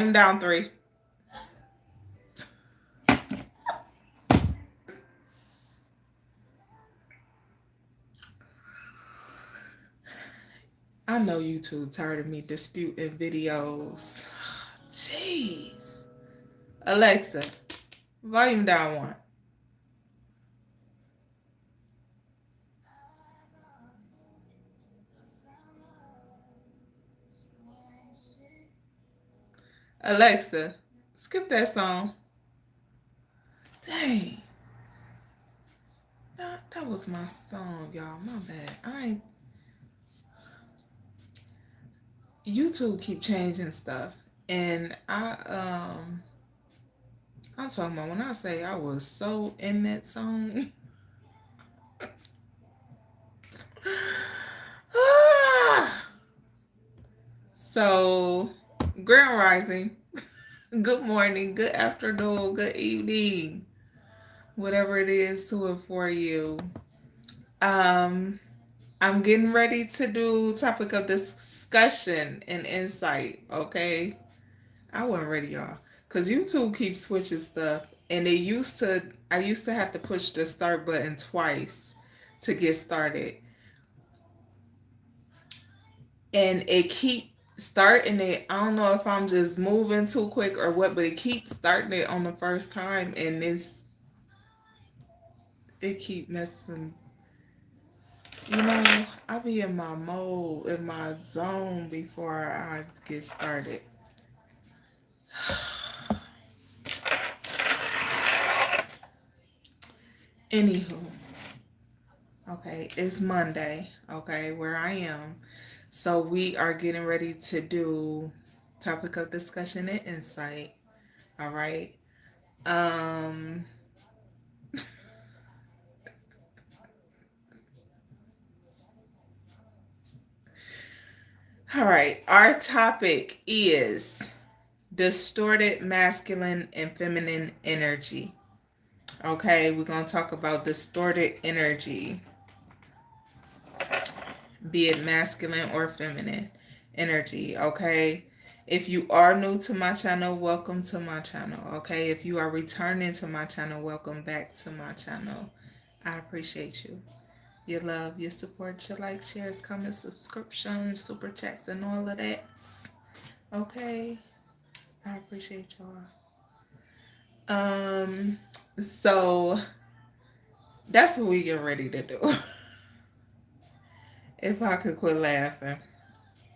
I'm down 3. I know YouTube tired of me disputing videos. Jeez. Alexa, volume down 1. Alexa, skip that song. Dang. That was my song, y'all. My bad. YouTube keep changing stuff. And I'm talking about when I say I was so in that song. So, Grand Rising. Good morning, good afternoon, good evening. Whatever it is to it for you. Um, I'm getting ready to do topic of discussion and insight, okay? I wasn't ready, y'all. Cause YouTube keeps switching stuff. And I used to have to push the start button twice to get started. And it keep starting it. I don't know if I'm just moving too quick or what, but it keeps starting it on the first time and it keep messing. You know, I be in my mode, in my zone before I get started. Anywho, okay, it's Monday, okay, where I am. So we are getting ready to do topic of discussion and insight. All right. Um all right. Our topic is distorted masculine and feminine energy. Okay, we're going to talk about distorted energy, be it masculine or feminine energy. Okay, if you are new to my channel, welcome to my channel. Okay, if you are returning to my channel, welcome back to my channel. I appreciate you. Your love, your support, your likes, shares, comments, subscriptions, super chats, and all of that. Okay, I appreciate y'all. So that's what we get ready to do. If I could quit laughing.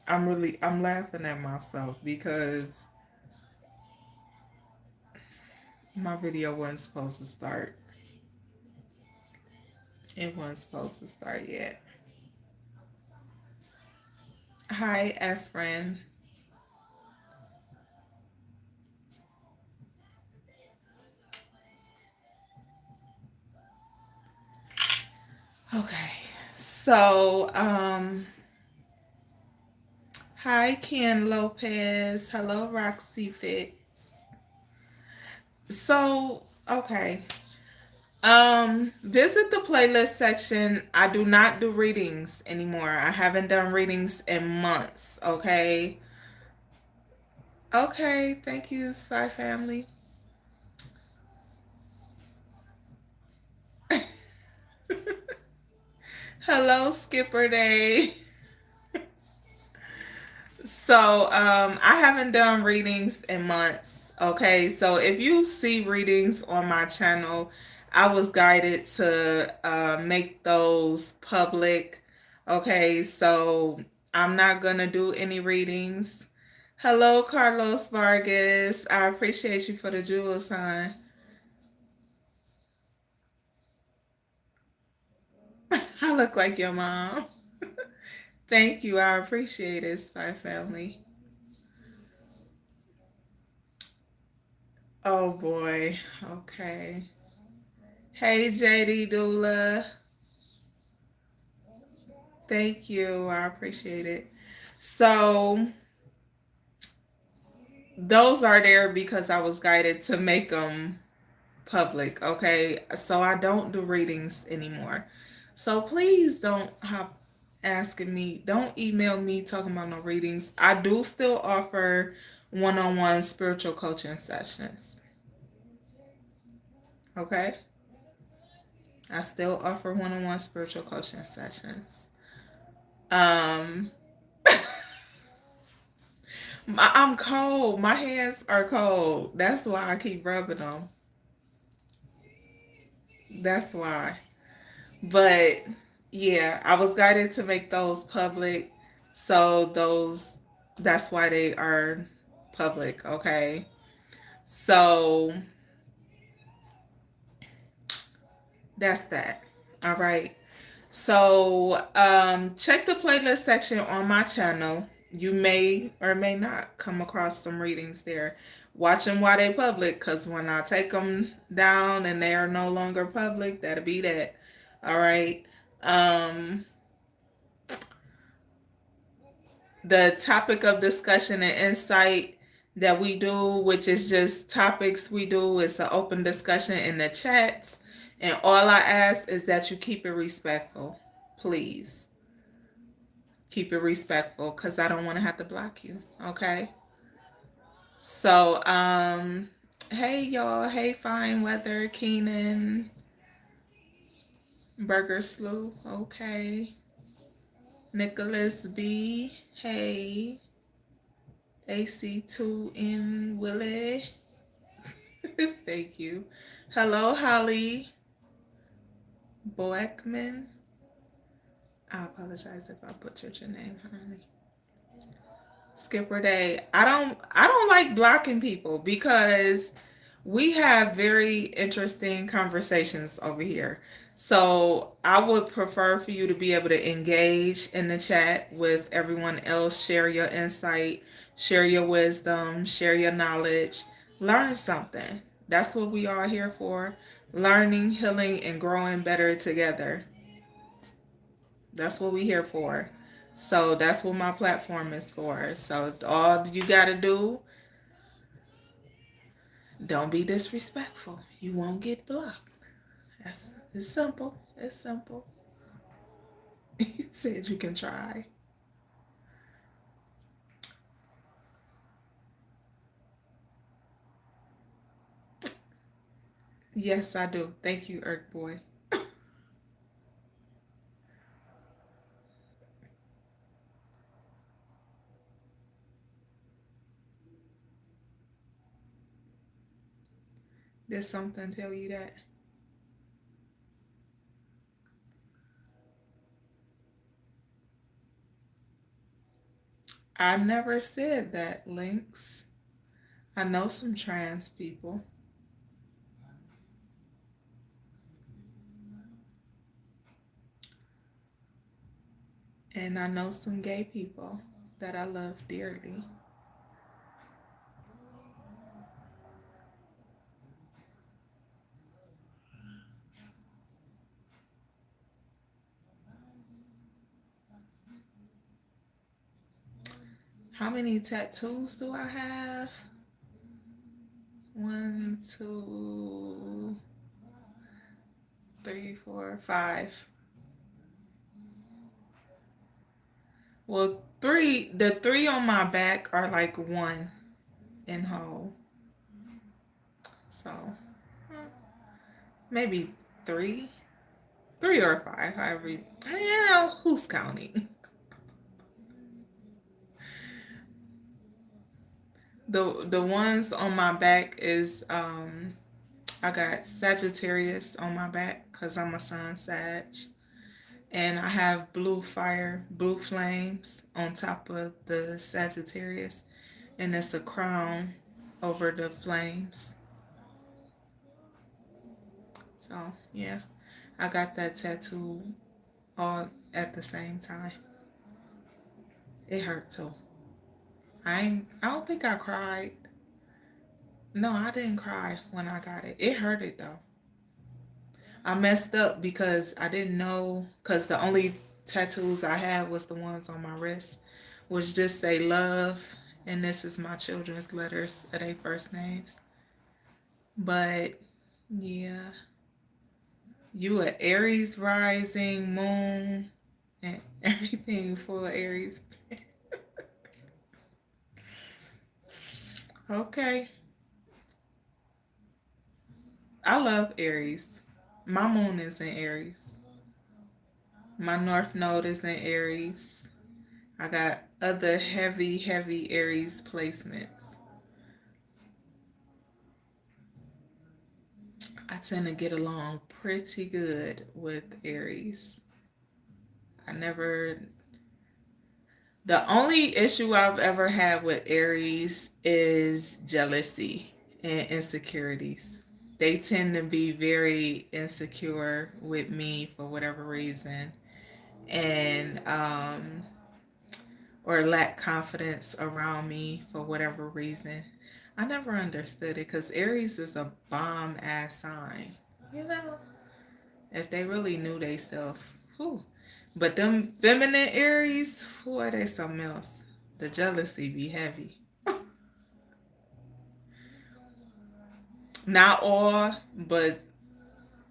I'm laughing at myself because my video wasn't supposed to start. It wasn't supposed to start yet. Hi, Efren. Okay. So, hi, Ken Lopez. Hello, Roxy Fitz. So, okay. Visit the playlist section. I do not do readings anymore. I haven't done readings in months, okay? Okay, thank you, Spy Family. Hello, Skipper Day. So, I haven't done readings in months. Okay, so if you see readings on my channel, I was guided to make those public. Okay, so I'm not gonna do any readings. Hello, Carlos Vargas. I appreciate you for the jewel sign. I look like your mom. Thank you. I appreciate it, Spy Family. Oh boy. Okay. Hey, JD Dula. Thank you. I appreciate it. So, those are there because I was guided to make them public. Okay. So, I don't do readings anymore. So, please don't hop asking me, don't email me talking about no readings. I do still offer one-on-one spiritual coaching sessions. Okay? I still offer one-on-one spiritual coaching sessions. Um, I'm cold. My hands are cold. That's why I keep rubbing them. That's why. But yeah, I was guided to make those public. So that's why they are public, okay? So that's that. All right. So check the playlist section on my channel. You may or may not come across some readings there. Watch them while they public, because when I take them down and they are no longer public, that'll be that. All right. Um, the topic of discussion and insight that we do, which is just topics we do, is an open discussion in the chats. And all I ask is that you keep it respectful. Please. Keep it respectful, because I don't want to have to block you. Okay? So, hey y'all. Hey Fine Weather, Keenan, Burger Slew. Okay. Nicholas B. Hey. AC2N Willie. Thank you. Hello, Holly Boeckman. I apologize if I butchered your name, honey. Skipper Day. I don't like blocking people, because we have very interesting conversations over here. So I would prefer for you to be able to engage in the chat with everyone else, share your insight, share your wisdom, share your knowledge, learn something. That's what we are here for. Learning, healing, and growing better together. That's what we here for. So that's what my platform is for. So all you gotta do, don't be disrespectful. You won't get blocked. It's simple. It's simple. He said you can try. Yes, I do. Thank you, Irk Boy. Did something tell you that? I never said that, Lynx. I know some trans people. And I know some gay people that I love dearly. How many tattoos do I have? 1, 2, 3, 4, 5. Well, the three on my back are like one in whole. So maybe three, 3 or 5, however, who's counting? The ones on my back is I got Sagittarius on my back because I'm a sun Sag. And I have blue fire, blue flames on top of the Sagittarius. And it's a crown over the flames. So, yeah. I got that tattoo all at the same time. It hurt too. I don't think I cried. No, I didn't cry when I got it. It hurted though. I messed up because I didn't know, because the only tattoos I had was the ones on my wrist, which just say love, and this is my children's letters of their first names. But yeah, you a Aries rising moon and everything full of Aries. Okay. I love Aries. My moon is in Aries. My north node is in Aries. I got other heavy, heavy Aries placements. I tend to get along pretty good with Aries. I never. The only issue I've ever had with Aries is jealousy and insecurities. They tend to be very insecure with me for whatever reason, and or lack confidence around me for whatever reason. I never understood it because Aries is a bomb ass sign. You know, if they really knew they self, whew. But them feminine Aries, who are they something else? The jealousy be heavy. Not all, but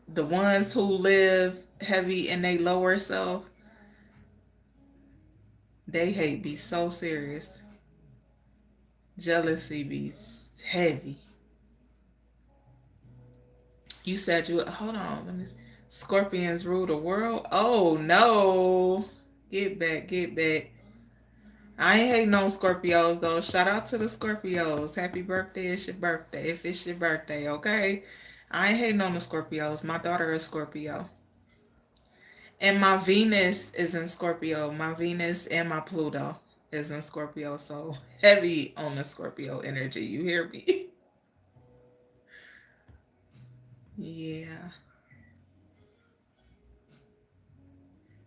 the ones who live heavy in their lower self, they hate be so serious. Jealousy be heavy. You said you hold on. Let me. Scorpions rule the world. Oh no! Get back, get back. I ain't hating on Scorpios though. Shout out to the Scorpios. Happy birthday! It's your birthday. If it's your birthday, okay. I ain't hating on the Scorpios. My daughter is Scorpio, and my Venus is in Scorpio. My Venus and my Pluto is in Scorpio. So heavy on the Scorpio energy. You hear me? Yeah.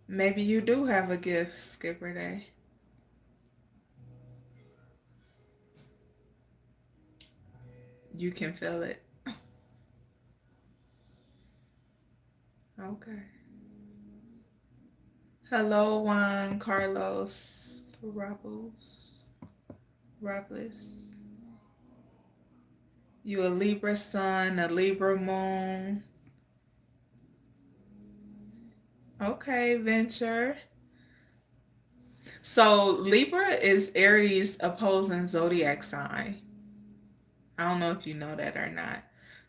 Maybe you do have a gift, Skipper Day. You can feel it. Okay. Hello, Juan Carlos Robles. You a Libra sun, a Libra moon. Okay, Venture. So Libra is Aries opposing zodiac sign. I don't know if you know that or not.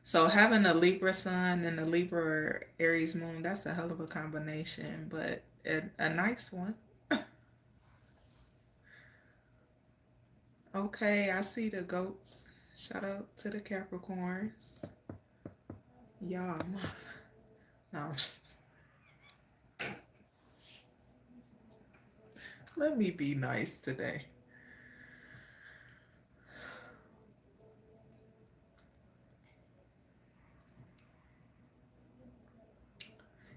So having a Libra sun and a Libra Aries moon, that's a hell of a combination, but a nice one. Okay, I see the goats. Shout out to the Capricorns. Y'all, no, let me be nice today.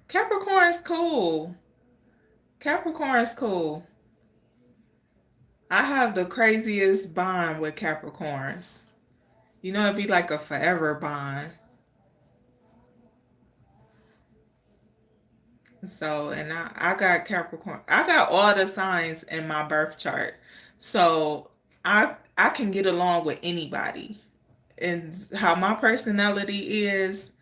Capricorn's cool. Capricorn's cool. I have the craziest bond with Capricorns. You know, it'd be like a forever bond. So, and I got Capricorn. I got all the signs in my birth chart. So, I can get along with anybody. And how my personality is,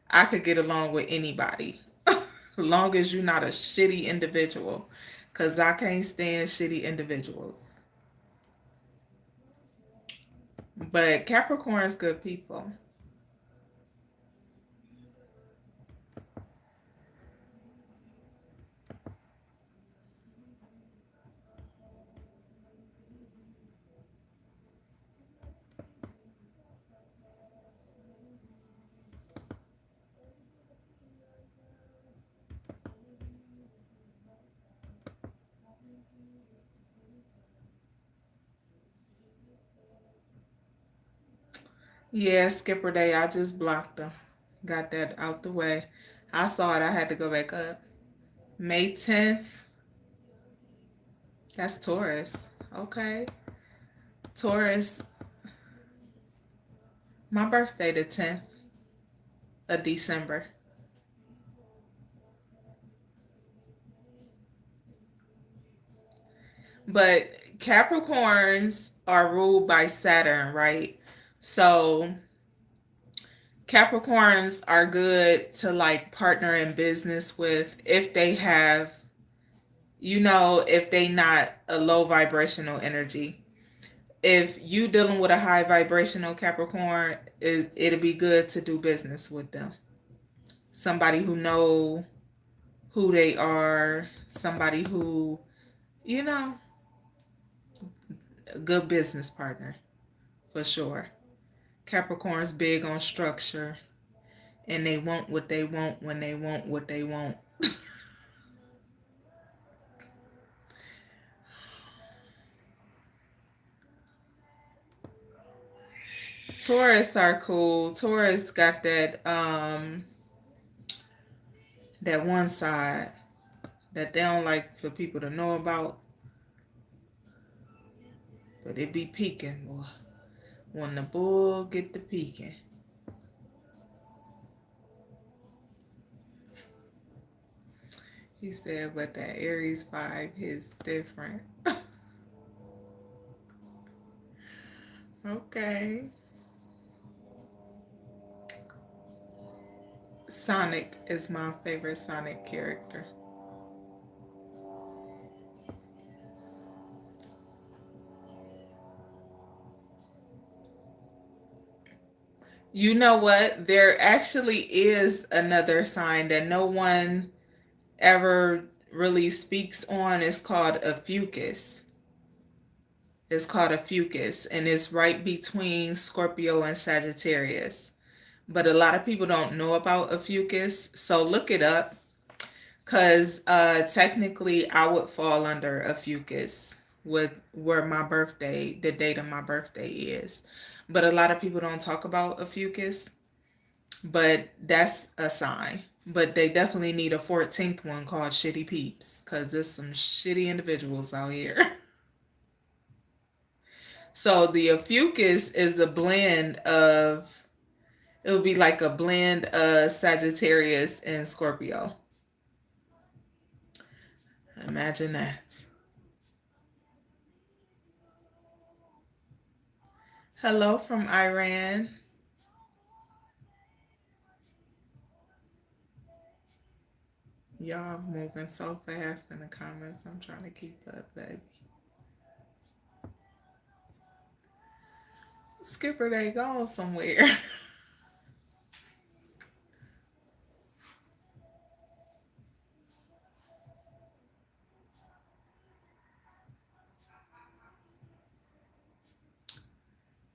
I could get along with anybody. As long as you're not a shitty individual. Because I can't stand shitty individuals. But Capricorn's good people. Yeah, Skipper Day, I just blocked them. Got that out the way. I saw it, I had to go back up. May 10th, that's Taurus. Okay. Taurus, my birthday the 10th of December. But Capricorns are ruled by Saturn, right? So Capricorns are good to like partner in business with if they have, if they not a low vibrational energy. if you dealing with a high vibrational Capricorn, it'll be good to do business with them. Somebody who know who they are, somebody who, you know, a good business partner for sure. Capricorn's big on structure, and they want what they want when they want what they want. Taurus are cool. Taurus got that one side that they don't like for people to know about, but it be peaking, boy. When the bull get to peaking. He said, but that Aries vibe is different. Okay. Sonic is my favorite Sonic character. You know what? There actually is another sign that no one ever really speaks on. It's called a fucus. It's called a fucus, and it's right between Scorpio and Sagittarius. But a lot of people don't know about a fucus, so look it up. Because technically, I would fall under a fucus with where my birthday, the date of my birthday is. But a lot of people don't talk about a fucus, but that's a sign. But they definitely need a 14th one called Shitty Peeps, because there's some shitty individuals out here. So the fucus is a blend of, it would be like a blend of Sagittarius and Scorpio. Imagine that. Hello from Iran. Y'all moving so fast in the comments. I'm trying to keep up, baby. Skipper, they gone somewhere.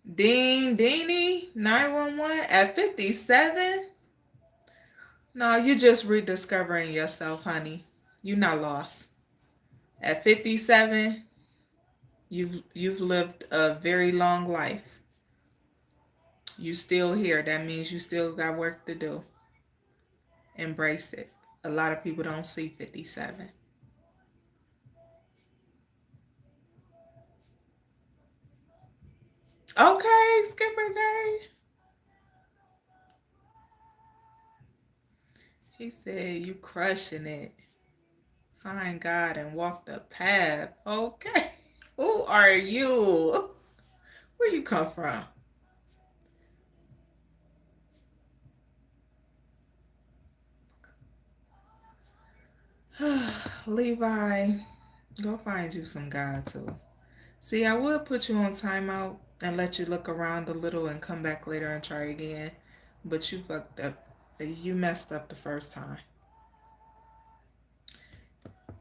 Deanie, 911 at 57? No, you just rediscovering yourself, honey. You're not lost. At 57, you've lived a very long life. You still here. That means you still got work to do. Embrace it. A lot of people don't see 57. Okay, Skipper Day. He said you crushing it. Find God and walk the path. Okay. Who are you? Where you come from? Levi, go find you some God too. See, I would put you on timeout and let you look around a little and come back later and try again. But you fucked up. You messed up the first time.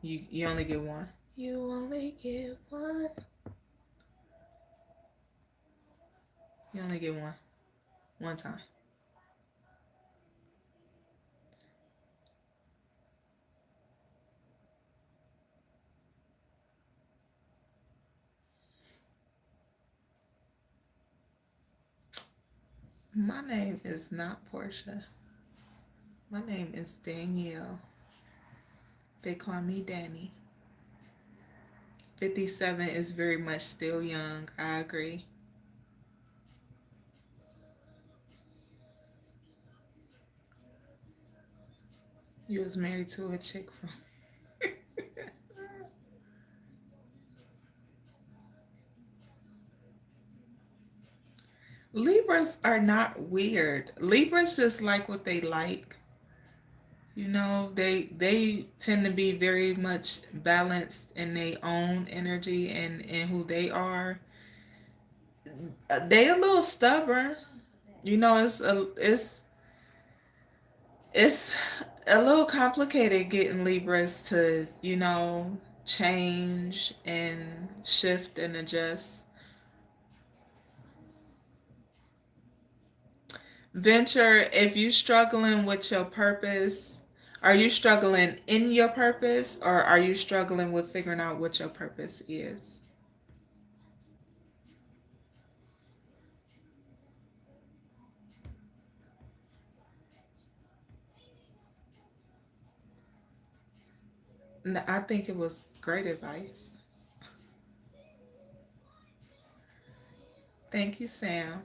You only get one. You only get one. You only get one. One time. My name is not Portia. My name is Danielle. They call me Dani. 57 is very much still young. I agree. You was married to a chick from... Libras are not weird. Libras just like what they like. You know, they tend to be very much balanced in their own energy and who they are. they a little stubborn. You know, it's a little complicated getting Libras to, change and shift and adjust. Venture, if you struggling with your purpose, are you struggling in your purpose or are you struggling with figuring out what your purpose is? I think it was great advice. Thank you, Sam.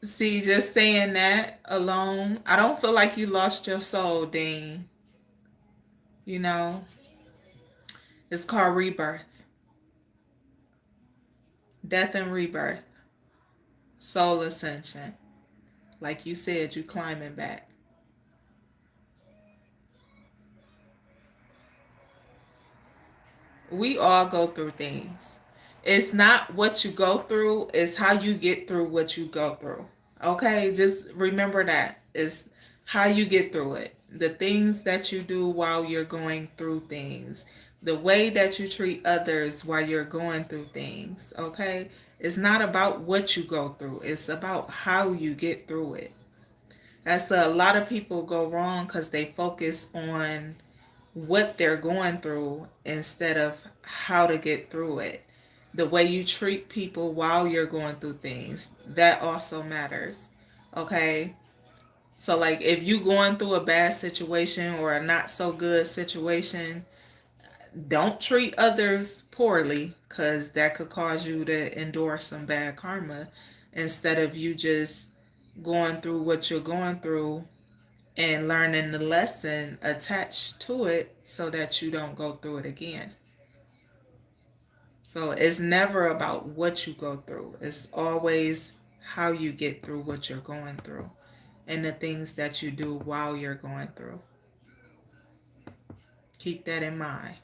See, just saying that alone, I don't feel like you lost your soul, Dean. You know, it's called rebirth, death and rebirth, soul ascension. Like you said, you climbing back. We all go through things. It's not what you go through, it's how you get through what you go through. Okay, just remember that. It's how you get through it. The things that you do while you're going through things. The way that you treat others while you're going through things. Okay? It's not about what you go through, it's about how you get through it. That's a lot of people go wrong because they focus on what they're going through instead of how to get through it. The way you treat people while you're going through things, that also matters. Okay? So like if you going through a bad situation or a not so good situation, don't treat others poorly cuz that could cause you to endure some bad karma instead of you just going through what you're going through and learning the lesson attached to it so that you don't go through it again. So it's never about what you go through, it's always how you get through what you're going through and the things that you do while you're going through. Keep that in mind.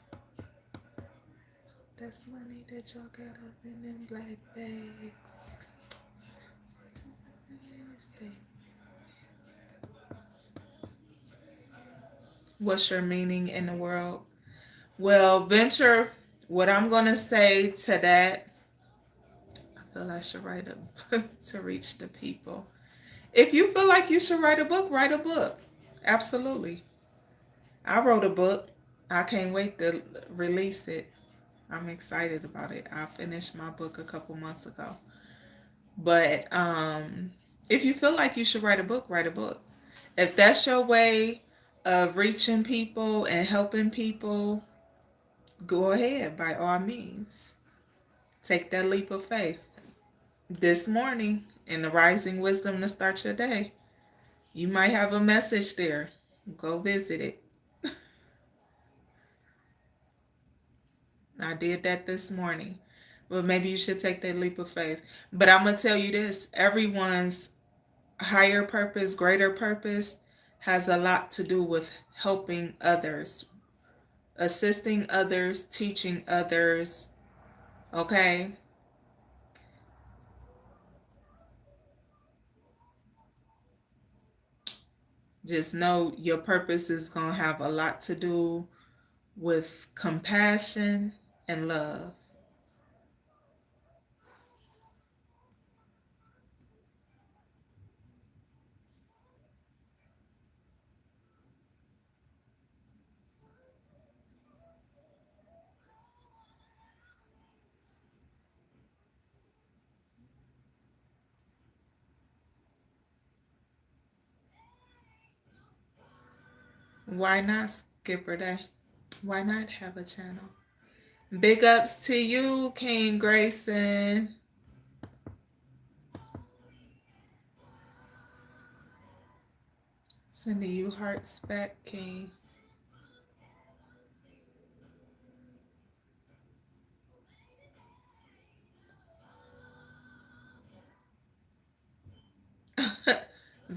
That's money that y'all got up in them black bags. What's your meaning in the world? Well, venture, what I'm going to say to that, I feel I should write a book to reach the people. If you feel like you should write a book, write a book. Absolutely. I wrote a book. I can't wait to release it. I'm excited about it. I finished my book a couple months ago. But if you feel like you should write a book, write a book. If that's your way of reaching people and helping people, go ahead by all means. Take that leap of faith. This morning in the Rising Wisdom to Start Your Day, you might have a message there. Go visit it. I did that this morning. Well, maybe you should take that leap of faith. But I'm going to tell you this, everyone's higher purpose, greater purpose has a lot to do with helping others, assisting others, teaching others. Okay? Just know your purpose is going to have a lot to do with compassion and love. Why not, Skipper Day? Why not have a channel? Big ups to you, King Grayson. Sending you hearts back, King.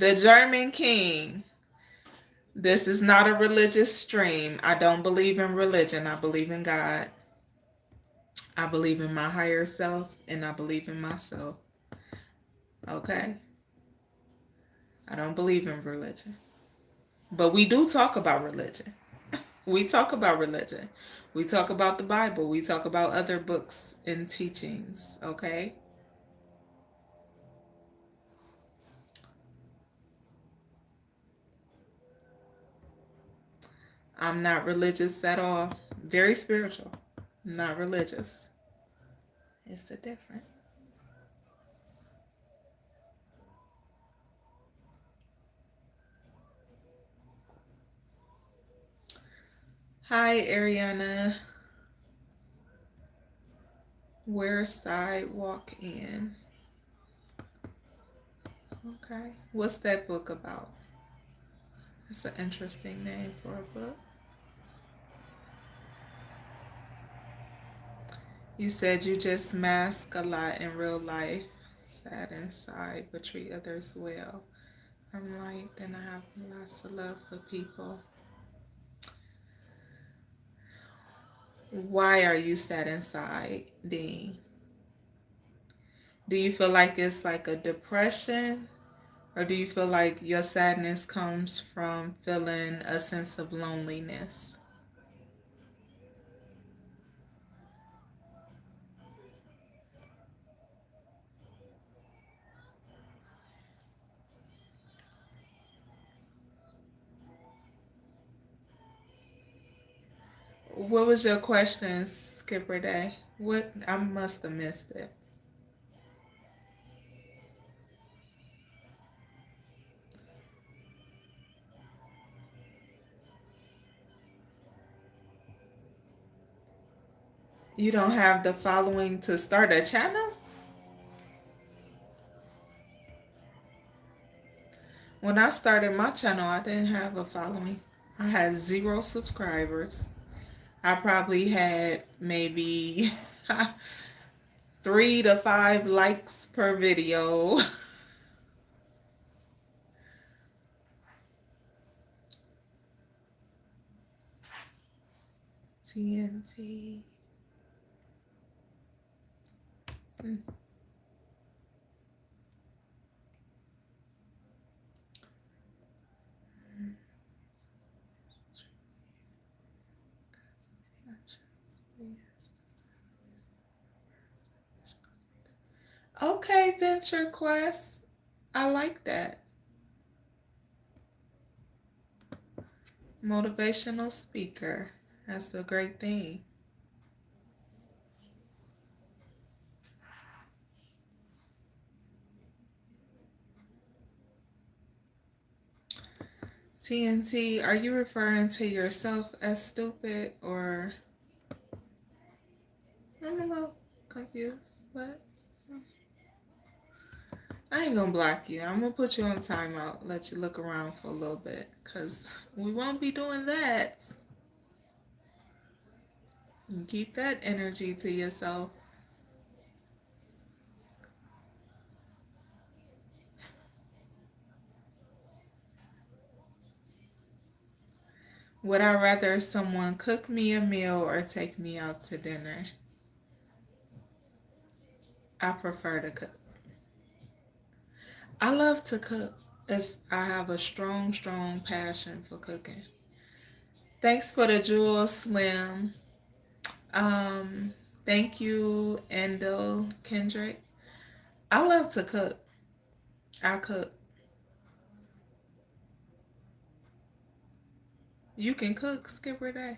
The German King. This is not a religious stream. I don't believe in religion. I believe in God. I believe in my higher self and I believe in myself. Okay? I don't believe in religion. But we do talk about religion. We talk about religion. We talk about the Bible. We talk about other books and teachings. Okay? I'm not religious at all. Very spiritual. Not religious. It's a difference. Hi, Ariana. Where Sidewalk In? Okay. What's that book about? That's an interesting name for a book. You said you just mask a lot in real life, sad inside, but treat others well. I'm light and I have lots of love for people. Why are you sad inside, Dean? Do you feel like it's like a depression? Or do you feel like your sadness comes from feeling a sense of loneliness? What was your question, Skipper Day? What? I must have missed it. You don't have the following to start a channel? When I started my channel, I didn't have a following. I had 0 subscribers. I probably had maybe 3 to 5 likes per video. TNT. Hmm. Okay, Venture Quest. I like that. Motivational speaker. That's a great thing. TNT, are you referring to yourself as stupid or I'm a little confused, but I ain't gonna block you. I'm gonna put you on timeout, let you look around for a little bit, because we won't be doing that. You keep that energy to yourself. Would I rather someone cook me a meal or take me out to dinner? I prefer to cook. I love to cook. I have a strong, strong passion for cooking. Thanks for the jewel, Slim. Um, Thank you, Endo Kendrick. I love to cook. I cook. You can cook, Skipper Day.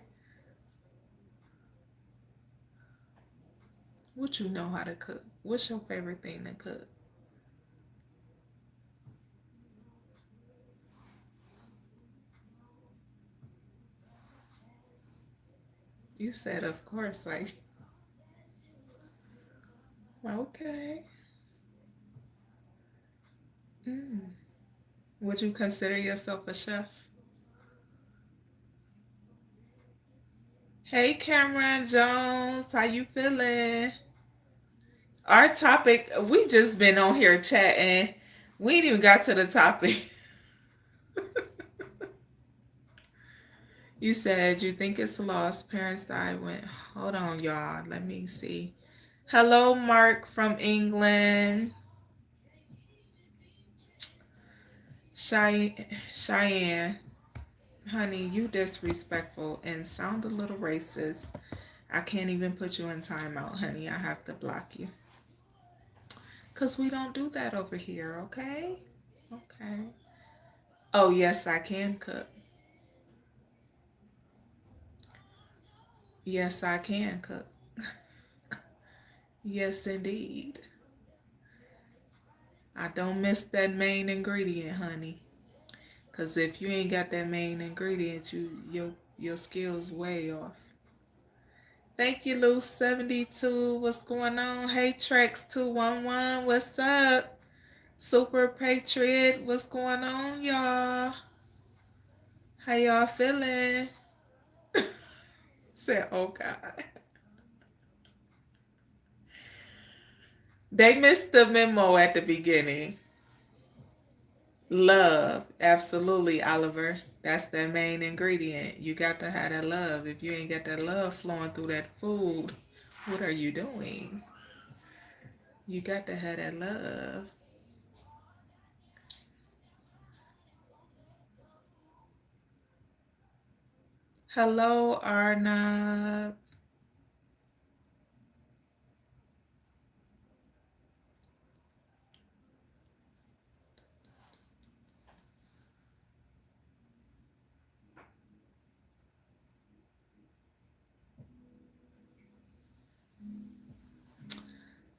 What you know how to cook? What's your favorite thing to cook? You said, of course, like, okay. Mm. Would you consider yourself a chef? Hey, Cameron Jones, how you feeling? Our topic, we just been on here chatting. We ain't even got to the topic. You said you think it's lost. Parents died when. Hold on, y'all. Let me see. Hello, Mark from England. Cheyenne. Honey, you disrespectful and sound a little racist. I can't even put you in timeout, honey. I have to block you. Because we don't do that over here, okay? Okay. Oh, yes, I can cook. Yes, I can cook. Yes, indeed. I don't miss that main ingredient, honey. Cause if you ain't got that main ingredient, your skills way off. Thank you, Lou72. What's going on? Hey, Trex211. What's up? Super Patriot. What's going on, y'all? How y'all feeling? Said, oh God. They missed the memo at the beginning. Love, absolutely, Oliver. That's the main ingredient. You got to have that love. If you ain't got that love flowing through that food, what are you doing? You got to have that love. Hello, Arnab.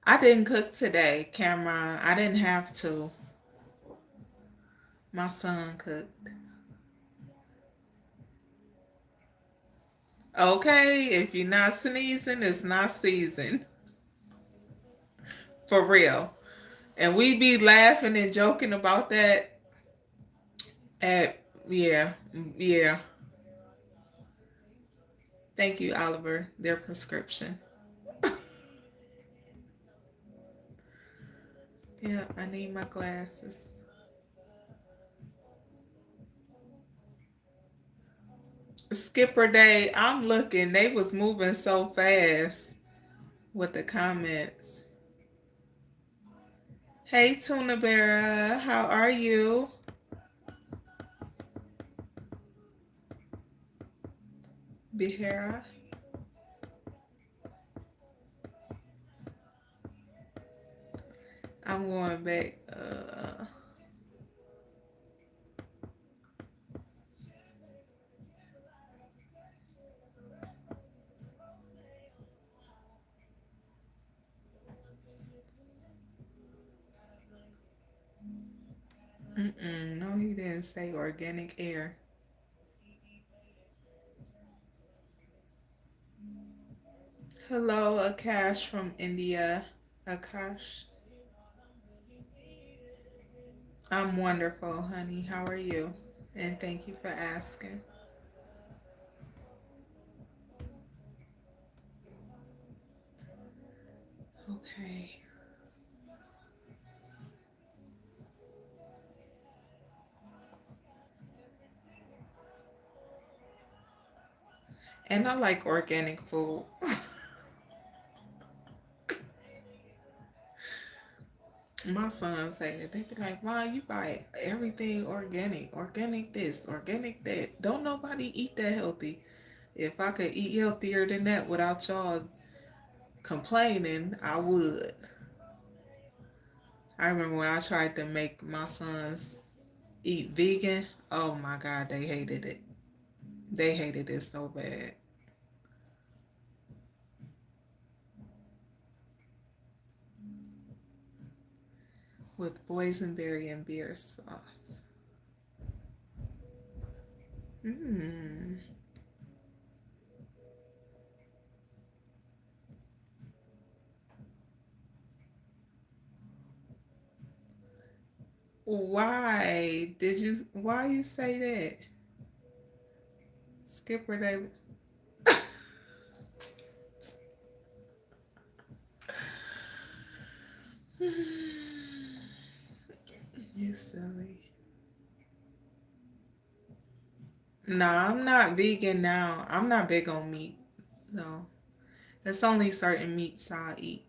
I didn't cook today, Cameron. I didn't have to. My son cooked. Okay, if you're not sneezing, it's not seasoned. For real. And we be laughing and joking about that at, yeah, yeah. Thank you, Oliver. Their prescription. Yeah, I need my glasses. Skipper Day, I'm looking. They was moving so fast with the comments. Hey, Tuna Bear, how are you? Behara. I'm going back. No, he didn't say organic air. Hello, Akash from India. Akash. I'm wonderful, honey. How are you? And thank you for asking. Okay. And I like organic food. My sons say that. They be like, "Mom, you buy everything organic. Organic this, organic that. Don't nobody eat that healthy. If I could eat healthier than that without y'all complaining, I would." I remember when I tried to make my sons eat vegan. Oh my God, they hated it. They hated it so bad. With boysenberry and beer sauce. Mmm. Why you say that? Skipper, they. You silly. No, I'm not vegan now. I'm not big on meat. No. It's only certain meats I eat.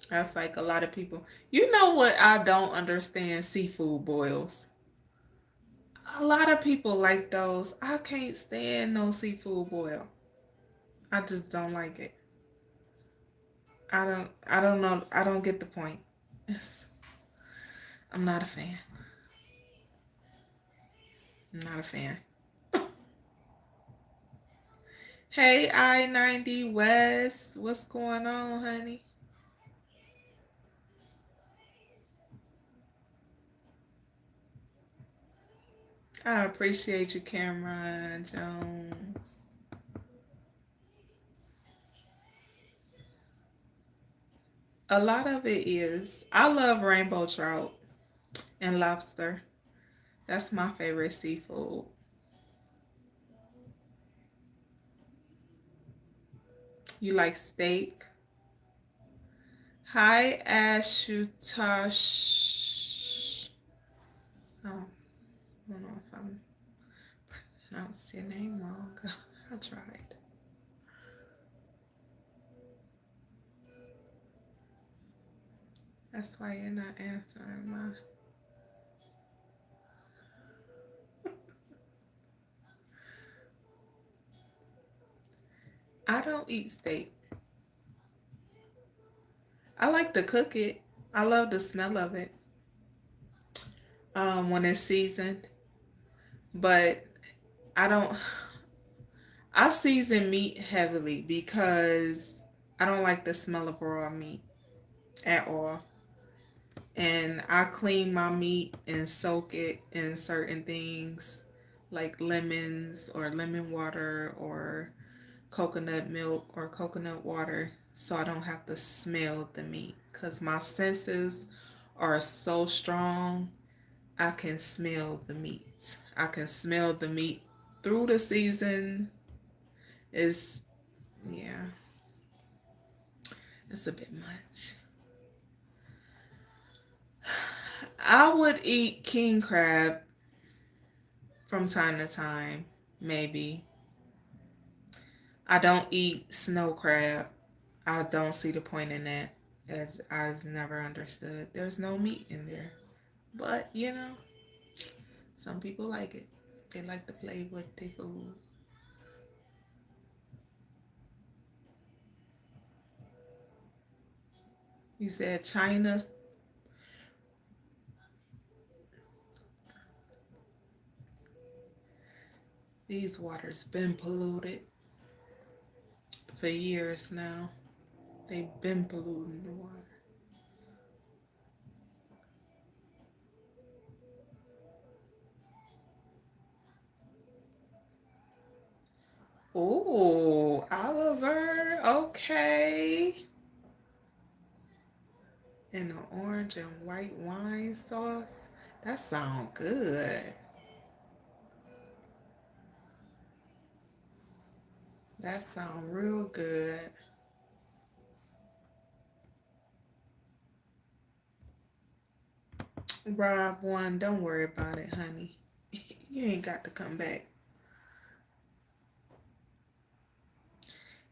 That's like a lot of people. You know what I don't understand? Seafood boils. A lot of people like those. I can't stand no seafood boil. I just don't like it. I don't know. I don't get the point. It's, I'm not a fan. I'm not a fan. Hey, I-90 West. What's going on, honey? I appreciate you, Cameron Jones. A lot of it is. I love rainbow trout and lobster. That's my favorite seafood. You like steak? Hi, Ashutash. Oh, I don't know if I'm pronouncing your name wrong. I tried. That's why you're not answering my. I don't eat steak. I like to cook it. I love the smell of it when it's seasoned. But I don't. I season meat heavily because I don't like the smell of raw meat at all. And I clean my meat and soak it in certain things like lemons or lemon water or coconut milk or coconut water so I don't have to smell the meat because my senses are so strong. I can smell the meat. I can smell the meat through the season. Is yeah, it's a bit much. I would eat king crab from time to time, maybe. I don't eat snow crab. I don't see the point in that, as I've never understood. There's no meat in there. But, some people like it. They like to play with their food. You said China. These waters been polluted for years now. They've been polluting the water. Oh, Oliver. Okay. And the orange and white wine sauce. That sounds good. That sounds real good. Rob one, don't worry about it, honey. You ain't got to come back.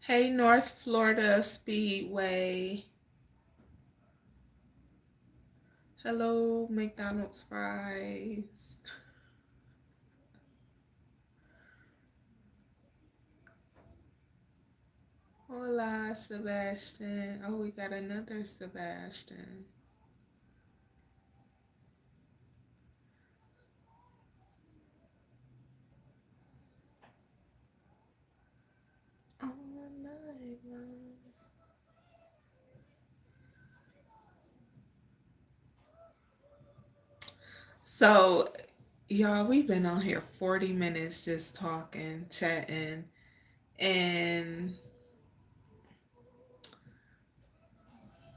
Hey, North Florida Speedway. Hello, McDonald's fries. Hola, Sebastian. Oh, we got another Sebastian. All night long. So, y'all, we've been on here 40 minutes just talking, chatting, and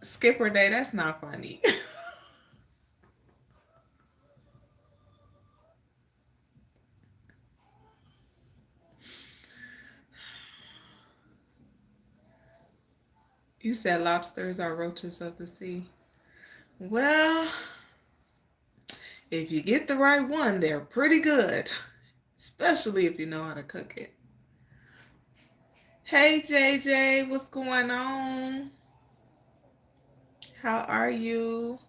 Skipper Day, that's not funny. You said lobsters are roaches of the sea. Well, if you get the right one, they're pretty good. especially if you know how to cook it. Hey JJ, what's going on? How are you?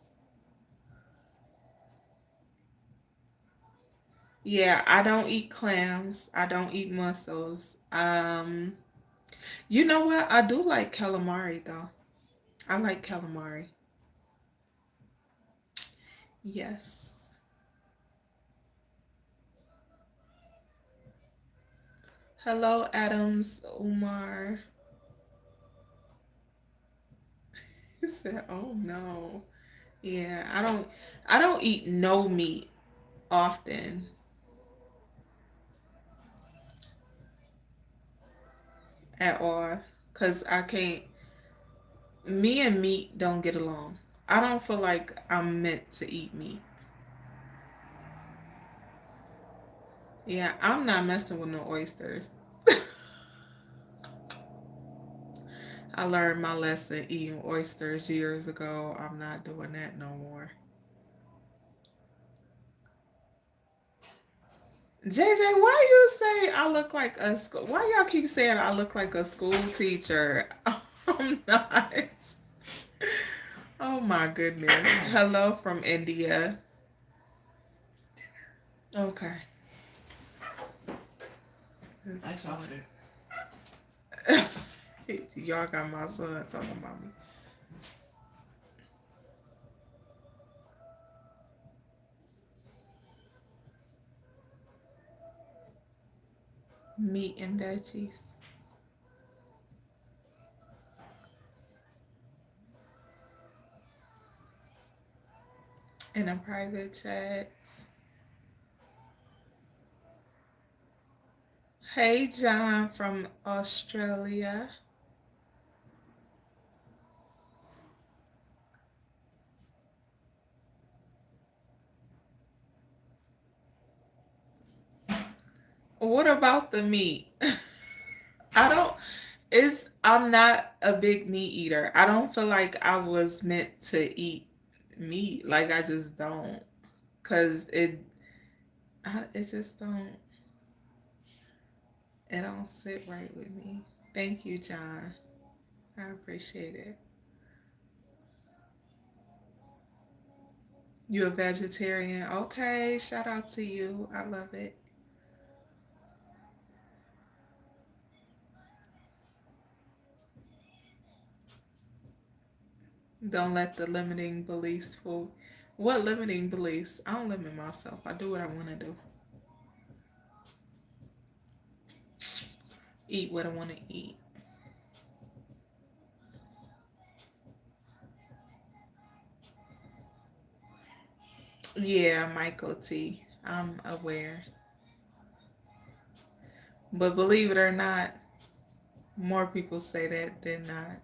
Yeah, I don't eat clams. I don't eat mussels. You know what? I do like calamari though. I like calamari. Yes. Hello, Adams Umar. He said, "Oh no." Yeah, I don't eat no meat often at all cuz I can't me and meat don't get along. I don't feel like I'm meant to eat meat. Yeah, I'm not messing with no oysters. I learned my lesson eating oysters years ago. I'm not doing that no more. JJ, why you say I look like a school? Why y'all keep saying I look like a school teacher? I'm not. Oh my goodness. Hello from India. Okay. I saw it. Y'all got my son talking about me. Meat and veggies in a private chat. Hey, John from Australia. What about the meat? I don't. I'm not a big meat eater. I don't feel like I was meant to eat meat. Like I just don't, cause it just don't. It don't sit right with me. Thank you, John. I appreciate it. You a vegetarian? Okay, shout out to you. I love it. Don't let the limiting beliefs fool. What limiting beliefs? I don't limit myself. I do what I want to do. Eat what I want to eat. Yeah, Michael T. I'm aware. But believe it or not, more people say that than not.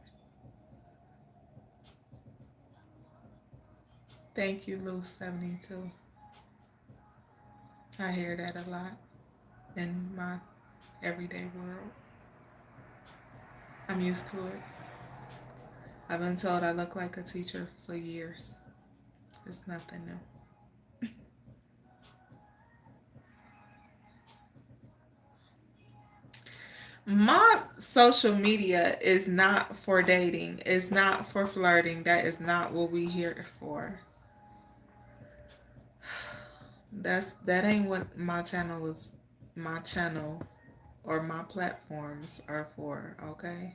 Thank you, Lou72. I hear that a lot in my everyday world. I'm used to it. I've been told I look like a teacher for years. It's nothing new. My social media is not for dating. It's not for flirting. That is not what we here for. That ain't what my channel or my platforms are for, okay?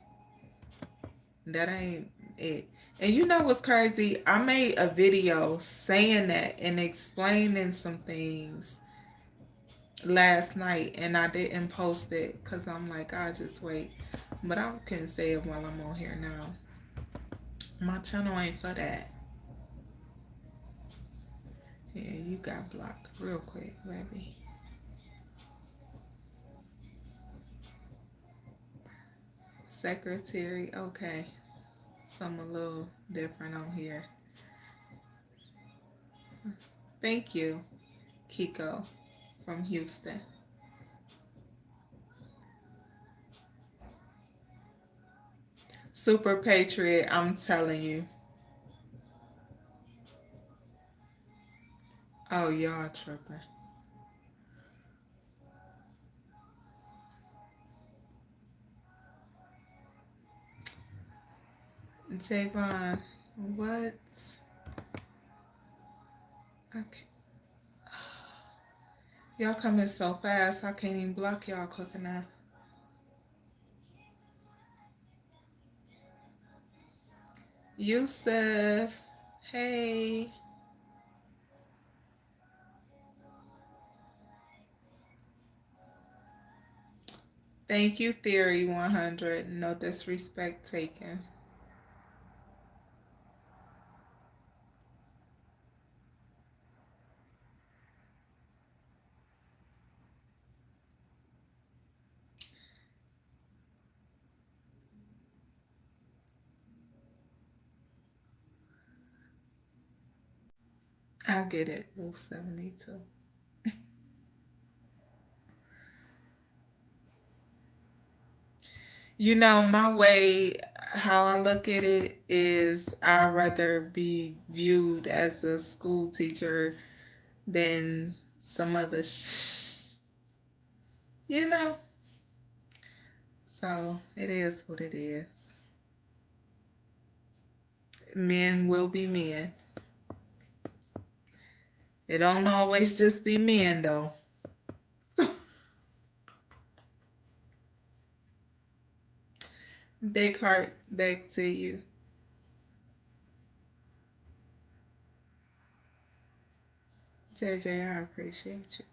That ain't it. And you know what's crazy? I made a video saying that and explaining some things last night and I didn't post it because I'm like, I'll just wait. But I can say it while I'm on here now. My channel ain't for that. Yeah, you got blocked real quick, baby. Secretary, okay. Some a little different on here. Thank you, Kiko from Houston. Super Patriot, I'm telling you. Oh, y'all tripping. Javon, what? Okay. Y'all coming so fast, I can't even block y'all quick enough. Yusuf, hey. Thank you, Theory 100. No disrespect taken. I get it, Blue 72. You know, my way, how I look at it is I'd rather be viewed as a school teacher than some other you know? So it is what it is. Men will be men. It don't always just be men, though. Big heart back to you. JJ, I appreciate you.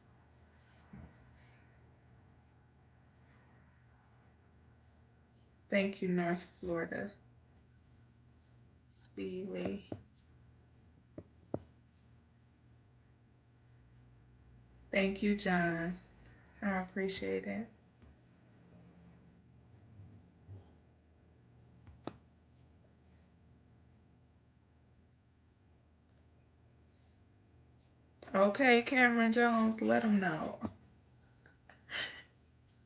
Thank you, North Florida. Speedway. Thank you, John. I appreciate it. Okay, Cameron Jones, let him know.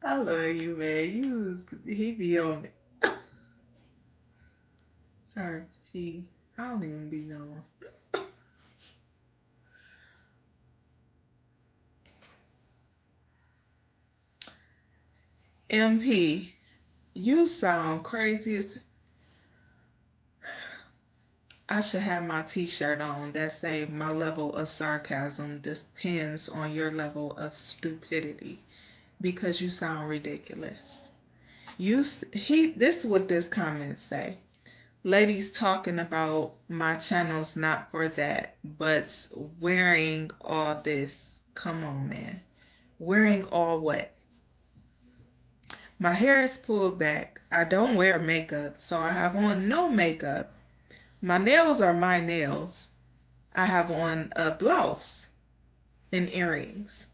I love you, man. He be on it. Sorry, I don't even be knowing. MP, you sound crazy as I should have my t-shirt on that say my level of sarcasm depends on your level of stupidity because you sound ridiculous. This is what this comment say. Ladies talking about my channel's not for that, but wearing all this. Come on, man. Wearing all what? My hair is pulled back. I don't wear makeup, so I have on no makeup. My nails are my nails. I have on a blouse and earrings.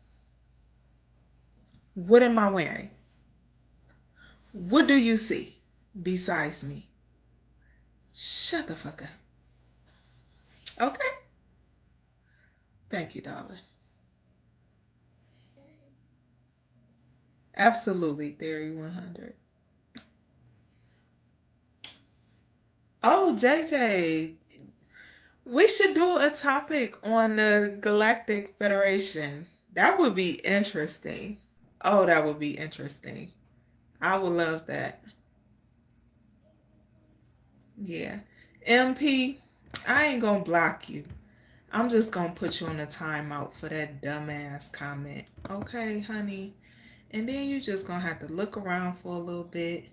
What am I wearing? What do you see besides me? Shut the fuck up. Okay? Thank you, darling. Absolutely, Theory 100. Oh, JJ, we should do a topic on the Galactic Federation. That would be interesting. Oh, that would be interesting. I would love that. Yeah. MP, I ain't gonna block you. I'm just gonna put you on a timeout for that dumbass comment. Okay, honey? And then you just gonna have to look around for a little bit.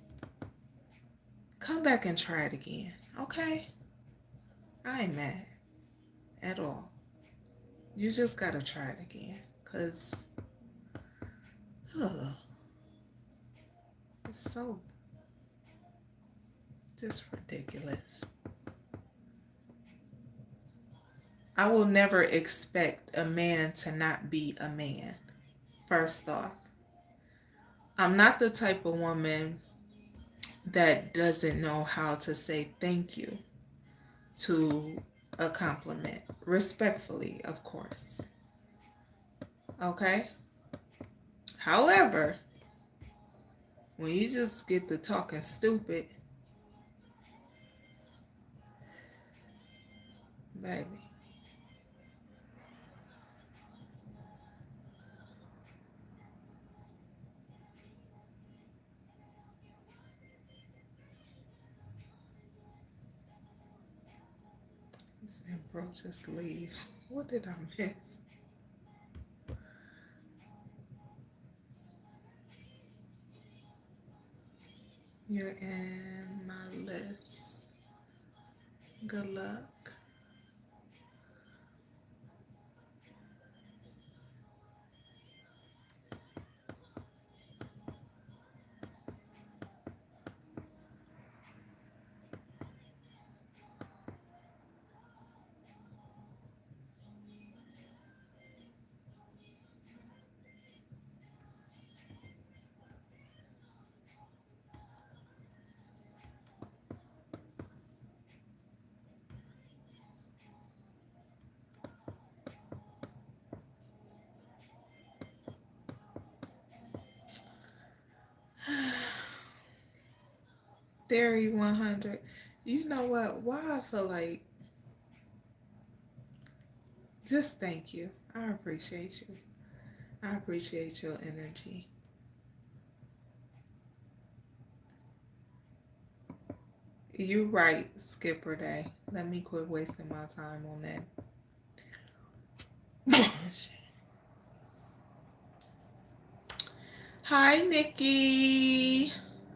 Come back and try it again. Okay? I ain't mad at all. You just gotta try it again. Cause ugh, it's so just ridiculous. I will never expect a man to not be a man. First off, I'm not the type of woman that doesn't know how to say thank you to a compliment. Respectfully, of course. Okay? However, when you just get to talking stupid, baby. And bro, just leave. What did I miss? You're in my list. Good luck. Theory 100. You know what? Why I feel like, just thank you. I appreciate you. I appreciate your energy. You right, Skipper Day. Let me quit wasting my time on that. Hi, Nikki.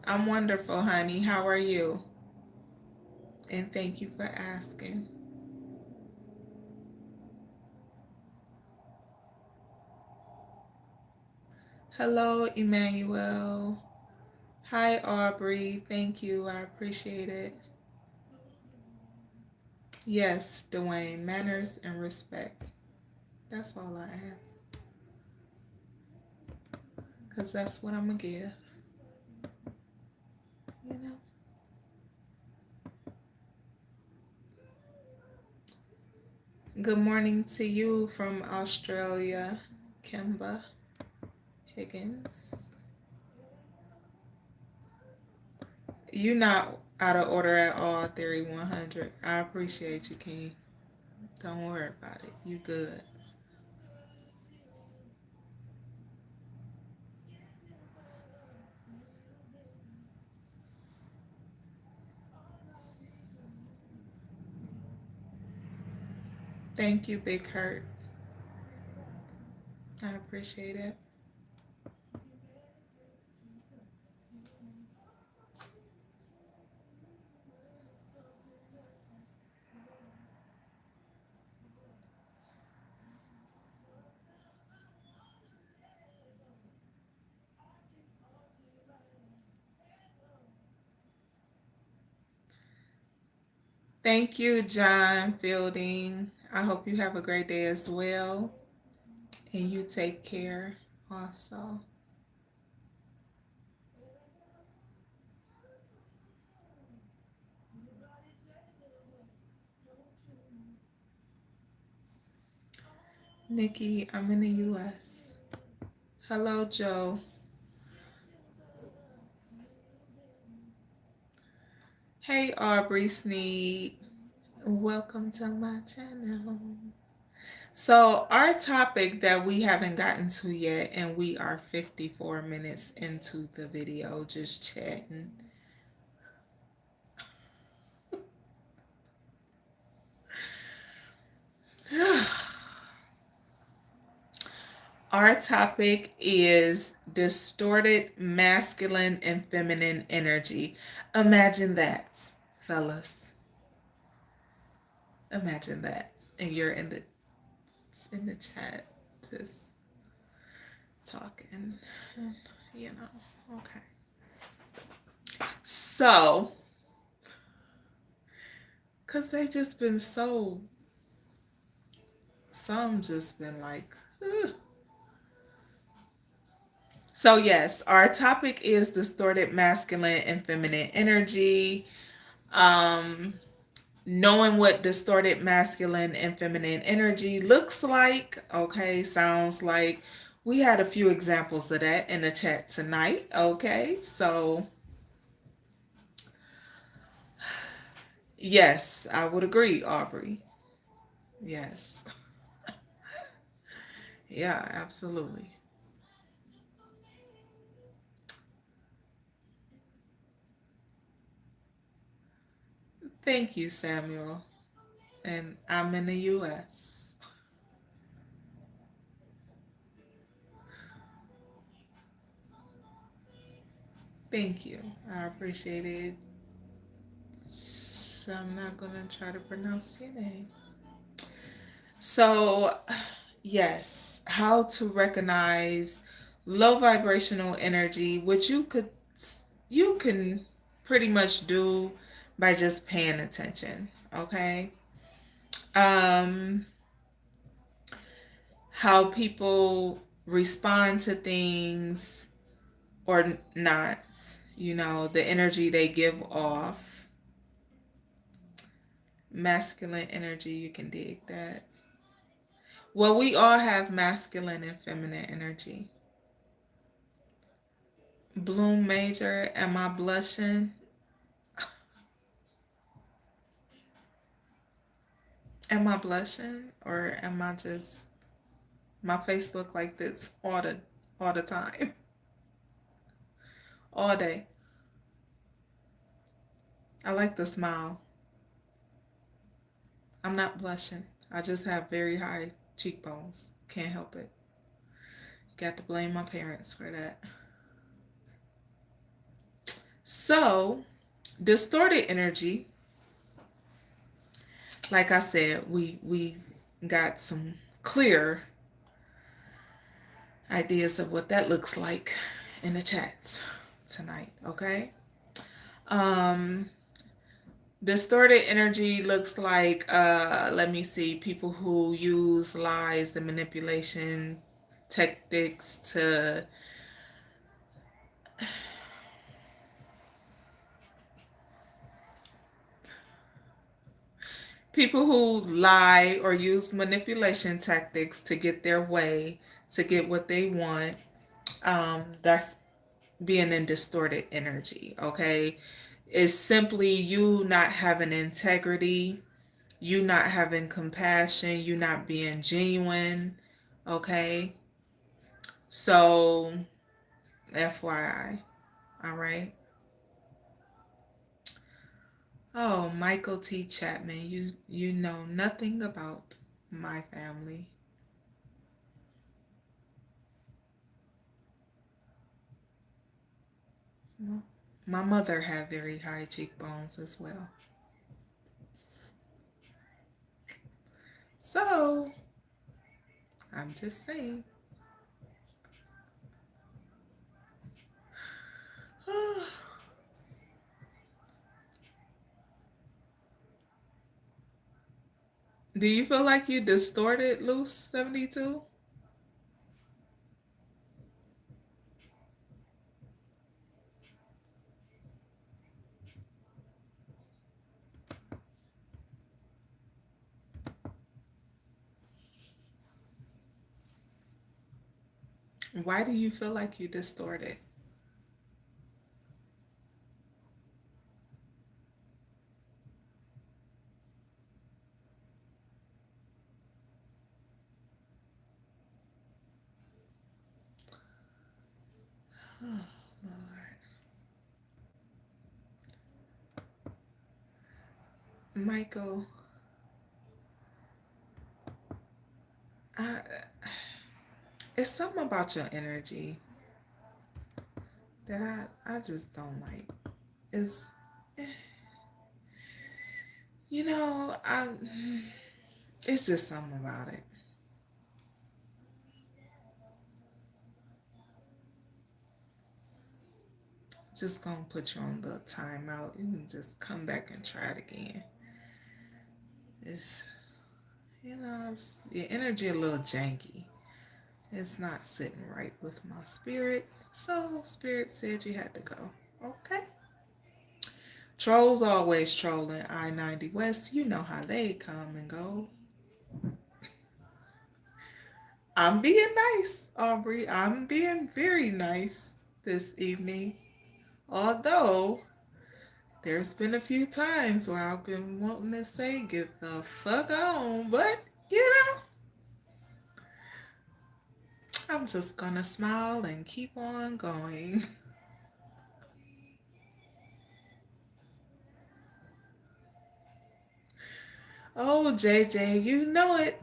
I'm wonderful, honey. How are you? And thank you for asking. Hello, Emmanuel. Hi, Aubrey. Thank you. I appreciate it. Yes, Dwayne. Manners and respect. That's all I ask. Because that's what I'm going to give. You know? Good morning to you from Australia, Kimba Higgins. You're not out of order at all, Theory 100. I appreciate you, King. Don't worry about it. You good. Thank you, Big Hurt. I appreciate it. Thank you, John Fielding. I hope you have a great day as well. And you take care also. Nikki, I'm in the U.S. Hello, Joe. Hey, Aubrey Sneed. Welcome to my channel. So, our topic that we haven't gotten to yet, and we are 54 minutes into the video just chatting. Our topic is distorted masculine and feminine energy. Imagine that, fellas. Imagine that. And you're in the chat just talking, you know. Okay. So, cuz they just been so some just been like ugh. So yes, our topic is distorted masculine and feminine energy. Um Knowing what distorted masculine and feminine energy looks like, okay, sounds like. We had a few examples of that in the chat tonight, okay? So, yes, I would agree, Aubrey. Yes. Yeah, absolutely. Thank you, Samuel. And I'm in the US. Thank you. I appreciate it. So I'm not going to try to pronounce your name. So, yes, how to recognize low vibrational energy, which you can pretty much do by just paying attention, okay? Um how people respond to things or not, the energy they give off. Masculine energy, you can dig that. Well, we all have masculine and feminine energy. Bloom Major, am I blushing? Am I blushing, or am I just, my face look like this all the time, all day? I like the smile. I'm not blushing. I just have very high cheekbones. Can't help it. Got to blame my parents for that. So, distorted energy, like I said, we got some clear ideas of what that looks like in the chats tonight, okay? Um Distorted energy looks like let me see, people who use lies and manipulation tactics to people who lie or use manipulation tactics to get their way, to get what they want. That's being in distorted energy, okay? It's simply you not having integrity, you not having compassion, you not being genuine, okay? So, FYI, all right? Oh, Michael T. Chapman, you know nothing about my family. My mother had very high cheekbones as well. So, I'm just saying. Do you feel like you distorted, Loose 72? Why do you feel like you distorted? Oh, Lord. Michael, I, it's something about your energy that I just don't like. It's, you know, I, it's just something about it. Just gonna put you on the timeout. You can just come back and try it again. It's, your energy a little janky. It's not sitting right with my spirit. So spirit said you had to go. Okay. Trolls always trolling I-90 West. You know how they come and go. I'm being nice, Aubrey. I'm being very nice this evening. Although there's been a few times where I've been wanting to say get the fuck on, but I'm just gonna smile and keep on going. Oh, JJ, you know it.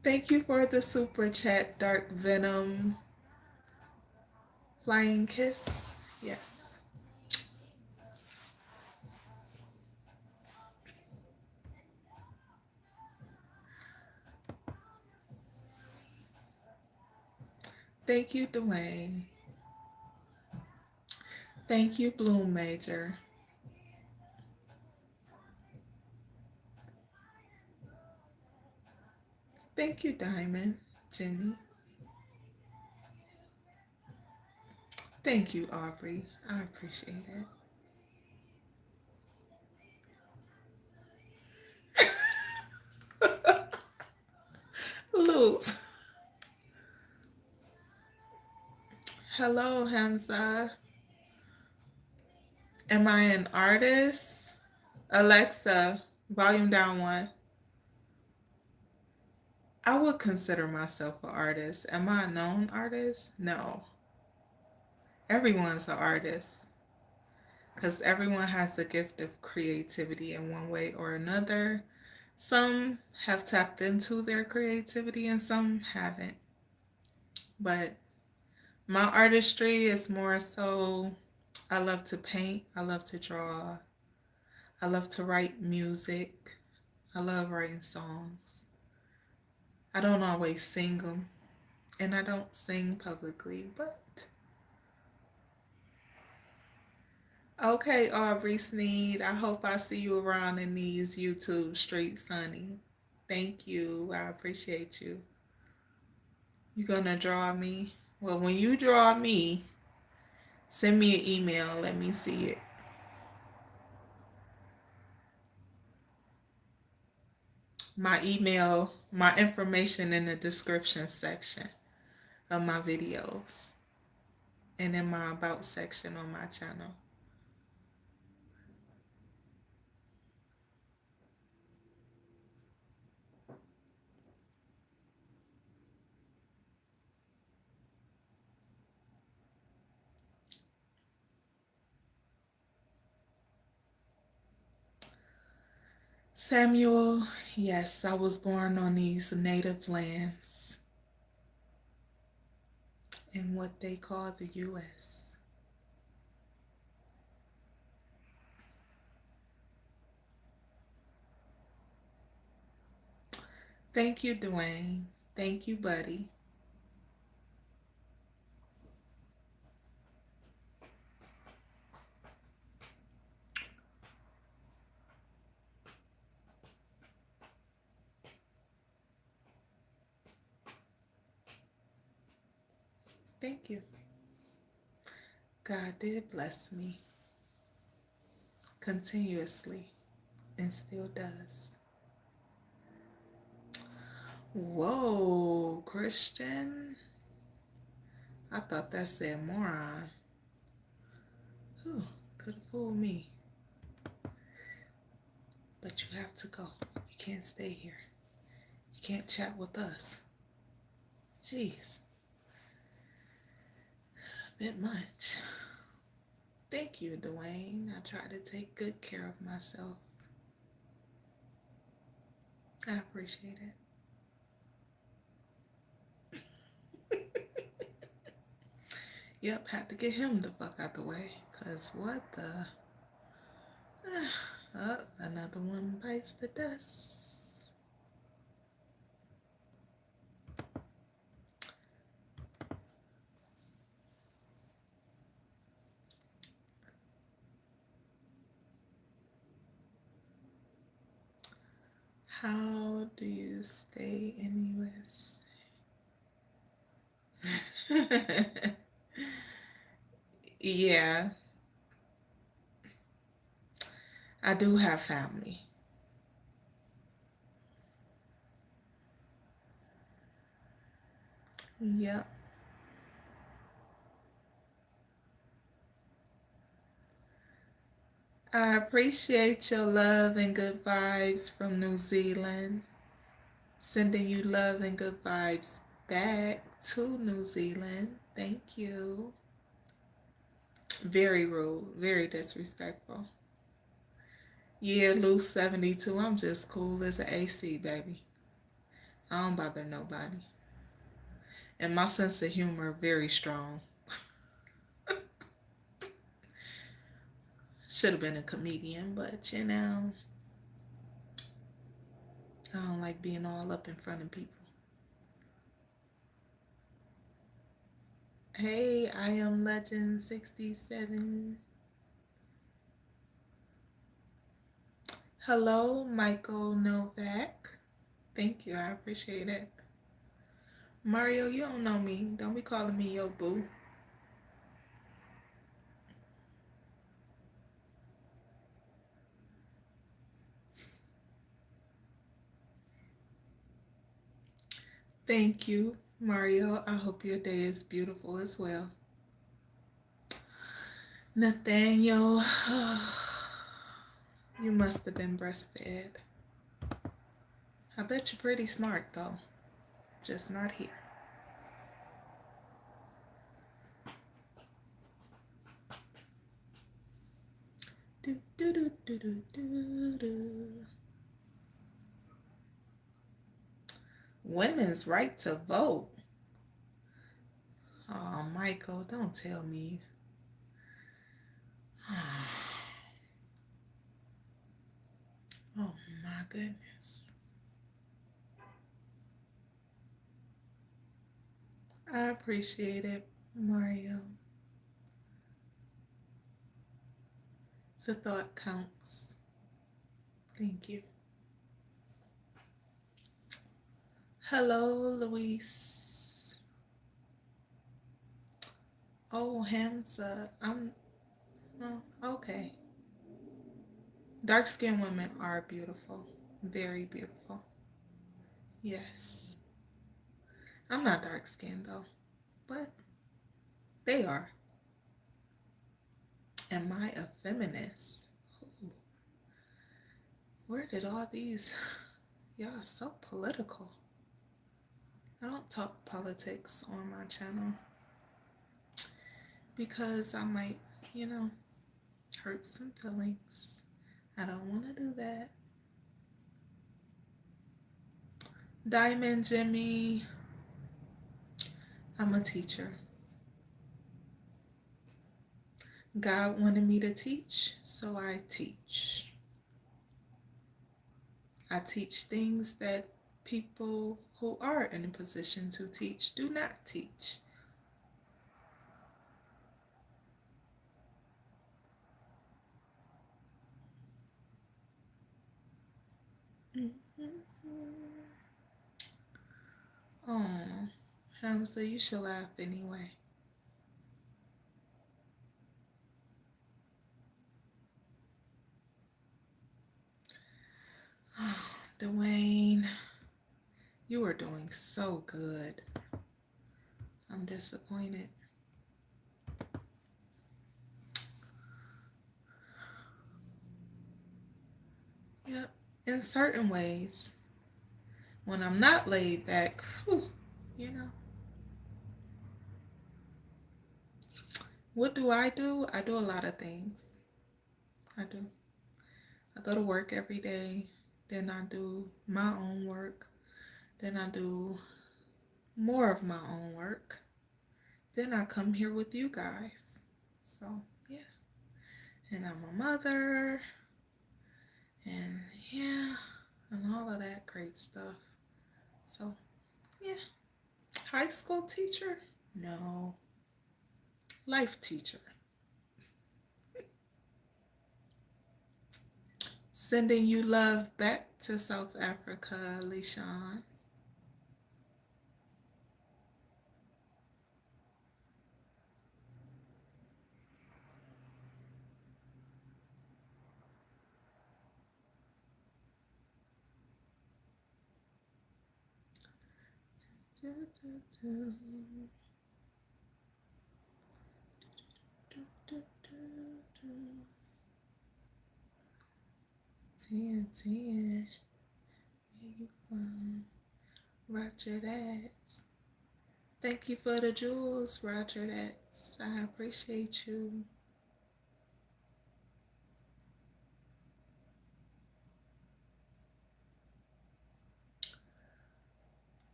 Thank you for the super chat, Dark Venom. Flying kiss. Yes. Thank you, Dwayne. Thank you, Bloom Major. Thank you, Diamond. Jimmy. Thank you, Aubrey. I appreciate it. Luz. Hello, Hamza. Am I an artist? Alexa, volume down one. I would consider myself an artist. Am I a known artist? No. Everyone's an artist because everyone has a gift of creativity in one way or another. Some have tapped into their creativity and some haven't. But my artistry is more so I love to paint, I love to draw, I love to write music, I love writing songs. I don't always sing them, and I don't sing publicly, but okay, Aubrey Sneed, I hope I see you around in these YouTube streets, honey. Thank you. I appreciate you. You gonna draw me? Well, when you draw me, send me an email. Let me see it. My email, my information in the description section of my videos and in my about section on my channel. Samuel, yes, I was born on these native lands in what they call the U.S. Thank you, Dwayne. Thank you, buddy. Thank you. God did bless me continuously and still does. Whoa, Christian. I thought that said moron. Whew, could have fooled me. But you have to go. You can't stay here. You can't chat with us. Jeez. A bit much. Thank you, Dwayne. I try to take good care of myself. I appreciate it. Yep, had to get him the fuck out the way. Cause what the... Oh, another one bites the dust. How do you stay in US? Yeah, I do have family. Yep. I appreciate your love and good vibes from New Zealand. Sending you love and good vibes back to New Zealand. Thank you. Very rude, very disrespectful. Yeah, loose 72. I'm just cool as an AC, baby. I don't bother nobody. And my sense of humor very strong. Should have been a comedian, but you know, I don't like being all up in front of people. Hey, I am Legend 67. Hello, Michael Novak. Thank you, I appreciate it. Mario, you don't know me. Don't be calling me your boo. Thank you, Mario. I hope your day is beautiful as well. Nathaniel, you must have been breastfed. I bet you're pretty smart, though. Just not here. Do, do, do, do, do, do, do. Women's right to vote. Oh, Michael, don't tell me. Oh, my goodness. I appreciate it, Mario. The thought counts. Thank you. Hello, Luis. Oh, Hamza. Oh, okay. Dark-skinned women are beautiful. Very beautiful. Yes. I'm not dark-skinned, though. But they are. Am I a feminist? Ooh. Where did all these... Y'all are so political. I don't talk politics on my channel because I might, you know, hurt some feelings. I don't want to do that. Diamond Jimmy, I'm a teacher. God wanted me to teach, so I teach. I teach things that people who are in a position to teach do not teach. Oh, Hamza, you should laugh anyway. Oh, Dwayne, you are doing so good. I'm disappointed. Yep, in certain ways. When I'm not laid back, whew, you know. What do? I do a lot of things. I do. I go to work every day. Then I do my own work. Then I do more of my own work. Then I come here with you guys. So, yeah. And I'm a mother. And, yeah. And all of that great stuff. So, yeah. High school teacher? No. Life teacher. Sending you love back to South Africa, Lishan. Ten, where you from? Roger that. Thank you for the jewels, Roger. That's, I appreciate you.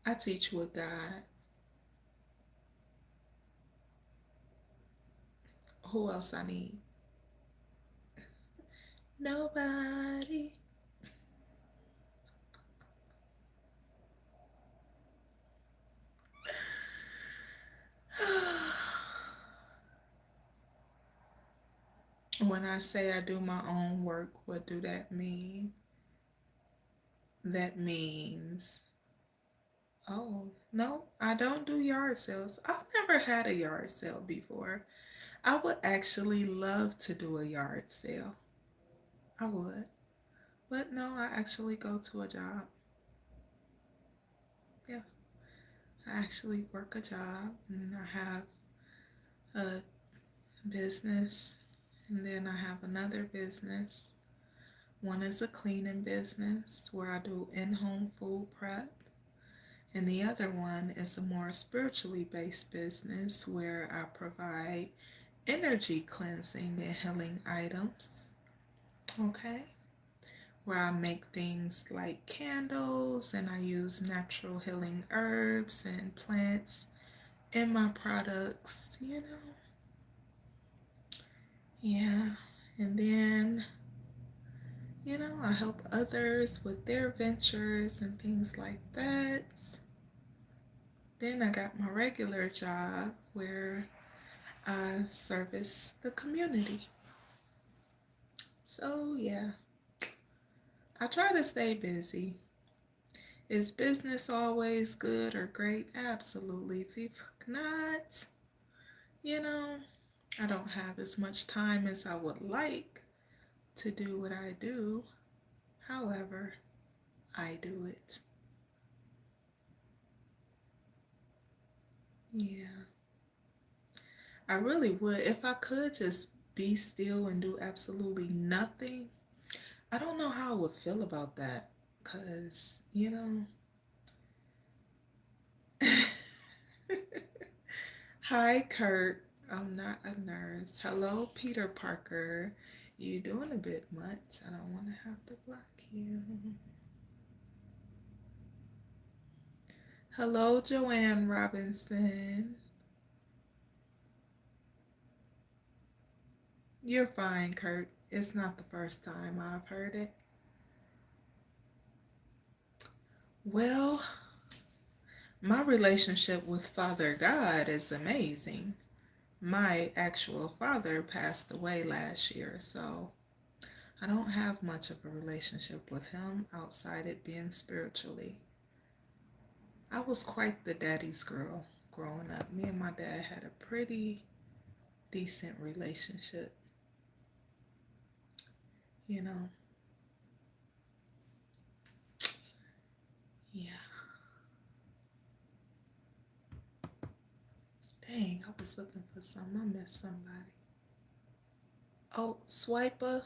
I teach with God. Who else I need? Nobody. When I say I do my own work, what do that mean? That means, oh, no, I don't do yard sales. I've never had a yard sale before. I would actually love to do a yard sale. I would. But no, I actually go to a job. Yeah, I actually work a job and I have a business and then I have another business. One is a cleaning business where I do in-home food prep. And the other one is a more spiritually based business where I provide energy cleansing and healing items. Okay? Where I make things like candles and I use natural healing herbs and plants in my products, you know. Yeah. And then, you know, I help others with their ventures and things like that. Then I got my regular job where I service the community. So, yeah, I try to stay busy. Is business always good or great? Absolutely. If not, you know, I don't have as much time as I would like to do what I do. However, I do it. Yeah, I really would. If I could just be still and do absolutely nothing, I don't know how I would feel about that. Because, you know, hi, Kurt. I'm not a nurse. Hello, Peter Parker. You doing a bit much. I don't want to have to block you. Hello, Joanne Robinson. You're fine, Kurt. It's not the first time I've heard it. Well, my relationship with Father God is amazing. My actual father passed away last year, so I don't have much of a relationship with him outside it being spiritually. I was quite the daddy's girl growing up. Me and my dad had a pretty decent relationship, you know. Yeah. Dang, I was looking for something. I missed somebody. Oh, swiper.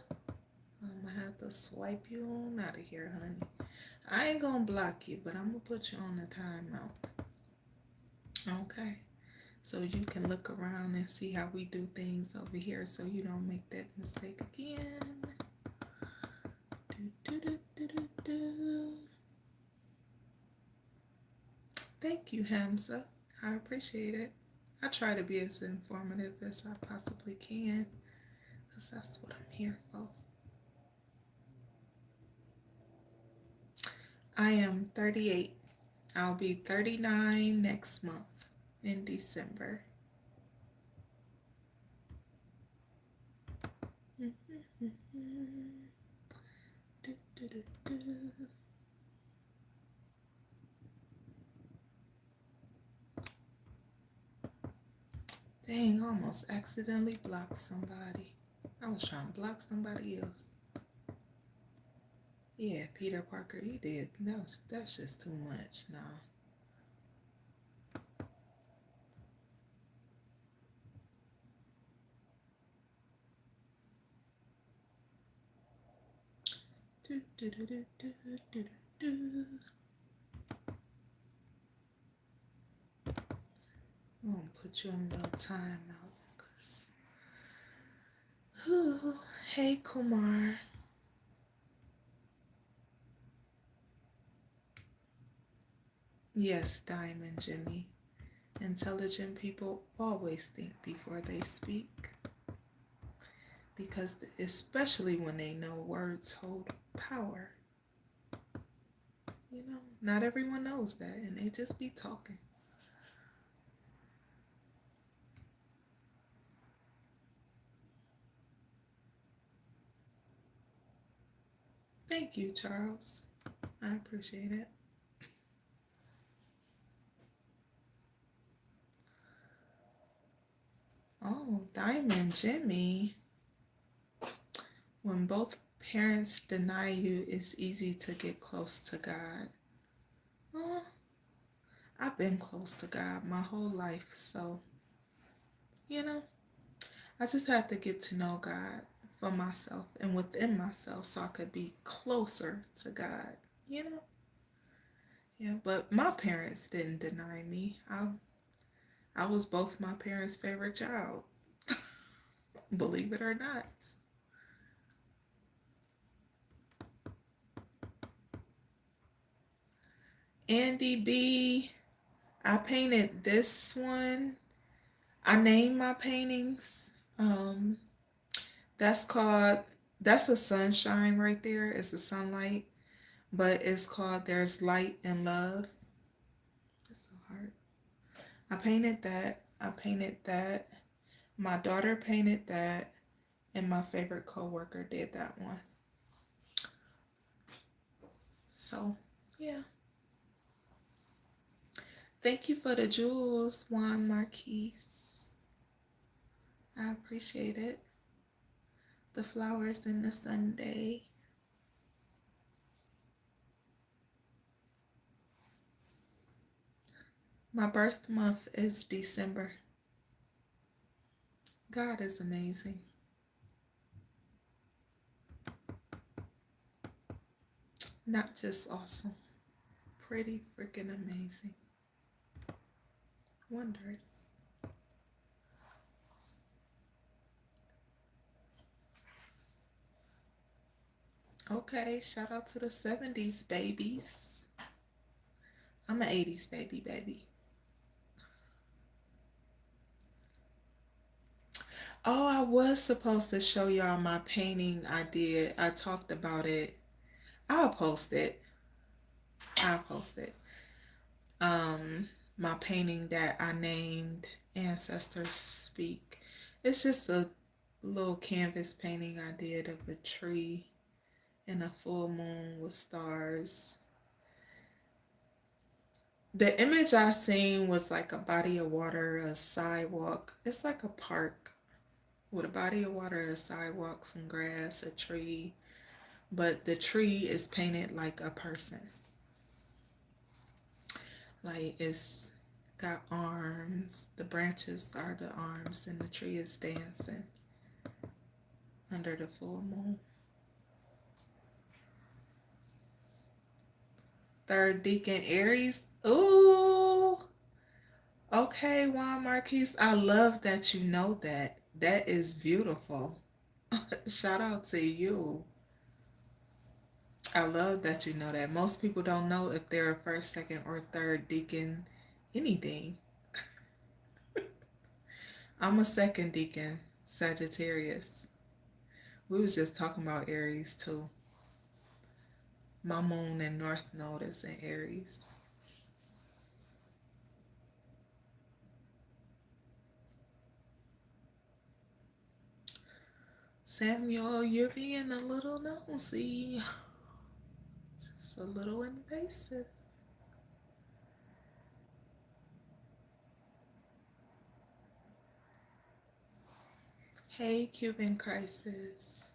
I'm gonna have to swipe you on out of here, honey. I ain't gonna block you, but I'm gonna put you on the timeout. Okay. So you can look around and see how we do things over here so you don't make that mistake again. Do, do, do, do, do. Thank you, Hamza. I appreciate it. I try to be as informative as I possibly can because that's what I'm here for. I am 38. I'll be 39 next month in December. Do, do, do, do. Dang, I almost accidentally blocked somebody. I was trying to block somebody else. Yeah, Peter Parker, you did. That's just too much. No. Do, do, do, do, do, do, do. I'm gonna put you in a little time out. Hey, Kumar. Yes, Diamond Jimmy. Intelligent people always think before they speak. Because especially when they know words hold power. You know, not everyone knows that, and they just be talking. Thank you, Charles. I appreciate it. Oh, Diamond Jimmy. When both parents deny you, it's easy to get close to God. Oh, I've been close to God my whole life, so, you know, I just had to get to know God for myself and within myself so I could be closer to God, you know? Yeah, but my parents didn't deny me. I was both my parents' favorite child, believe it or not. Andy B, I painted this one. I named my paintings. That's called, that's a sunshine right there. It's a sunlight, but it's called There's Light and Love. It's so hard. I painted that. I painted that. My daughter painted that, and my favorite coworker did that one. So, yeah. Thank you for the jewels, Juan Marquise. I appreciate it. The flowers and the Sunday. My birth month is December. God is amazing. Not just awesome. Pretty freaking amazing. Wondrous. Okay, shout out to the 70s babies. I'm an 80s baby. Oh, I was supposed to show y'all my painting I did. I talked about it. I'll post it. I'll post it. My painting that I named Ancestors Speak. It's just a little canvas painting I did of a tree and a full moon with stars. The image I seen was like a body of water, a sidewalk. It's like a park with a body of water, a sidewalk, some grass, a tree. But the tree is painted like a person. Like it's got arms. The branches are the arms, and the tree is dancing under the full moon. Third Deacon Aries. Ooh. Okay, Juan Marquise. I love that you know that. That is beautiful. Shout out to you. I love that you know that. Most people don't know if they're a first, second, or third deacon anything. I'm a second deacon, Sagittarius. We was just talking about Aries too. My moon and north node is in Aries. Samuel, you're being a little nosy. Just a little invasive. Hey, Cuban Crisis.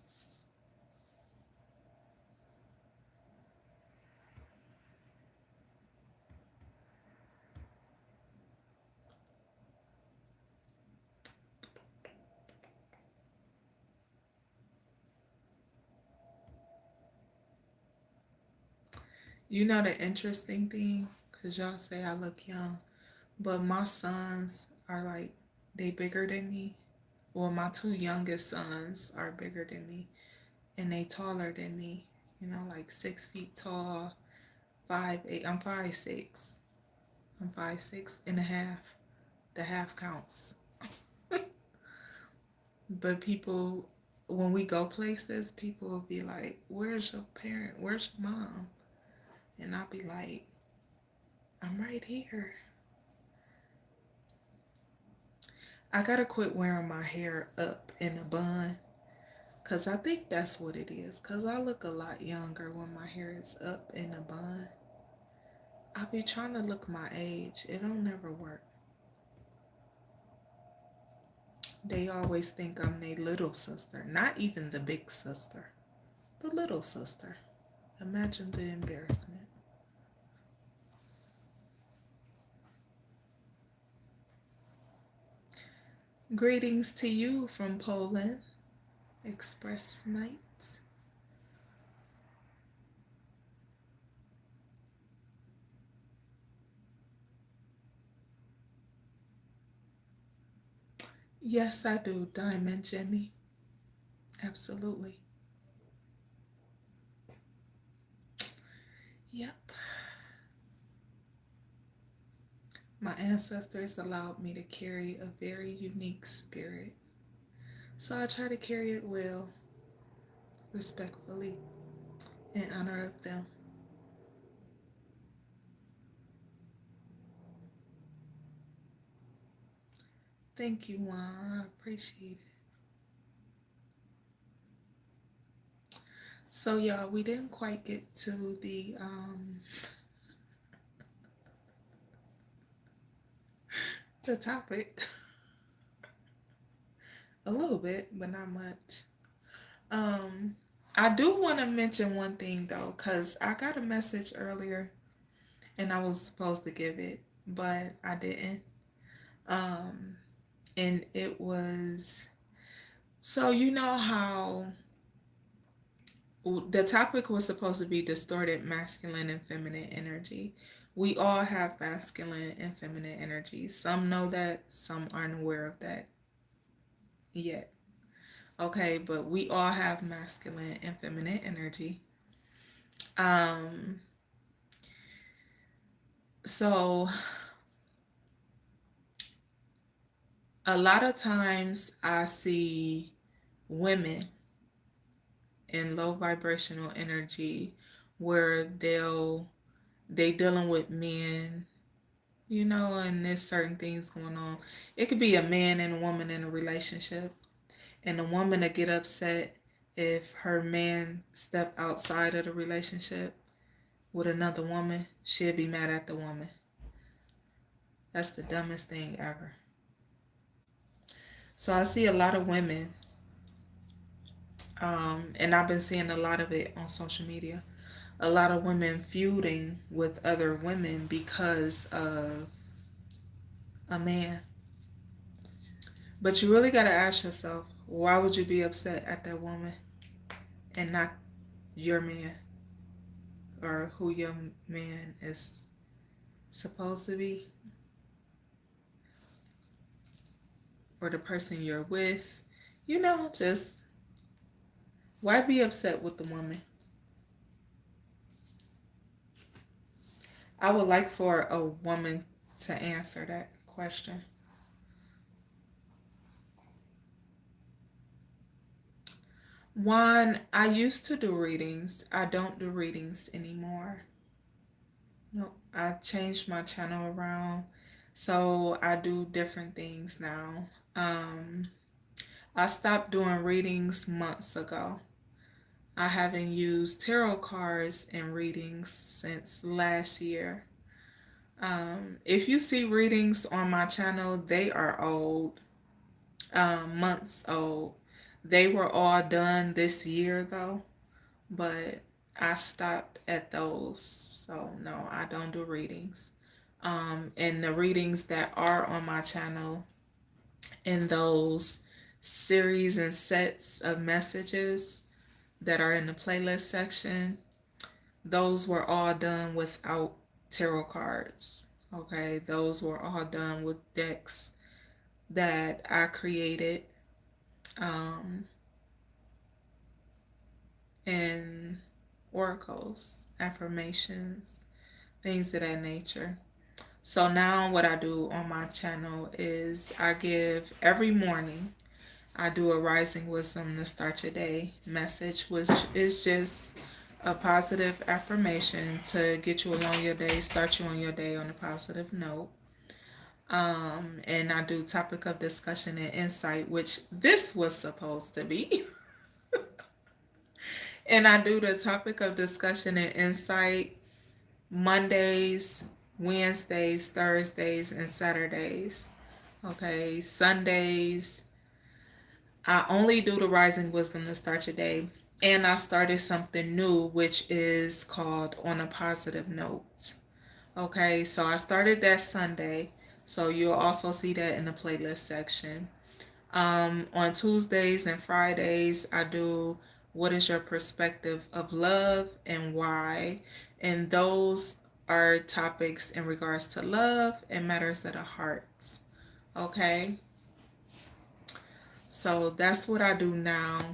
You know the interesting thing, because y'all say I look young, but my sons are like, they bigger than me. Well, my two youngest sons are bigger than me, and they taller than me. You know, like 6 feet tall, 5'8". I'm 5'6". I'm 5'6.5". The half counts. But people, when we go places, people will be like, "Where's your parent? Where's your mom?" And I'll be like, "I'm right here." I gotta quit wearing my hair up in a bun, cause I think that's what it is. Cause I look a lot younger when my hair is up in a bun. I be trying to look my age. It don't never work. They always think I'm their little sister, not even the big sister, the little sister. Imagine the embarrassment. Greetings to you from Poland, Express Nights. Yes, I do, Diamond Jimmy. Absolutely. Yep. My ancestors allowed me to carry a very unique spirit. So I try to carry it well, respectfully, in honor of them. Thank you, Juan. I appreciate it. So y'all, we didn't quite get to the topic. A little bit, but not much. I do want to mention one thing though, because I got a message earlier and I was supposed to give it, but I didn't. Um, and it was, so you know how the topic was supposed to be distorted masculine and feminine energy. We all have masculine and feminine energy. Some know that, some aren't aware of that yet. Okay, but we all have masculine and feminine energy. Um, so a lot of times I see women in low vibrational energy where they dealing with men, you know, and there's certain things going on. It could be a man and a woman in a relationship, and the woman to get upset if her man step outside of the relationship with another woman. She'll be mad at the woman. That's the dumbest thing ever. So I see a lot of women, and I've been seeing a lot of it on social media. A lot of women feuding with other women because of a man. But you really got to ask yourself, why would you be upset at that woman and not your man or who your man is supposed to be, or the person you're with? You know, just why be upset with the woman? I would like for a woman to answer that question. One, I used to do readings. I don't do readings anymore. No, I changed my channel around. So I do different things now. I stopped doing readings months ago. I haven't used tarot cards in readings since last year. If you see readings on my channel, they are old, months old. They were all done this year though, but I stopped at those. So no, I don't do readings. And the readings that are on my channel in those series and sets of messages that are in the playlist section, those were all done without tarot cards. Okay, those were all done with decks that I created, um, and oracles, affirmations, things of that nature. So now what I do on my channel is I give every morning, I do a rising wisdom to start your day message, which is just a positive affirmation to get you along your day, start you on your day on a positive note. And I do topic of discussion and insight, which this was supposed to be. And I do the topic of discussion and insight Mondays, Wednesdays, Thursdays, and Saturdays. Okay, Sundays, I only do the Rising Wisdom to start your day. And I started something new, which is called On a Positive Note. Okay, so I started that Sunday. So you'll also see that in the playlist section. On Tuesdays and Fridays, I do What is Your Perspective of Love and Why? And those are topics in regards to love and matters of the heart. Okay, so that's what I do now.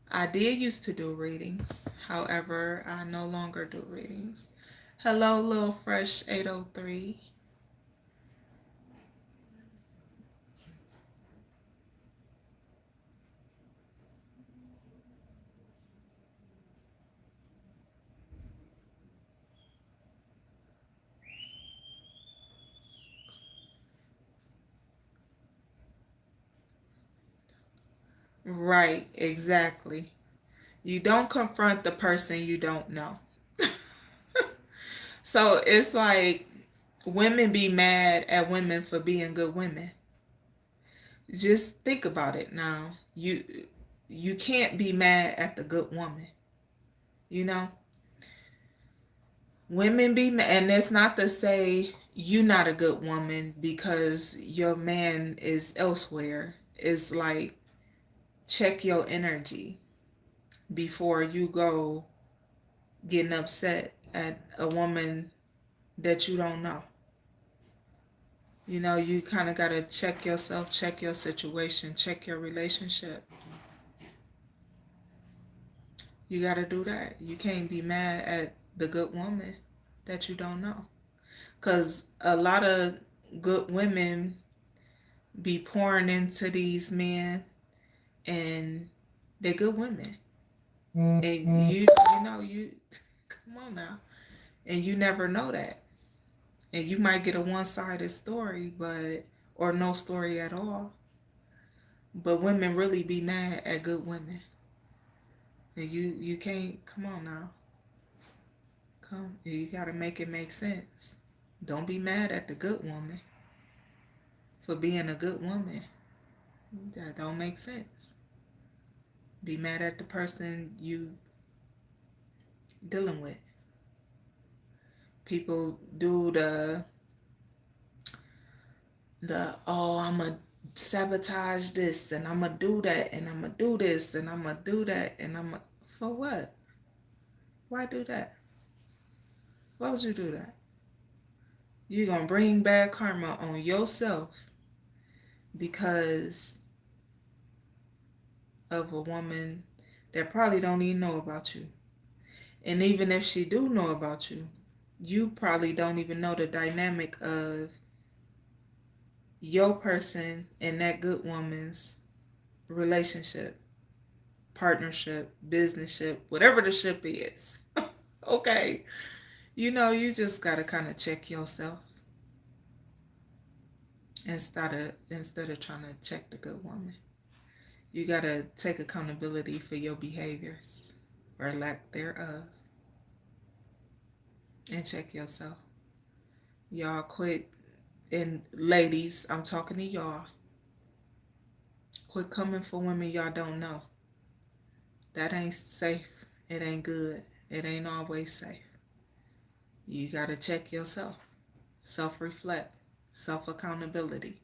I did used to do readings. However, I no longer do readings. Hello, Little Fresh 803. Right, exactly. You don't confront the person you don't know. So it's like women be mad at women for being good women. Just think about it now. You can't be mad at the good woman. You know, women be mad, and it's not to say you're not a good woman because your man is elsewhere. It's like check your energy before you go getting upset at a woman that you don't know. You know, you kind of got to check yourself, check your situation, check your relationship. You got to do that. You can't be mad at the good woman that you don't know. Because a lot of good women be pouring into these men, and they're good women. And you come on now. And you never know that. And you might get a one-sided story, or no story at all. But women really be mad at good women. And you can't, come on now. You gotta make it make sense. Don't be mad at the good woman for being a good woman. That don't make sense. Be mad at the person you dealing with. People do oh, I'm gonna sabotage this and I'm gonna do that and I'm gonna do this and I'm gonna do that and for what? Why do that? Why would you do that? You're gonna bring bad karma on yourself because of a woman that probably don't even know about you. And even if she do know about you, you probably don't even know the dynamic of your person and that good woman's relationship, partnership, business ship, whatever the ship is. Okay. You just gotta kind of check yourself instead of trying to check the good woman. You gotta take accountability for your behaviors or lack thereof and check yourself. Y'all quit, and ladies, I'm talking to y'all. Quit coming for women y'all don't know. That ain't safe. It ain't good. It ain't always safe. You gotta check yourself. Self-reflect. Self-accountability.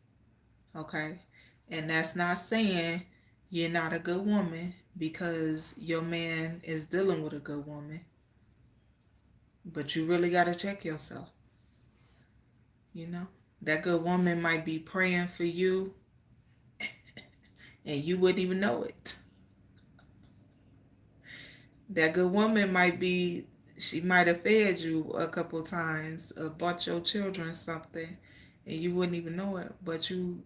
Okay? And that's not saying you're not a good woman because your man is dealing with a good woman. But you really gotta check yourself. You know? That good woman might be praying for you and you wouldn't even know it. That good woman might be, she might have fed you a couple times or bought your children something and you wouldn't even know it, but you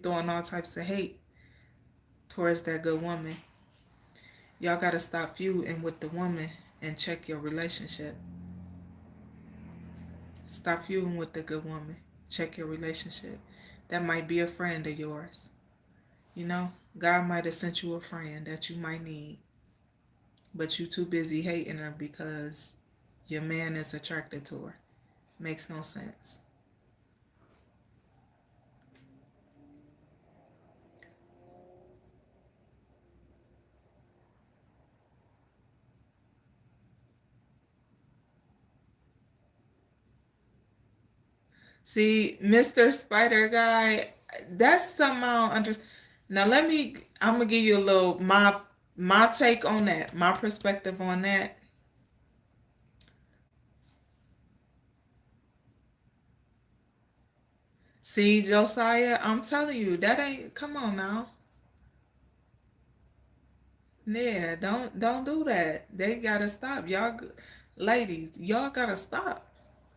throwing all types of hate towards that good woman. Y'all gotta stop feuding with the woman and check your relationship. Stop feuding with the good woman. Check your relationship. That might be a friend of yours. You know, God might have sent you a friend that you might need, but you too busy hating her because your man is attracted to her. Makes no sense. See, Mr. Spider Guy, that's something I don't understand. Now I'm gonna give you a little my take on that, my perspective on that. See, Josiah, I'm telling you, that ain't, come on now. Yeah, don't do that. They gotta stop. Ladies, y'all gotta stop.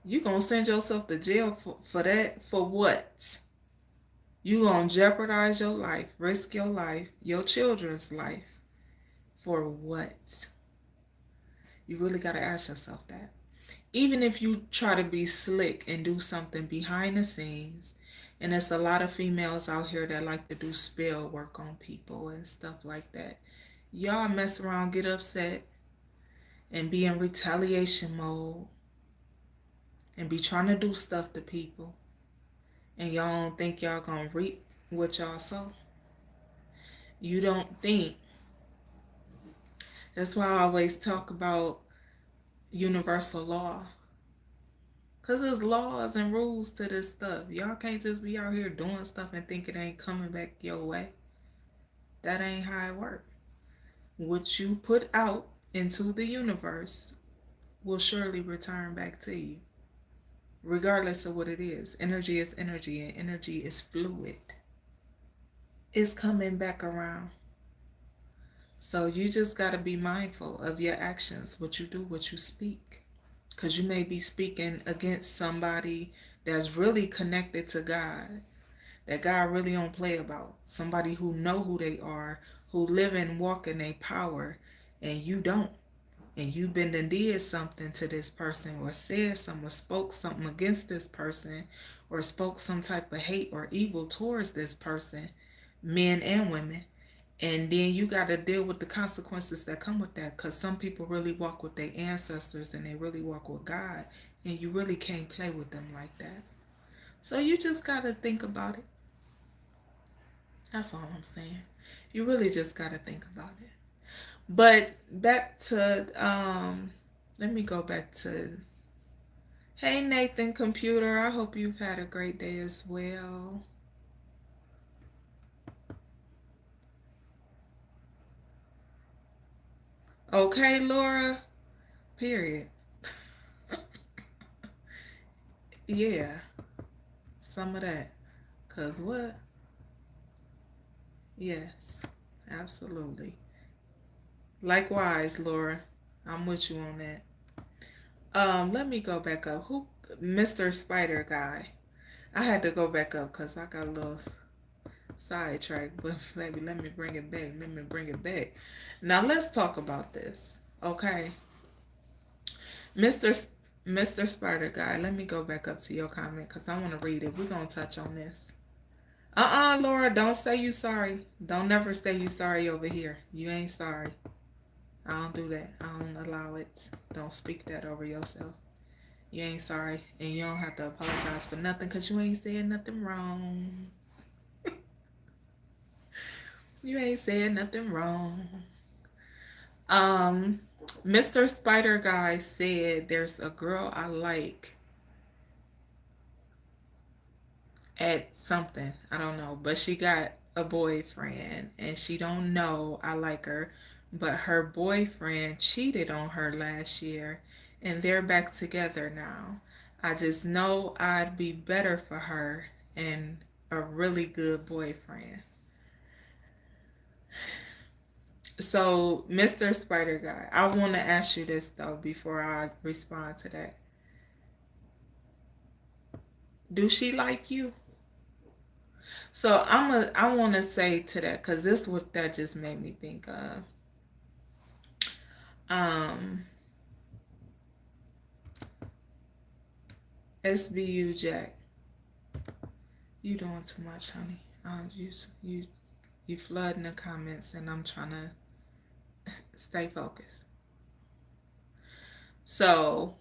You gonna send yourself to jail for that, for what? You gonna jeopardize your life, risk your life, your children's life, for what? You really gotta ask yourself that. Even if you try to be slick and do something behind the scenes, and there's a lot of females out here that like to do spell work on people and stuff like that. Y'all mess around, get upset, and be in retaliation mode, and be trying to do stuff to people, and y'all don't think y'all gonna reap what y'all sow. You don't think. That's why I always talk about universal law. Because there's laws and rules to this stuff. Y'all can't just be out here doing stuff and think it ain't coming back your way. That ain't how it works. What you put out into the universe will surely return back to you, regardless of what it is. Energy is energy, and energy is fluid. It's coming back around. So you just got to be mindful of your actions, what you do, what you speak. Because you may be speaking against somebody that's really connected to God, that God really don't play about. Somebody who know who they are, who live and walk in their power, and you don't. And you been and did something to this person, or said something, or spoke something against this person, or spoke some type of hate or evil towards this person, men and women. And then you got to deal with the consequences that come with that, because some people really walk with their ancestors and they really walk with God, and you really can't play with them like that. So you just got to think about it. That's all I'm saying. You really just got to think about it. But back to, let me go back to, hey Nathan Computer, I hope you've had a great day as well. Okay, Laura, period. Yeah, some of that. Cause what? Yes, absolutely. Likewise, Laura, I'm with you on that. Let me go back up. Who, Mr. Spider Guy? I had to go back up because I got a little sidetracked, but baby, let me bring it back. Let me bring it back. Now let's talk about this, okay? Mr. Mr. Spider Guy, let me go back up to your comment because I want to read it. We're gonna touch on this. Laura, don't say you sorry. Don't never say you sorry over here. You ain't sorry. I don't do that. I don't allow it. Don't speak that over yourself. You ain't sorry, and you don't have to apologize for nothing because you ain't said nothing wrong. You ain't said nothing wrong. Um, Mr. Spider Guy said there's a girl I like at something. I don't know, but she got a boyfriend and she don't know I like her, but her boyfriend cheated on her last year and they're back together now. I just know I'd be better for her and a really good boyfriend. So, Mr. Spider Guy, I want to ask you this though before I respond to that. Do she like you? So I want to say to that because this what that just made me think of. Um, SBU Jack, you doing too much, honey. You you flooding the comments, and I'm trying to stay focused. So,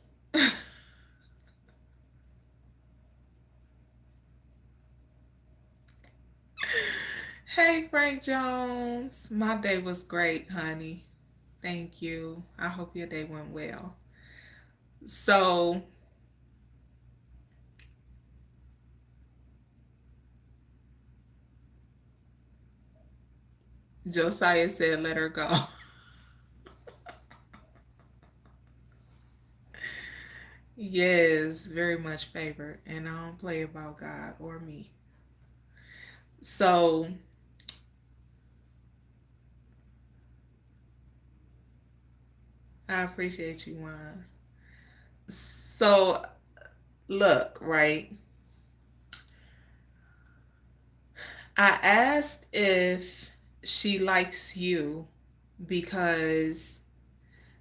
hey Frank Jones, my day was great, honey. Thank you. I hope your day went well. So, Josiah said, let her go. Yes, very much favored. And I don't play about God or me. So, I appreciate you, Juan. So, look, right? I asked if she likes you because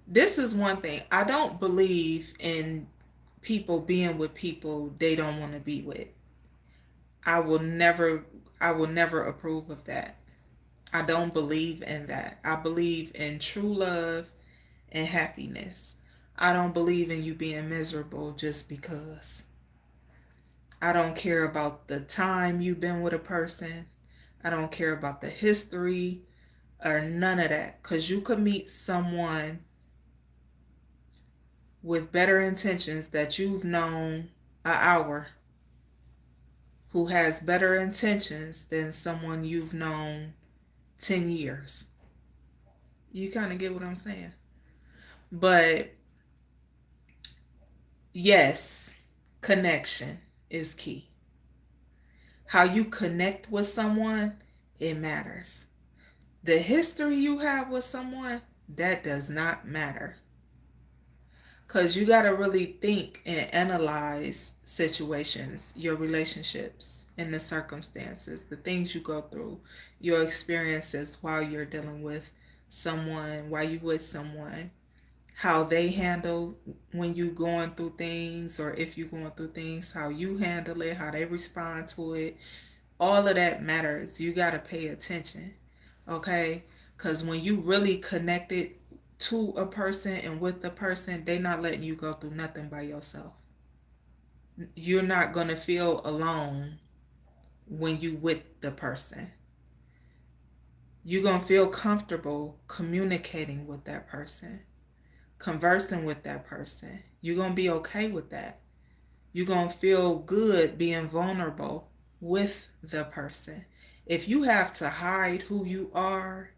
this is one thing. I don't believe in people being with people they don't want to be with. I will never I will never approve of that. I don't believe in that. I believe in true love and happiness. I don't believe in you being miserable just because. I don't care about the time you've been with a person. I don't care about the history or none of that. Because you could meet someone with better intentions that you've known an hour who has better intentions than someone you've known 10 years. You kind of get what I'm saying. But yes, connection is key. How you connect with someone, it matters. The history you have with someone, that does not matter. Because you got to really think and analyze situations, your relationships, and the circumstances, the things you go through, your experiences while you're dealing with someone, while you with someone, how they handle when you going through things, or if you're going through things, how you handle it, how they respond to it. All of that matters. You got to pay attention, okay? Because when you really connected to a person and with the person, they not letting you go through nothing by yourself. You're not going to feel alone when you with the person. You're going to feel comfortable communicating with that person, conversing with that person. You're going to be okay with that. You're going to feel good being vulnerable with the person. If you have to hide who you are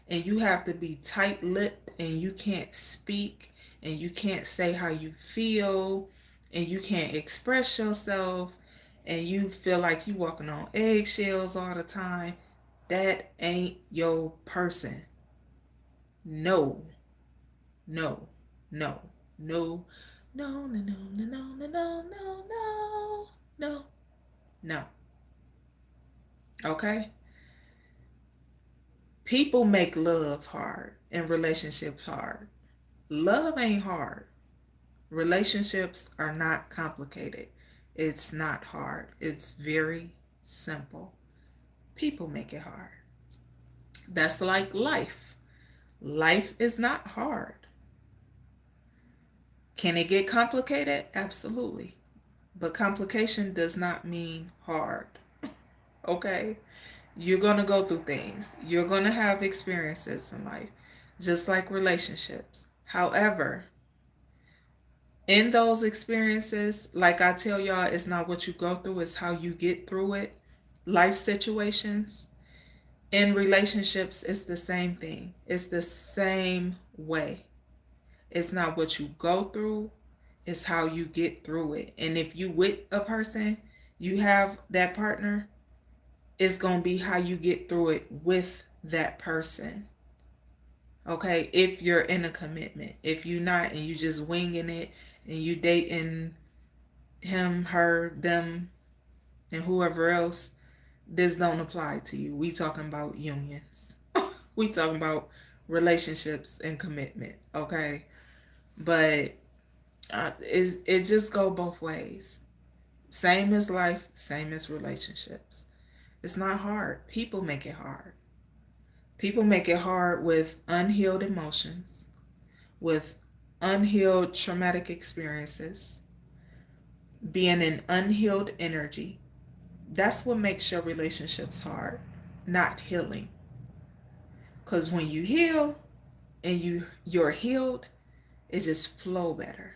and you have to be tight-lipped and you can't speak and you can't say how you feel and you can't express yourself and you feel like you walking on eggshells all the time, that ain't your person. No, no, no, no, no, no, no, no, no, no, no, no, no, no. Okay? People make love hard and relationships hard. Love ain't hard. Relationships are not complicated. It's not hard. It's very simple. People make it hard. That's like life. Life is not hard. Can it get complicated? Absolutely. But complication does not mean hard. Okay? You're going to go through things. You're going to have experiences in life, just like relationships. However, in those experiences, like I tell y'all, it's not what you go through, it's how you get through it. Life situations, in relationships, it's the same thing. It's the same way. It's not what you go through, it's how you get through it. And if you with a person, you have that partner, it's going to be how you get through it with that person. Okay, if you're in a commitment. If you're not and you just winging it and you dating him, her, them, and whoever else, this don't apply to you. We talking about unions. We talking about relationships and commitment. Okay, but it just go both ways. Same as life, same as relationships. It's not hard. People make it hard. People make it hard with unhealed emotions, with unhealed traumatic experiences, being in unhealed energy. That's what makes your relationships hard, not healing. Because when you heal and you're healed, it just flow better.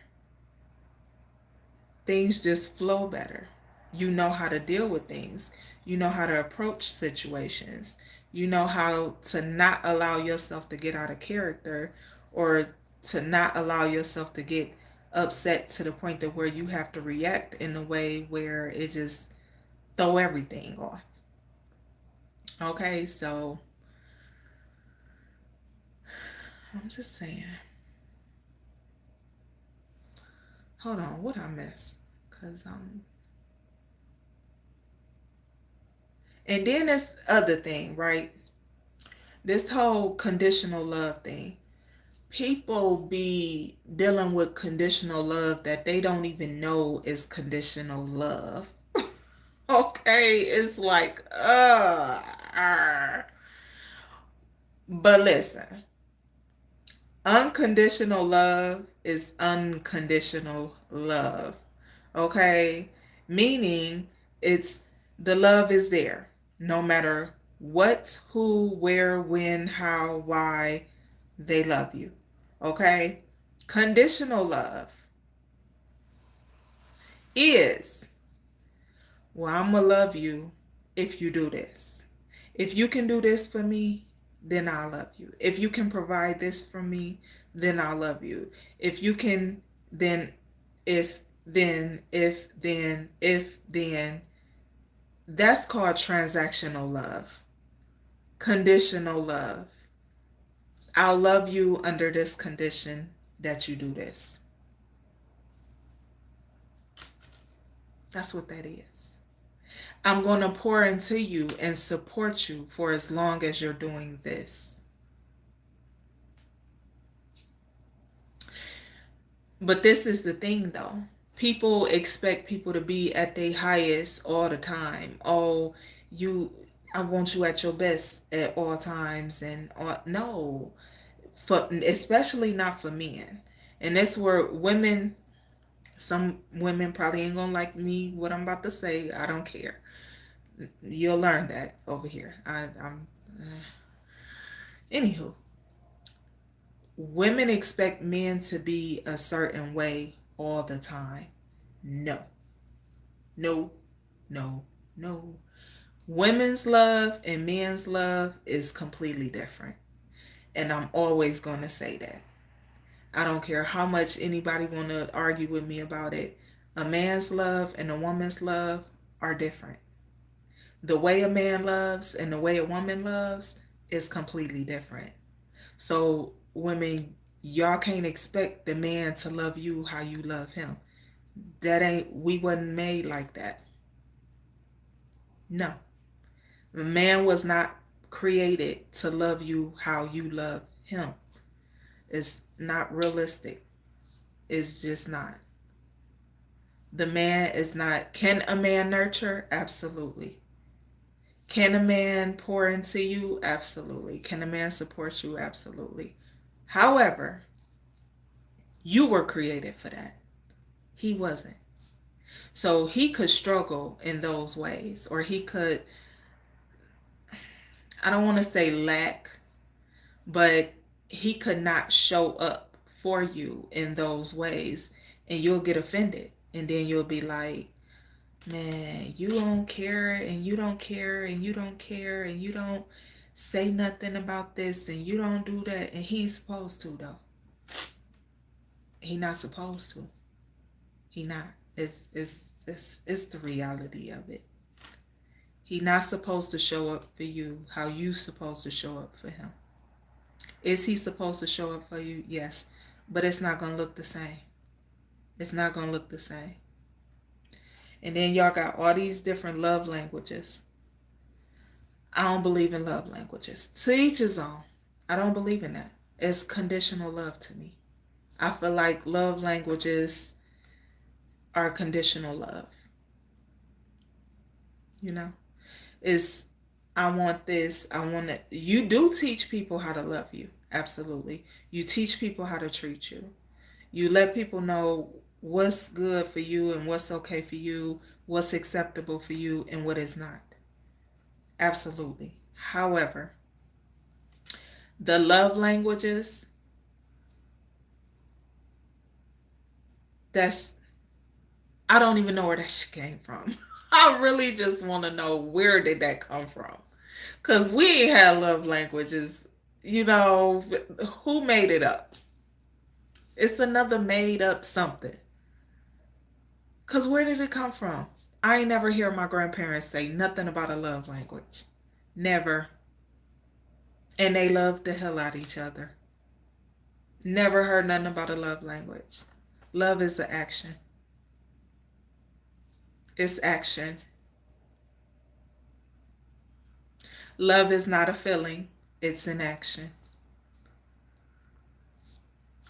Things just flow better. You know how to deal with things. You know how to approach situations. You know how to not allow yourself to get out of character, or to not allow yourself to get upset to the point that where you have to react in a way where it just throw everything off. Okay, so I'm just saying. Hold on, what I miss? Cause and then this other thing, right? This whole conditional love thing. People be dealing with conditional love that they don't even know is conditional love. Okay, it's like, but listen, unconditional love is unconditional love. Okay, meaning it's the love is there no matter what, who, where, when, how, why they love you. Okay, conditional love is, well, I'm gonna love you if you do this. If you can do this for me, then I love you. If you can provide this for me, then I love you. If you can, then, if then, that's called transactional love. Conditional love. I'll love you under this condition that you do this. That's what that is. I'm going to pour into you and support you for as long as you're doing this. But this is the thing though. People expect people to be at their highest all the time. Oh, I want you at your best at all times, and no, for especially not for men. And that's where women, some women probably ain't gonna like me what I'm about to say. I don't care. You'll learn that over here. I'm anywho. Women expect men to be a certain way all the time. No, no, no, no. Women's love and men's love is completely different. And I'm always going to say that. I don't care how much anybody want to argue with me about it. A man's love and a woman's love are different. The way a man loves and the way a woman loves is completely different. So, women, y'all can't expect the man to love you how you love him. We wasn't made like that. No. The man was not created to love you how you love him. It's not realistic. It's just not. The man is not. Can a man nurture? Absolutely. Can a man pour into you? Absolutely. Can a man support you? Absolutely. However, you were created for that. He wasn't. So he could struggle in those ways, or he could, I don't want to say lack, but he could not show up for you in those ways, and you'll get offended. And then you'll be like, man, you don't care, and you don't care, and you don't care, and you don't say nothing about this, and you don't do that. And he's supposed to, though. He not supposed to. He not. It's the reality of it. He not supposed to show up for you how you supposed to show up for him. Is he supposed to show up for you? Yes. But it's not going to look the same. It's not going to look the same. And then y'all got all these different love languages. I don't believe in love languages. To each his own. I don't believe in that. It's conditional love to me. I feel like love languages are conditional love. You know? It's, I want this, I want it. You do teach people how to love you. Absolutely. You teach people how to treat you. You let people know what's good for you and what's okay for you, what's acceptable for you and what is not. Absolutely. However, the love languages, that's, I don't even know where that shit came from. I really just want to know, where did that come from? Because we ain't had love languages. You know, who made it up? It's another made up something. Because where did it come from? I ain't never hear my grandparents say nothing about a love language. Never. And they loved the hell out of each other. Never heard nothing about a love language. Love is an action. It's action. Love is not a feeling. It's an action.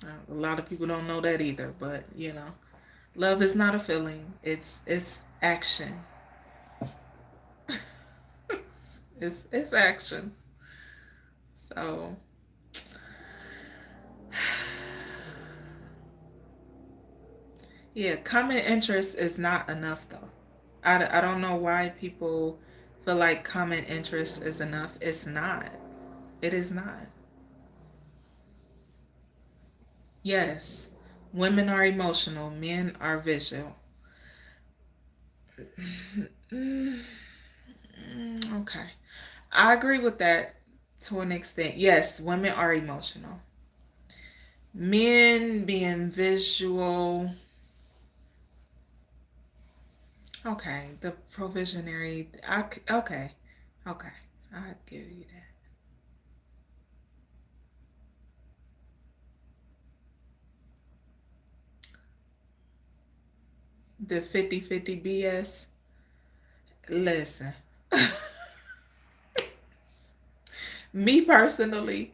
A lot of people don't know that either, but you know, love is not a feeling. It's action. it's action. So yeah, common interest is not enough though. I don't know why people feel like common interest is enough. It's not. It is not. Yes, women are emotional, men are visual. Okay. I agree with that to an extent. Yes, women are emotional. Men being visual. Okay, the provisionary. Okay. Okay. I'd give you that. The 50-50 BS. Listen. Me personally,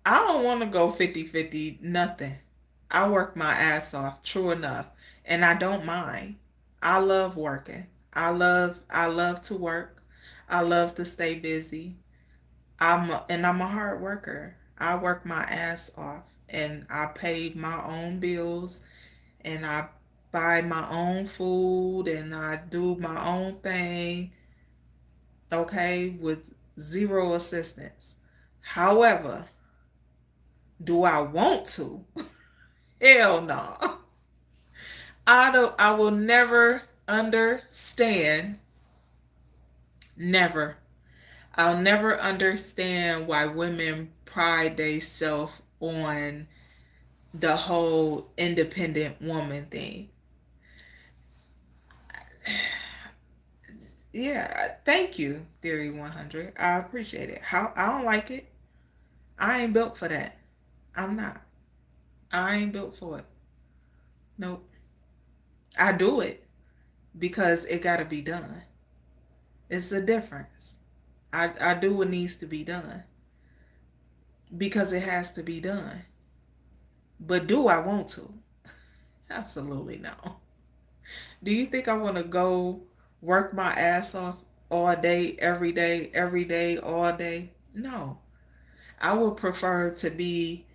I don't want to go 50-50 nothing. I work my ass off, true enough, and I don't mind. I love working. I love to work. I love to stay busy. I'm a hard worker. I work my ass off and I pay my own bills and I buy my own food and I do my own thing, okay, with zero assistance. However, do I want to? Hell no. I will never understand, never. I'll never understand why women pride themselves on the whole independent woman thing. Yeah, thank you, Theory 100. I appreciate it. How I don't like it. I ain't built for that. I'm not. I ain't built for it. Nope. I do it because it got to be done. It's a difference. I do what needs to be done because it has to be done. But do I want to? Absolutely no. Do you think I want to go work my ass off all day, every day, all day? No. I would prefer to be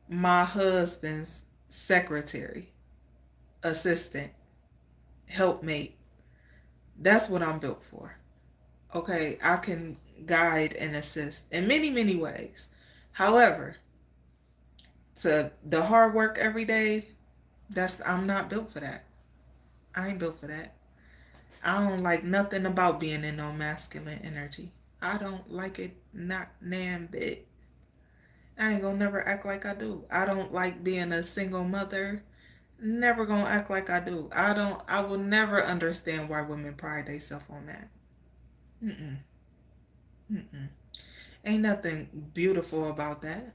my husband's secretary, assistant, helpmate. That's what I'm built for. Okay, I can guide and assist in many, many ways. However, to the hard work every day, I'm not built for that. I ain't built for that. I don't like nothing about being in no masculine energy. I don't like it not nan bit. I ain't gonna never act like I do. I don't like being a single mother. Never gonna act like I do. I will never understand why women pride themselves on that. Mm-mm. Mm-mm. Ain't nothing beautiful about that.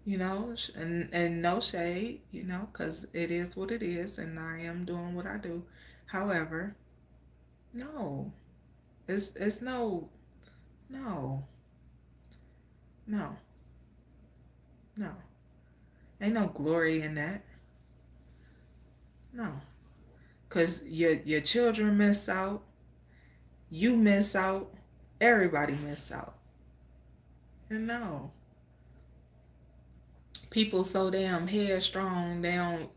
And no shade, because it is what it is, and I am doing what I do. However, no, it's no, no, no. Ain't no glory in that. No, because your children miss out, you miss out, everybody miss out. And no, people so damn headstrong, they don't,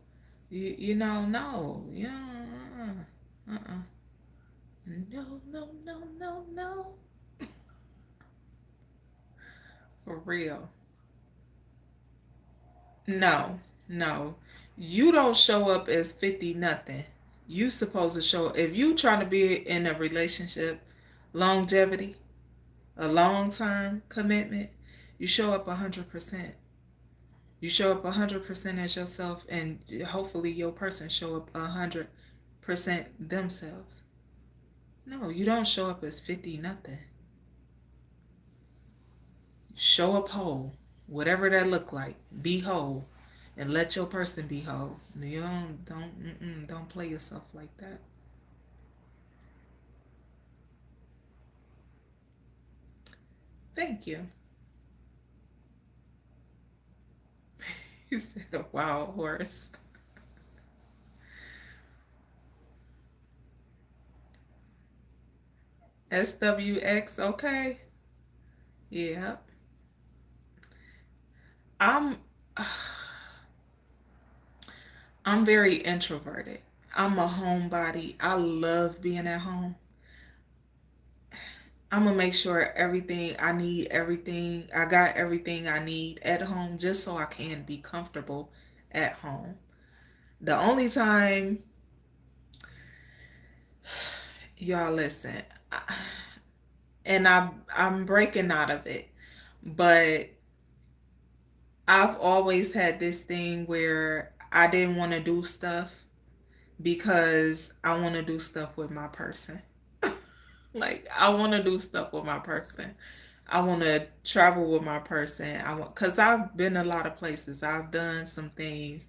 no, uh-uh. No, no, no, no, no. For real. No, no. You don't show up as 50 nothing. You supposed to show, if you trying to be in a relationship, longevity, a long term commitment, you show up 100%. You show up 100% as yourself, and hopefully your person show up 100% themselves. No, you don't show up as 50 nothing. Show up whole, whatever that look like. Be whole, and let your person be whole. You don't play yourself like that. Thank you. You said a wild horse. SWX, okay. Yeah. I'm I'm very introverted. I'm a homebody. I love being at home. I'm gonna make sure everything I got everything I need at home just so I can be comfortable at home. The only time, y'all listen, and I'm breaking out of it, but I've always had this thing where I didn't want to do stuff because I want to do stuff with my person. Like I want to do stuff with my person. I want to travel with my person. Cuz I've been a lot of places. I've done some things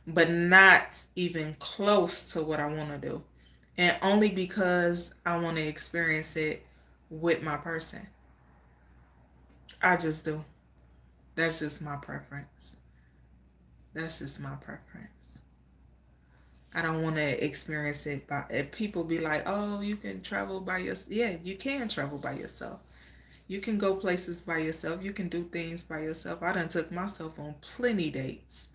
but not even close to what I want to do. And only because I want to experience it with my person. I just do. That's just my preference. That's just my preference. I don't want to experience it by. If people be like, "Oh, you can travel by yourself." Yeah, you can travel by yourself. You can go places by yourself. You can do things by yourself. I done took myself on plenty dates.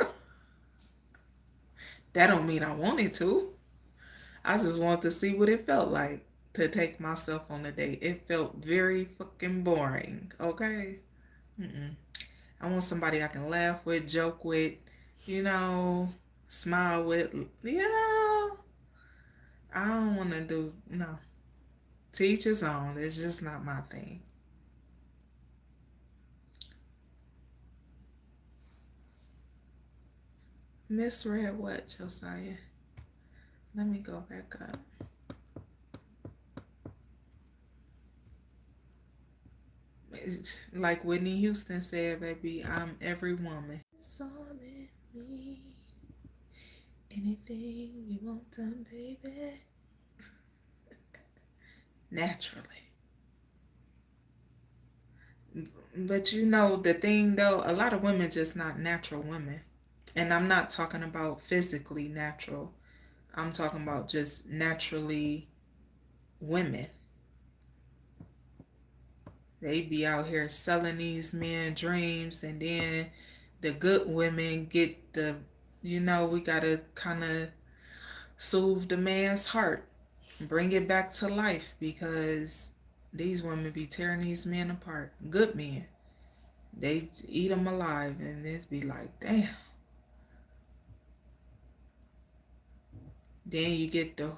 That don't mean I wanted to. I just wanted to see what it felt like to take myself on a date. It felt very fucking boring. Okay. Mm-mm. I want somebody I can laugh with, joke with, you know, smile with. I don't want to do, no. To each his own. It's just not my thing. Misread what, Josiah? Let me go back up. Like Whitney Houston said, baby, I'm every woman. It's all in me. Anything you want done, baby. Naturally. But the thing though, a lot of women just not natural women. And I'm not talking about physically natural. I'm talking about just naturally women. They be out here selling these men dreams, and then the good women get we gotta kind of soothe the man's heart, bring it back to life because these women be tearing these men apart. Good men. They eat them alive, and it be like, damn. Then you get the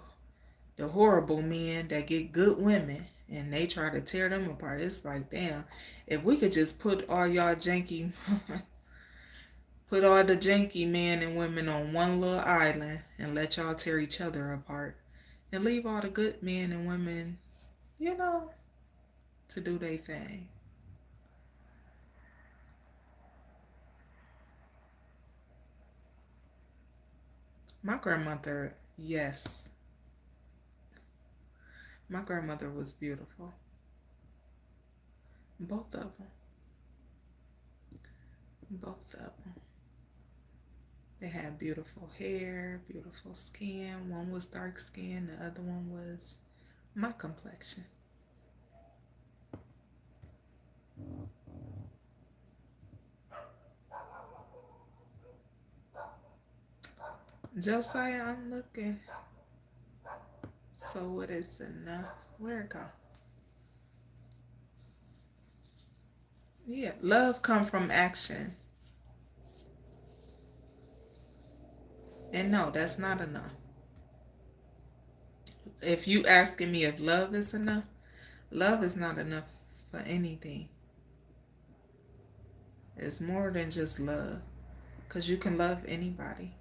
horrible men that get good women and they try to tear them apart. It's like, damn, if we could just put all the janky men and women on one little island and let y'all tear each other apart and leave all the good men and women, you know, to do their thing. My grandmother, yes, my grandmother was beautiful. Both of them. Both of them. They had beautiful hair, beautiful skin. One was dark skin, the other one was my complexion. Josiah, I'm looking. So what is enough? Where it go? Yeah, love come from action. And no, that's not enough. If you asking me if love is enough, love is not enough for anything. It's more than just love. Because you can love anybody.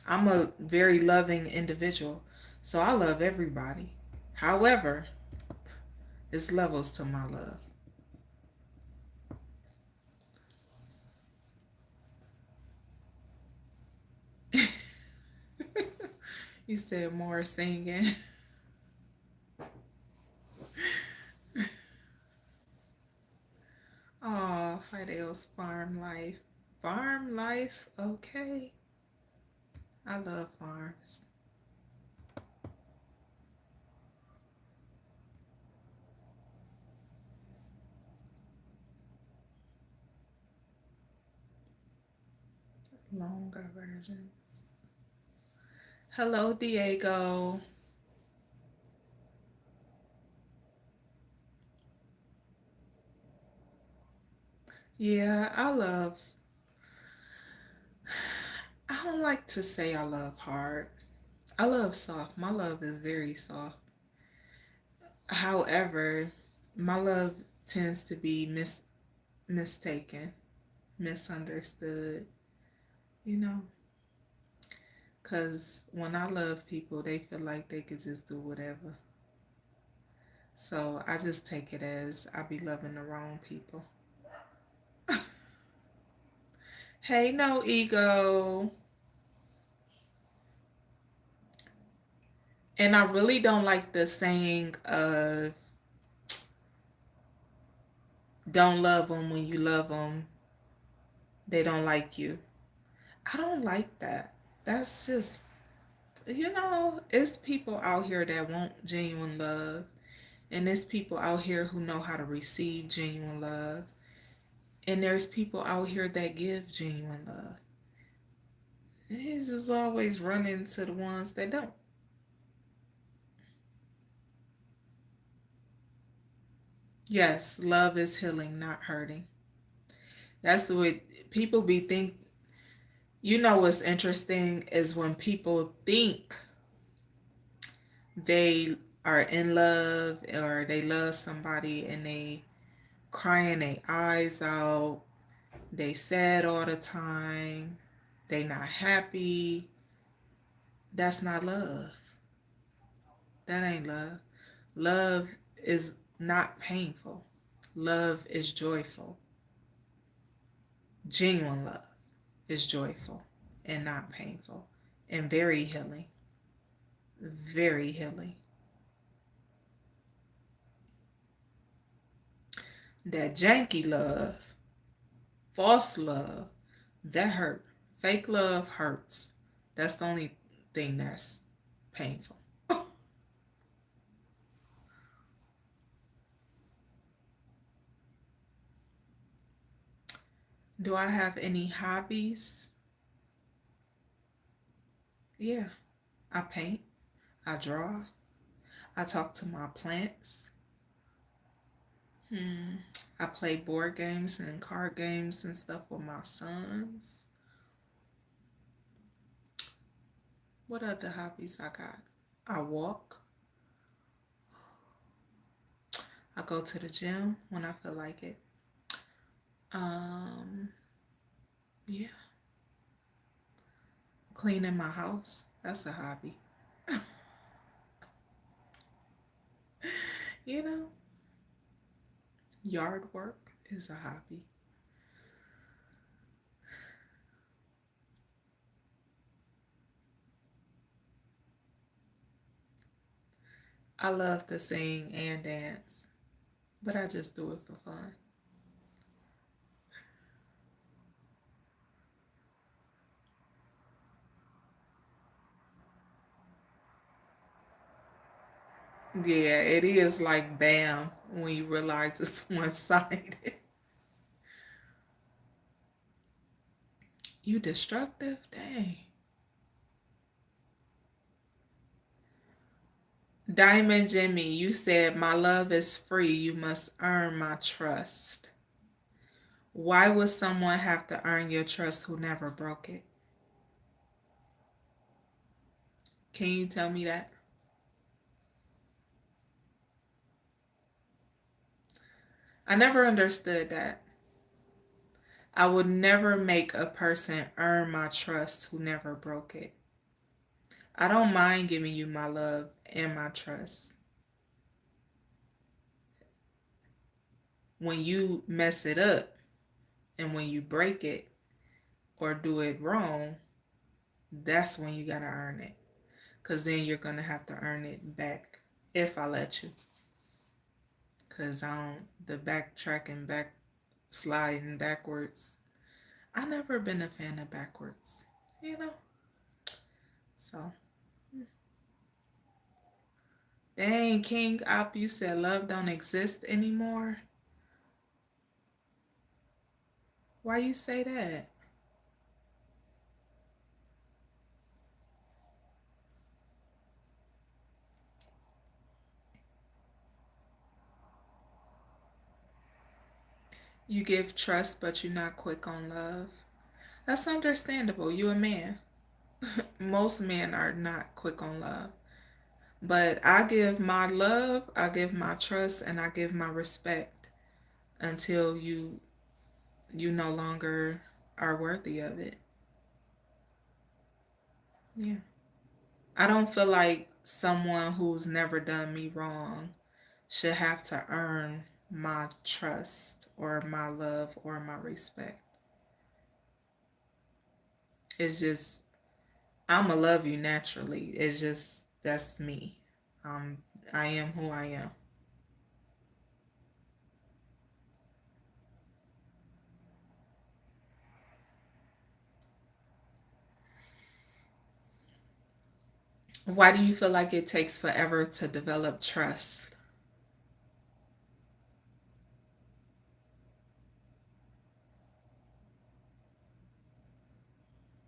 I'm a very loving individual, so I love everybody. However, it's levels to my love. You said more singing. Oh, Fidel's farm life. Farm life, okay. I love farms. Longer versions. Hello, Diego. Yeah, I don't like to say I love hard. I love soft. My love is very soft. However, my love tends to be mistaken, misunderstood, you know? Because when I love people, they feel like they could just do whatever. So I just take it as I be loving the wrong people. Hey, no ego. And I really don't like the saying of don't love them when you love them, they don't like you. I don't like that. That's just, it's people out here that want genuine love. And there's people out here who know how to receive genuine love. And there's people out here that give genuine love. He's just always running to the ones that don't. Yes, love is healing, not hurting. That's the way people be think. You know what's interesting is when people think they are in love or they love somebody and they crying their eyes out, they sad all the time, they not happy. That's not love. That ain't love. Love is not painful. Love is joyful. Genuine love is joyful and not painful and very healing. Very healing. That janky love, false love, that hurt. Fake love hurts. That's the only thing that's painful. Do I have any hobbies? Yeah. I paint. I draw. I talk to my plants. I play board games and card games and stuff with my sons. What other hobbies I got? I walk. I go to the gym when I feel like it. Um, yeah. Cleaning my house. That's a hobby. You know, yard work is a hobby. I love to sing and dance, but I just do it for fun. Yeah, it is like bam when you realize it's one sided. You destructive? Dang. Diamond Jimmy, you said, my love is free. You must earn my trust. Why would someone have to earn your trust who never broke it? Can you tell me that? I never understood that. I would never make a person earn my trust who never broke it. I don't mind giving you my love and my trust. When you mess it up and when you break it or do it wrong, that's when you gotta earn it. Because then you're gonna have to earn it back if I let you. Because the backtracking, back sliding backwards, I never been a fan of backwards, you know? So, dang, King Op, you said love don't exist anymore. Why you say that? You give trust, but you're not quick on love. That's understandable. You a man. Most men are not quick on love. But I give my love, I give my trust, and I give my respect until you no longer are worthy of it. Yeah. I don't feel like someone who's never done me wrong should have to earn my trust or my love or my respect. It's just I'ma love you naturally. It's just that's me. Um, I am who I am. Why do you feel like it takes forever to develop trust?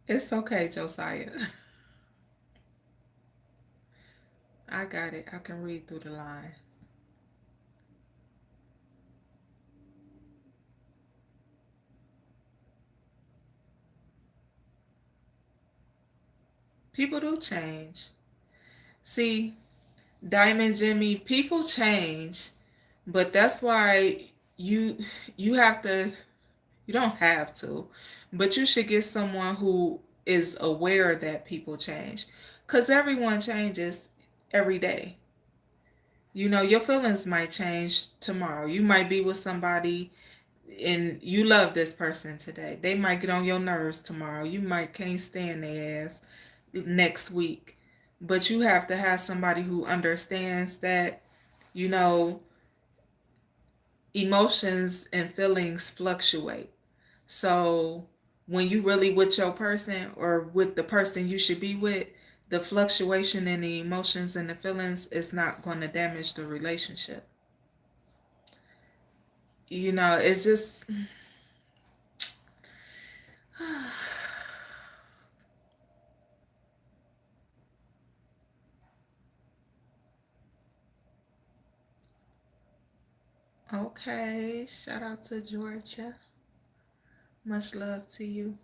It's okay, Josiah. I got it. I can read through the lines. People do change. See, Diamond Jimmy, people change, but that's why you you have to you don't have to, but you should get someone who is aware that people change. Cuz everyone changes every day. You know, your feelings might change tomorrow. You might be with somebody and you love this person today. They might get on your nerves tomorrow. You might can't stand their ass next week. But you have to have somebody who understands that, you know, emotions and feelings fluctuate. So when you really with your person or with the person you should be with, the fluctuation in the emotions and the feelings is not going to damage the relationship. You know, it's just okay. Shout out to Georgia. Much love to you.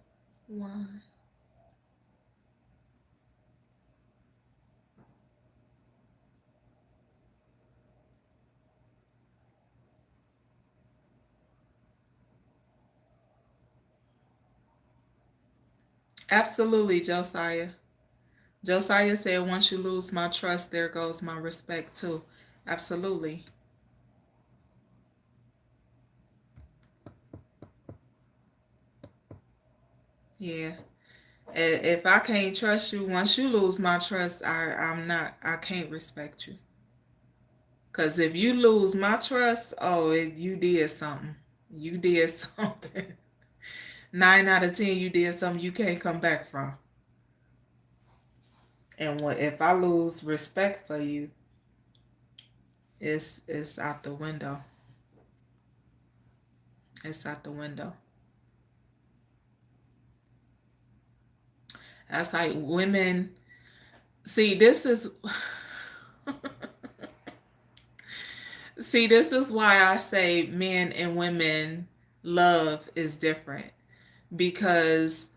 One. Absolutely, Josiah. Josiah said, once you lose my trust, there goes my respect too. Absolutely. Yeah. If I can't trust you, once you lose my trust, I can't respect you. Cause if you lose my trust, oh, you did something. You did something. 9 out of 10, you did something you can't come back from. And if I lose respect for you, it's out the window. It's out the window. That's like women. See, this is. See, this is why I say men and women love is different, because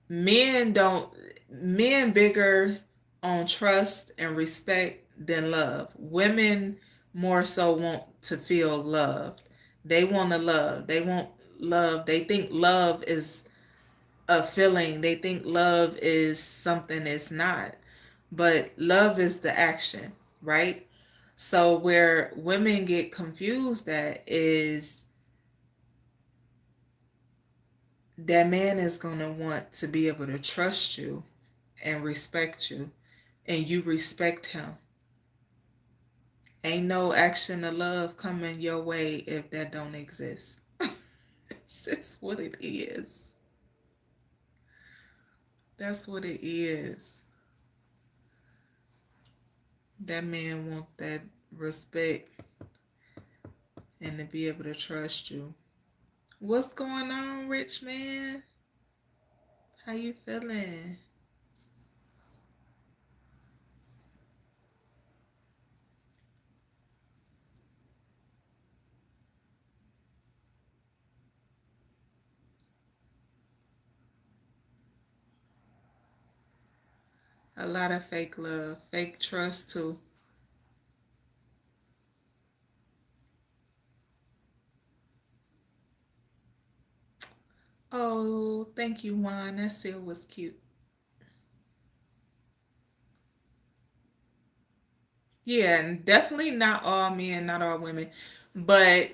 men don't men bigger on trust and respect than love. Women more so want to feel loved. They want to love. They want love. They think love is a feeling. They think love is something it's not. But love is the action, right? So where women get confused at is that man is going to want to be able to trust you and respect you, and you respect him. Ain't no action of love coming your way if that don't exist. It's just what it is. That's what it is. That man want that respect and to be able to trust you. What's going on, rich man? How you feeling? A lot of fake love, fake trust too. Oh, thank you, Juan. That seal was cute. Yeah, and definitely not all men, not all women. But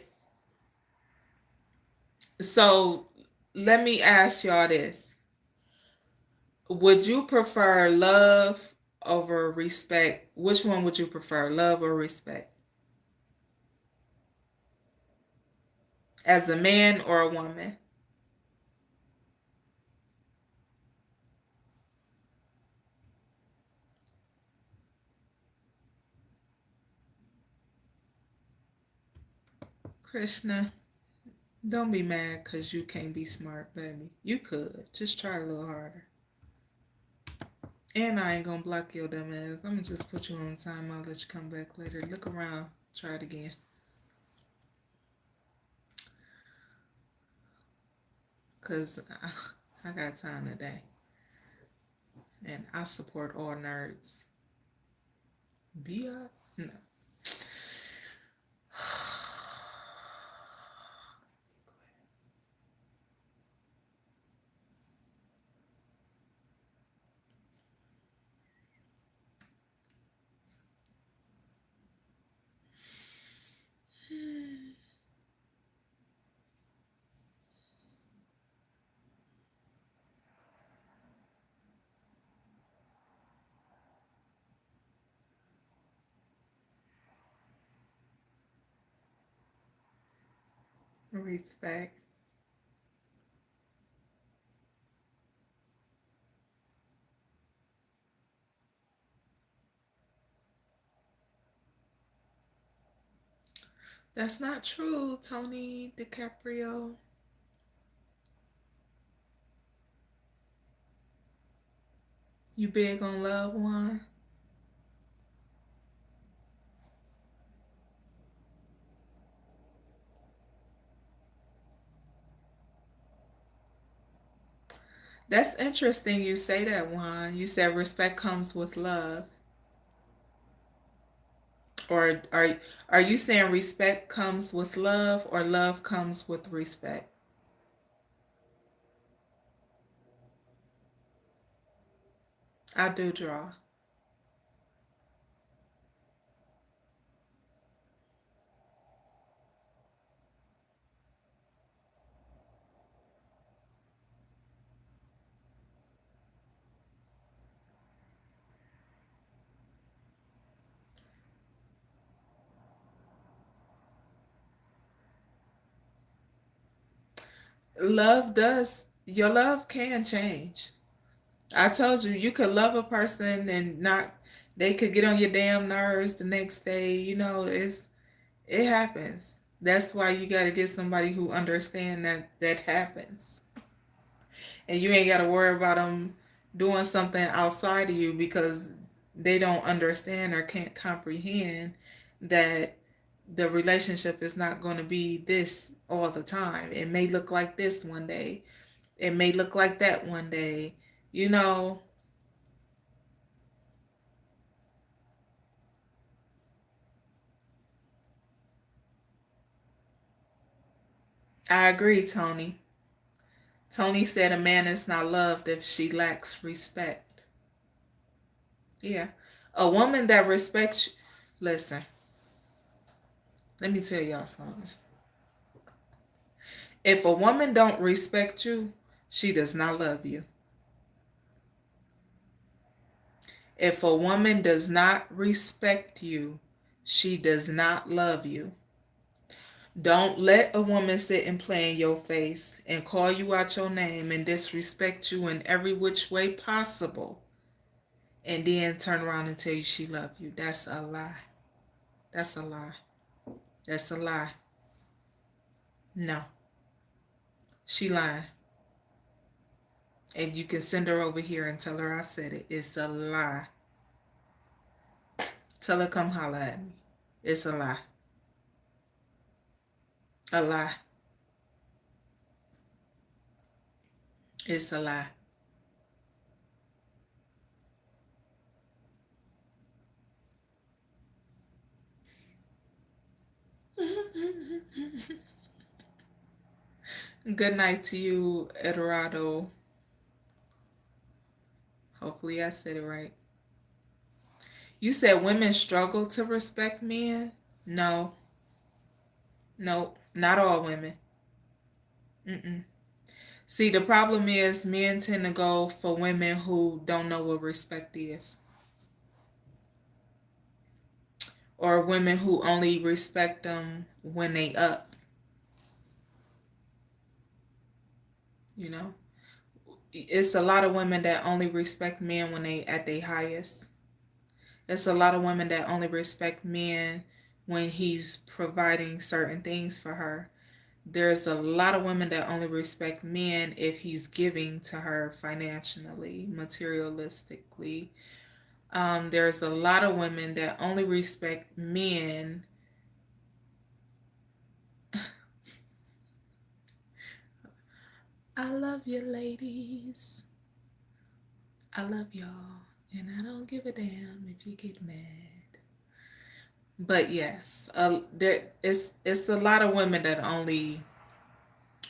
so let me ask y'all this. Would you prefer love over respect? Which one would you prefer, love or respect? As a man or a woman? Krishna, don't be mad because you can't be smart, baby. You could. Just try a little harder. And I ain't gonna block your dumb ass. I'm gonna just put you on time. I'll let you come back later. Look around. Try it again. Because I got time today. And I support all nerds. Be up? No. Respect. That's not true, Tony DiCaprio. You big on love, one? That's interesting you say that, Juan. You said respect comes with love. Or are you saying respect comes with love or love comes with respect? I do draw. Your love can change. I told you, you could love a person and not, they could get on your damn nerves the next day. It happens. That's why you got to get somebody who understand that happens. And you ain't got to worry about them doing something outside of you because they don't understand or can't comprehend that the relationship is not going to be this all the time. It may look like this one day. It may look like that one day. You know, I agree, Tony. Tony said a man is not loved if she lacks respect. Yeah. A woman that respects, listen, let me tell y'all something. If a woman don't respect you, she does not love you. If a woman does not respect you, she does not love you. Don't let a woman sit and play in your face and call you out your name and disrespect you in every which way possible and then turn around and tell you she love you. That's a lie. That's a lie. That's a lie. No. She lying. And you can send her over here and tell her I said it. It's a lie. Tell her come holler at me. It's a lie. A lie. It's a lie. Good night to you, Eduardo. Hopefully I said it right. You said women struggle to respect men? No. No, not all women. Mm-mm. See, the problem is men tend to go for women who don't know what respect is. Or women who only respect them when they up. You know? It's a lot of women that only respect men when they at their highest. It's a lot of women that only respect men when he's providing certain things for her. There's a lot of women that only respect men if he's giving to her financially, materialistically. There's a lot of women that only respect men. I love you, ladies. I love y'all. And I don't give a damn if you get mad. But yes, it's a lot of women that only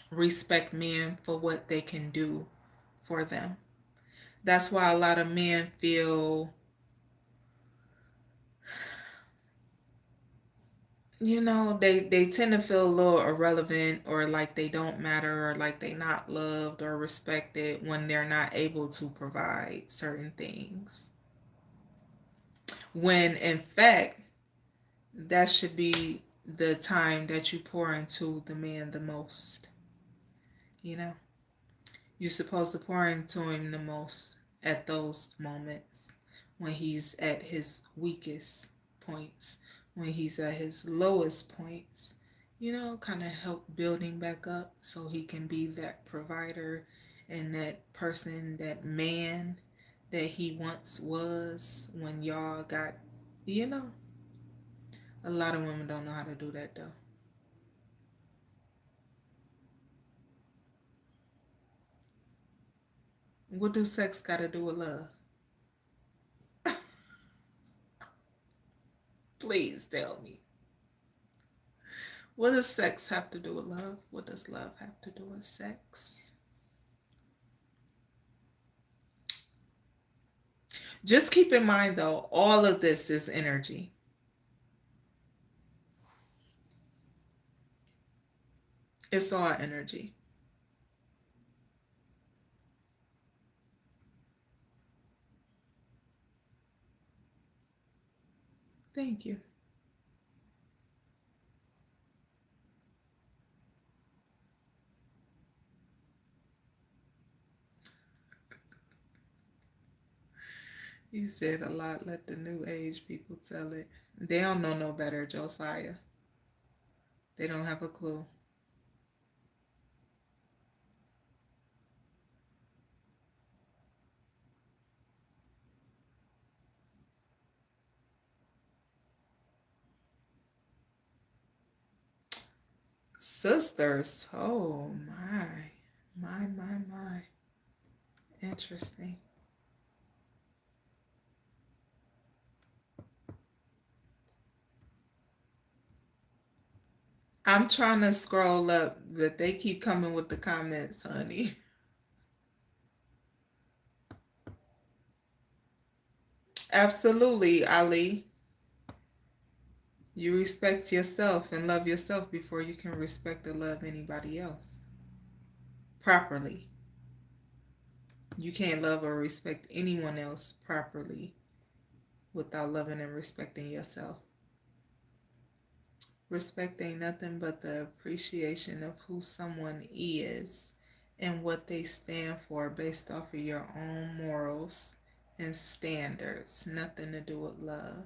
respect men for what they can do for them. That's why a lot of men feel, they tend to feel a little irrelevant or like they don't matter or like they not loved or respected when they're not able to provide certain things. When in fact, that should be the time that you pour into the man the most. You know, you're supposed to pour into him the most at those moments when he's at his weakest points, when he's at his lowest points. Kind of help building back up so he can be that provider and that person, that man that he once was when y'all got, you know. A lot of women don't know how to do that though. What do sex got to do with love? Please tell me. What does sex have to do with love? What does love have to do with sex? Just keep in mind though, all of this is energy. It's all energy. Thank you. You said a lot. Let the new age people tell it. They don't know no better, Josiah. They don't have a clue. Sisters. Oh my. My. Interesting. I'm trying to scroll up, but they keep coming with the comments, honey. Absolutely, Ali. You respect yourself and love yourself before you can respect and love anybody else properly. You can't love or respect anyone else properly without loving and respecting yourself. Respect ain't nothing but the appreciation of who someone is and what they stand for based off of your own morals and standards. Nothing to do with love.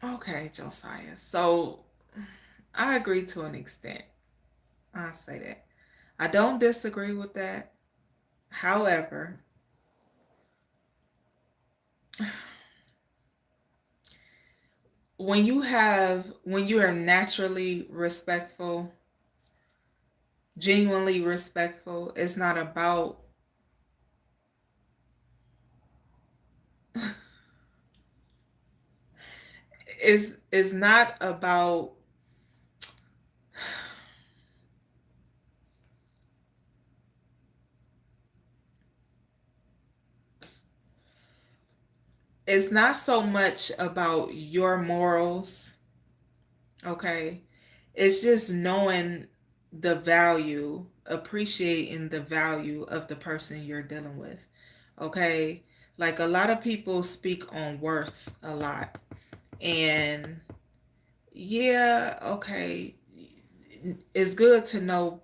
Okay, Josiah. So I agree to an extent. I'll say that. I don't disagree with that. However, when you are naturally respectful, genuinely respectful, it's not about it's not about it's not so much about your morals, okay? It's just knowing the value, appreciating the value of the person you're dealing with, okay? Like a lot of people speak on worth a lot. And yeah, okay, it's good to know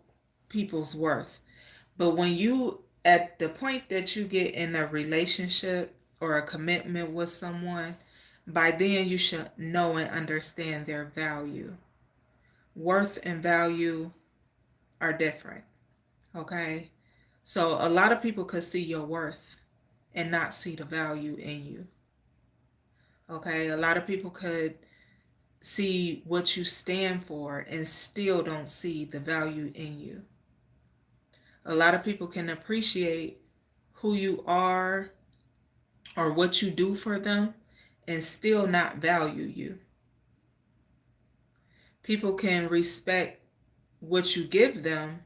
people's worth. But when you, at the point that you get in a relationship or a commitment with someone, by then you should know and understand their value. Worth and value are different, okay? So a lot of people could see your worth and not see the value in you, okay? A lot of people could see what you stand for and still don't see the value in you. A lot of people can appreciate who you are or what you do for them and still not value you. People can respect what you give them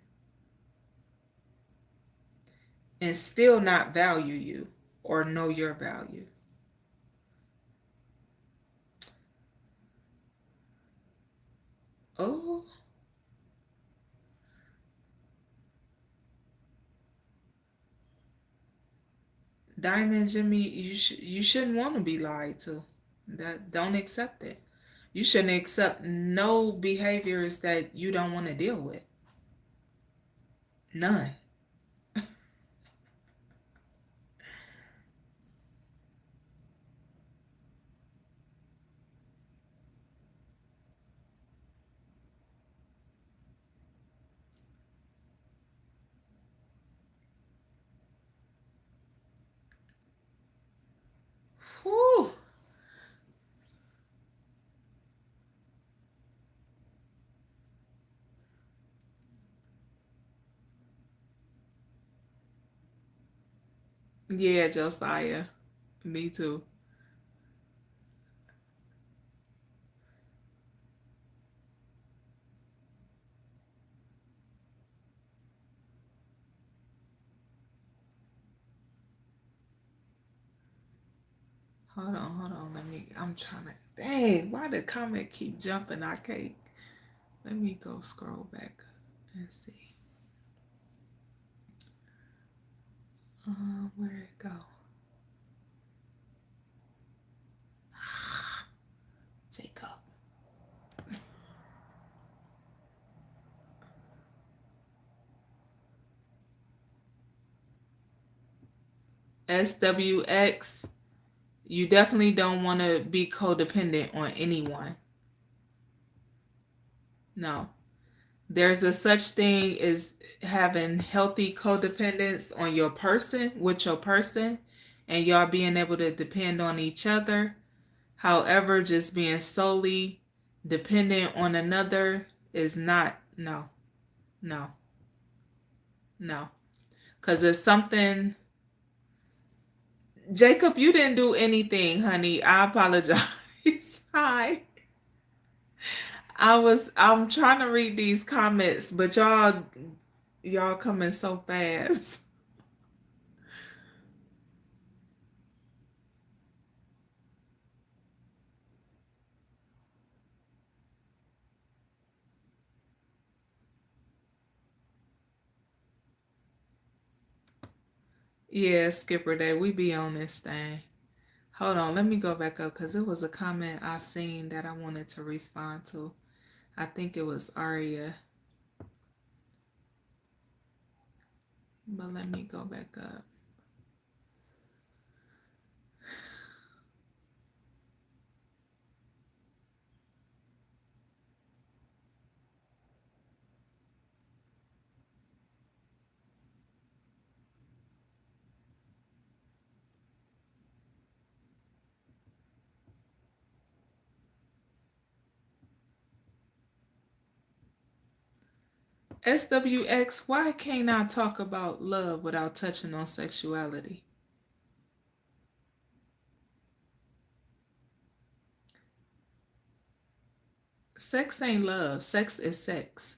and still not value you or know your value. Oh, Diamond Jimmy, you shouldn't want to be lied to. That don't accept it. You shouldn't accept no behaviors that you don't want to deal with. None. Whew. Yeah, Josiah. Me too. Hold on. I'm trying to. Dang, why the comment keep jumping? I can't. Let me go scroll back up and see. Where'd it go? Jacob. SWX, you definitely don't want to be codependent on anyone. No. There's a such thing as having healthy codependence on your person, with your person, and y'all being able to depend on each other. However, just being solely dependent on another is not, no, no, no. Because if something, Jacob, you didn't do anything, honey. I apologize. Hi. I'm trying to read these comments, but y'all coming so fast. Yeah, Skipper Day, we be on this thing. Hold on, let me go back up because it was a comment I seen that I wanted to respond to. I think it was Aria, but let me go back up. SWX, why can't I talk about love without touching on sexuality? Sex ain't love. Sex is sex.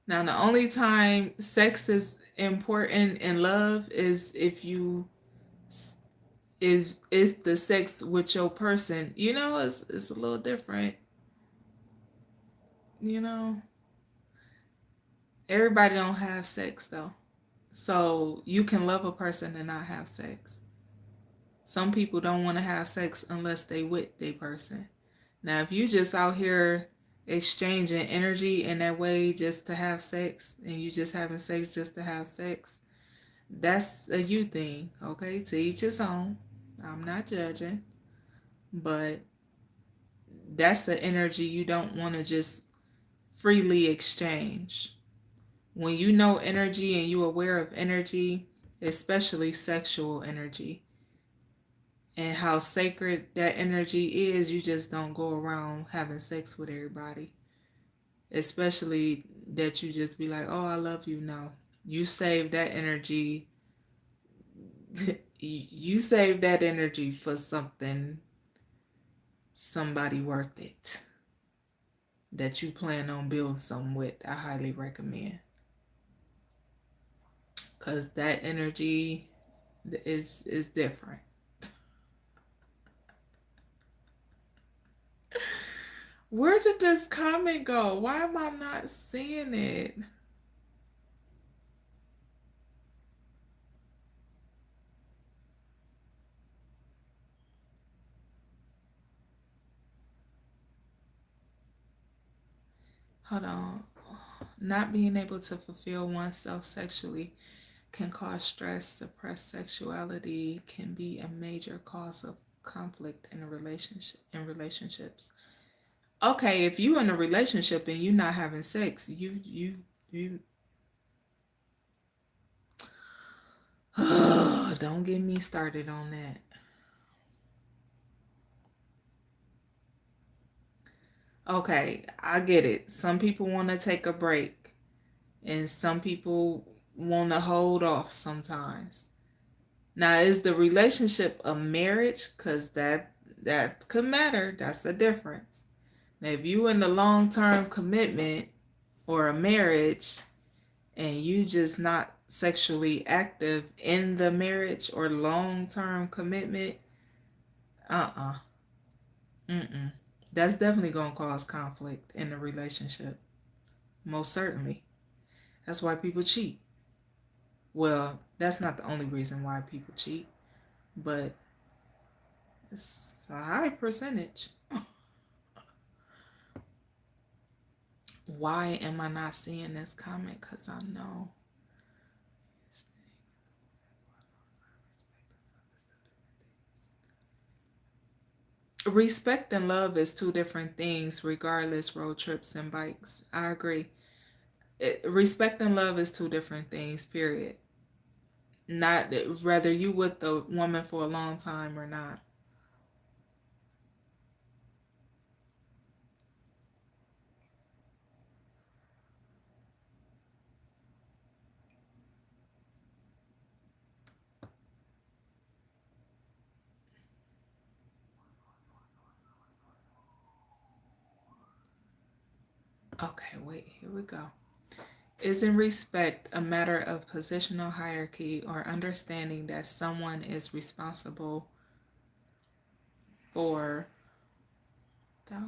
Now, the only time sex is important in love is if you is the sex with your person. You know, it's a little different. You know, everybody don't have sex though. So you can love a person and not have sex. Some people don't want to have sex unless they with their person. Now, if you just out here exchanging energy in that way just to have sex and you just having sex just to have sex, that's a you thing, okay? To each his own. I'm not judging, but that's the energy you don't want to just freely exchange. When you know energy and you aware of energy, especially sexual energy, and how sacred that energy is, you just don't go around having sex with everybody. Especially that you just be like, oh, I love you. No. You save that energy. You save that energy for somebody worth it that you plan on building something with. I highly recommend. Because that energy is different. Where did this comment go? Why am I not seeing it? Hold on. Not being able to fulfill oneself sexually can cause stress. Suppressed sexuality can be a major cause of conflict in a relationship in relationships. Okay, if you in a relationship and you not having sex, you don't get me started on that. Okay, I get it. Some people want to take a break and some people want to hold off sometimes. Now, is the relationship a marriage? Because that could matter. That's the difference. Now, if you in a long-term commitment or a marriage and you just not sexually active in the marriage or long-term commitment, uh-uh. Mm-mm. That's definitely gonna cause conflict in the relationship. Most certainly. That's why people cheat. Well, that's not the only reason why people cheat, but it's a high percentage. Why am I not seeing this comment? Because I know. Respect and love is two different things, regardless, road trips and bikes. I agree. Respect and love is two different things, period. Not whether you with the woman for a long time or not. Okay, wait, here we go. Isn't respect a matter of positional hierarchy or understanding that someone is responsible for the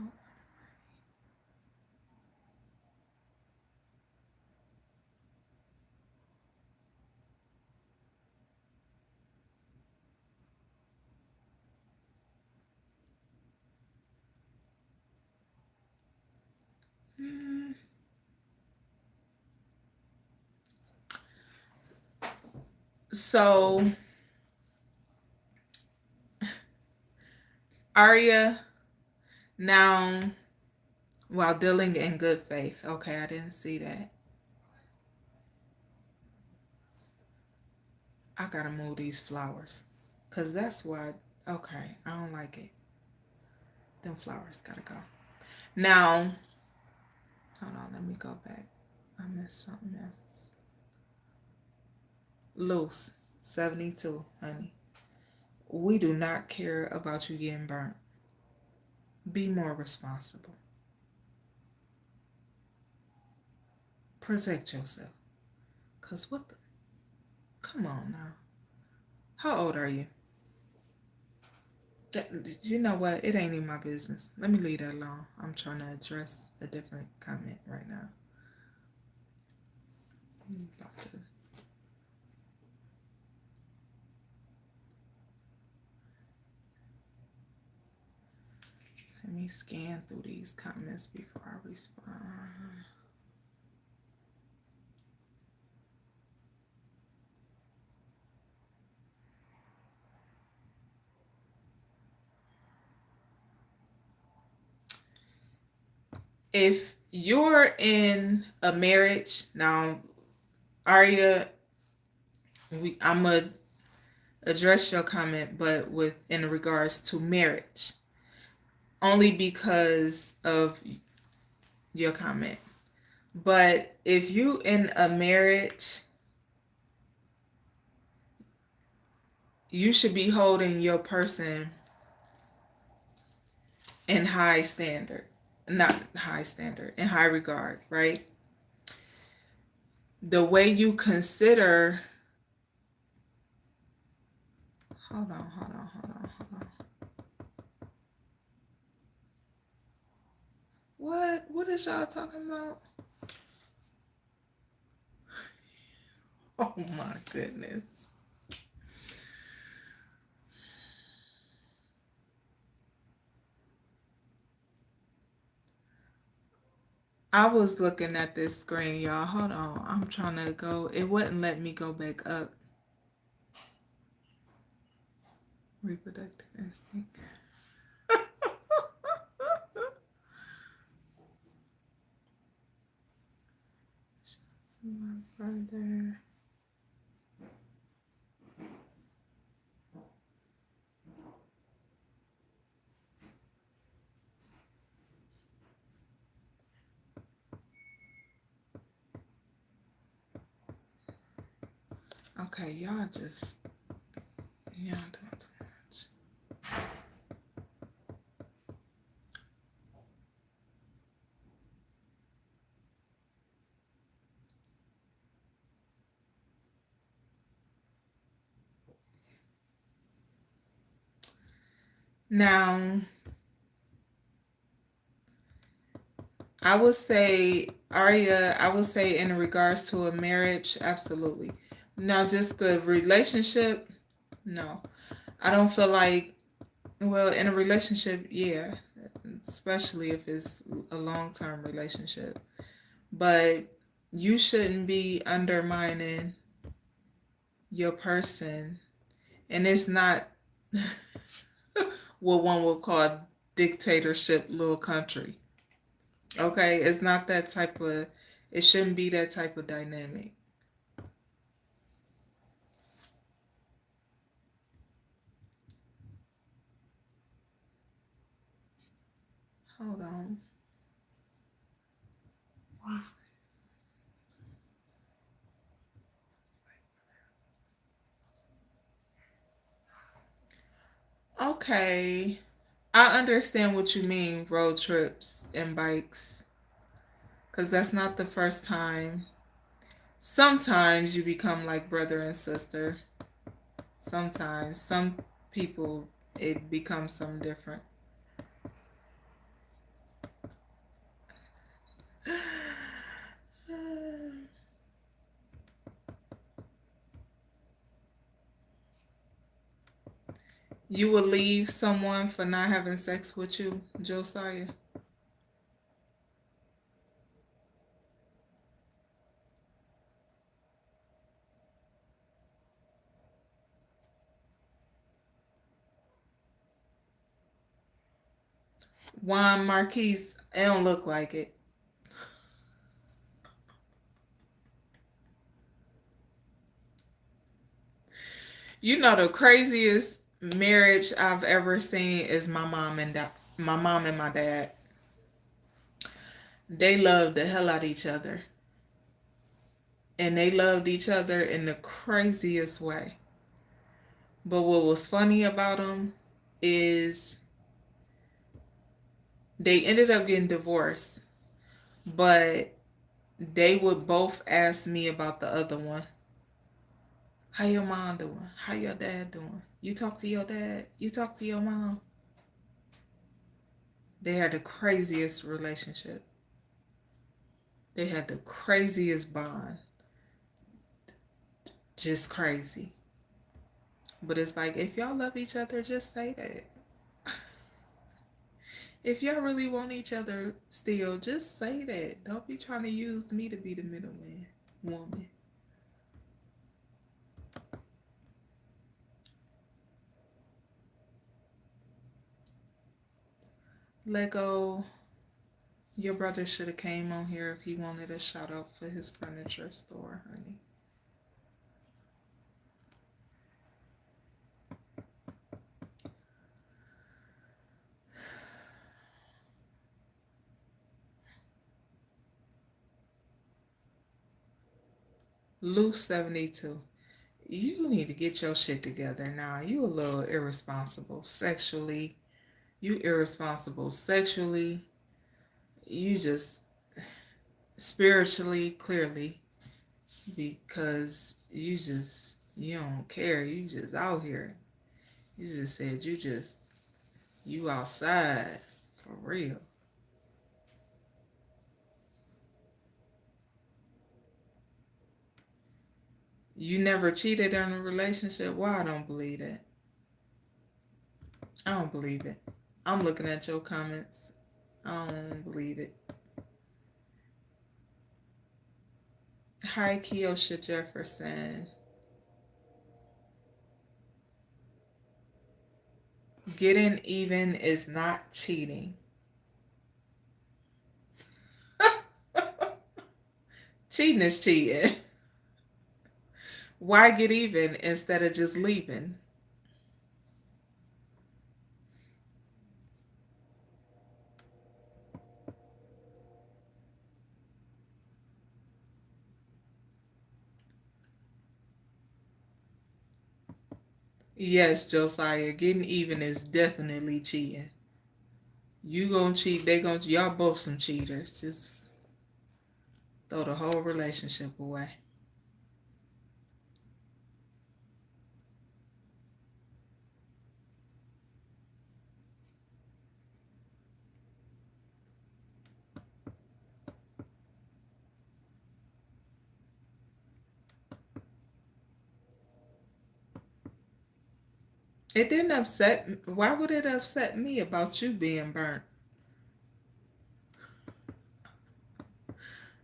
So, Arya, now, while dealing in good faith. Okay, I didn't see that. I gotta move these flowers. Because that's why, okay, I don't like it. Them flowers gotta go. Now, hold on, let me go back. I missed something else. Loose, 72, honey. We do not care about you getting burnt. Be more responsible. Protect yourself. Because what the? Come on now. How old are you? You know what? It ain't even my business. Let me leave that alone. I'm trying to address a different comment right now. I'm about to. Let me scan through these comments before I respond. If you're in a marriage now, Arya, I'm gonna address your comment, but in regards to marriage, only because of your comment. But if you in a marriage, you should be holding your person in high standard, not high standard, in high regard, right? The way you consider, hold on. What is y'all talking about? Oh my goodness. I was looking at this screen, y'all. Hold on. I'm trying to go. It wouldn't let me go back up. Reproductive instinct. To my brother. Okay, y'all doing too much. Now, I would say Aria, I would say in regards to a marriage, absolutely. Now, just the relationship, no. I don't feel like, well, in a relationship, yeah, especially if it's a long term relationship. But you shouldn't be undermining your person. And it's not what one would call dictatorship little country. Okay? It's not that type of, it shouldn't be that type of dynamic. Hold on. Okay. I understand what you mean, road trips and bikes, because that's not the first time. Sometimes you become like brother and sister. Sometimes. Some people, it becomes something different. You would leave someone for not having sex with you, Josiah? Juan Marquise, it don't look like it. You know the craziest marriage I've ever seen is my mom and my dad. They loved the hell out of each other. And they loved each other in the craziest way. But what was funny about them is they ended up getting divorced, but they would both ask me about the other one. How your mom doing? How your dad doing? You talk to your dad? You talk to your mom? They had the craziest relationship. They had the craziest bond. Just crazy. But it's like, if y'all love each other, just say that. If y'all really want each other still, just say that. Don't be trying to use me to be the middleman woman. Lego, your brother should have came on here if he wanted a shout out for his furniture store, honey. Loose 72. You need to get your shit together now. You a little irresponsible sexually. You irresponsible sexually. You just spiritually, clearly, because you don't care. You just out here. You just said you outside for real. You never cheated in a relationship. Why I don't believe that? I don't believe it. I'm looking at your comments. I don't believe it. Hi, Kiosha Jefferson. Getting even is not cheating. Cheating is cheating. Why get even instead of just leaving? Yes, Josiah, getting even is definitely cheating. You gonna cheat, they gonna, y'all both some cheaters. Just throw the whole relationship away. It didn't upset. Why would it upset me about you being burnt?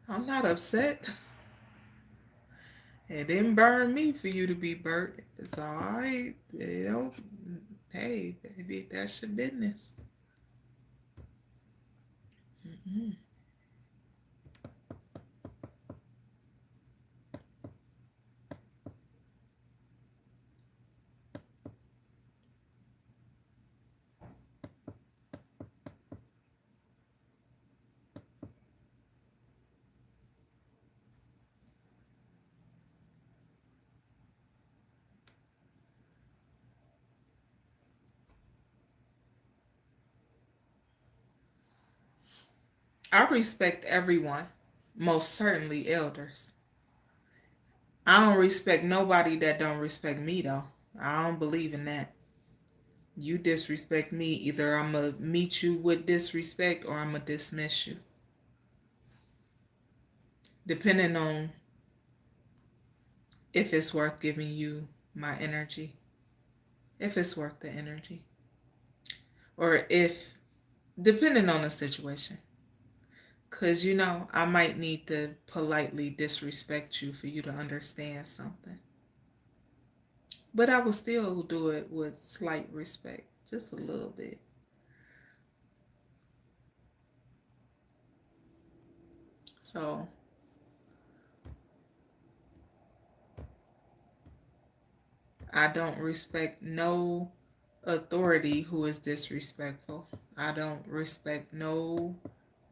I'm not upset. It didn't burn me for you to be burnt. It's all right. They don't. Hey, baby, that's your business. Mm-hmm. I respect everyone, most certainly elders. I don't respect nobody that don't respect me though. I don't believe in that. You disrespect me, either I'm gonna meet you with disrespect or I'm gonna dismiss you, depending on if it's worth giving you my energy, if it's worth the energy, or if depending on the situation. Cause I might need to politely disrespect you for you to understand something. But I will still do it with slight respect, just a little bit. So I don't respect no authority who is disrespectful. I don't respect no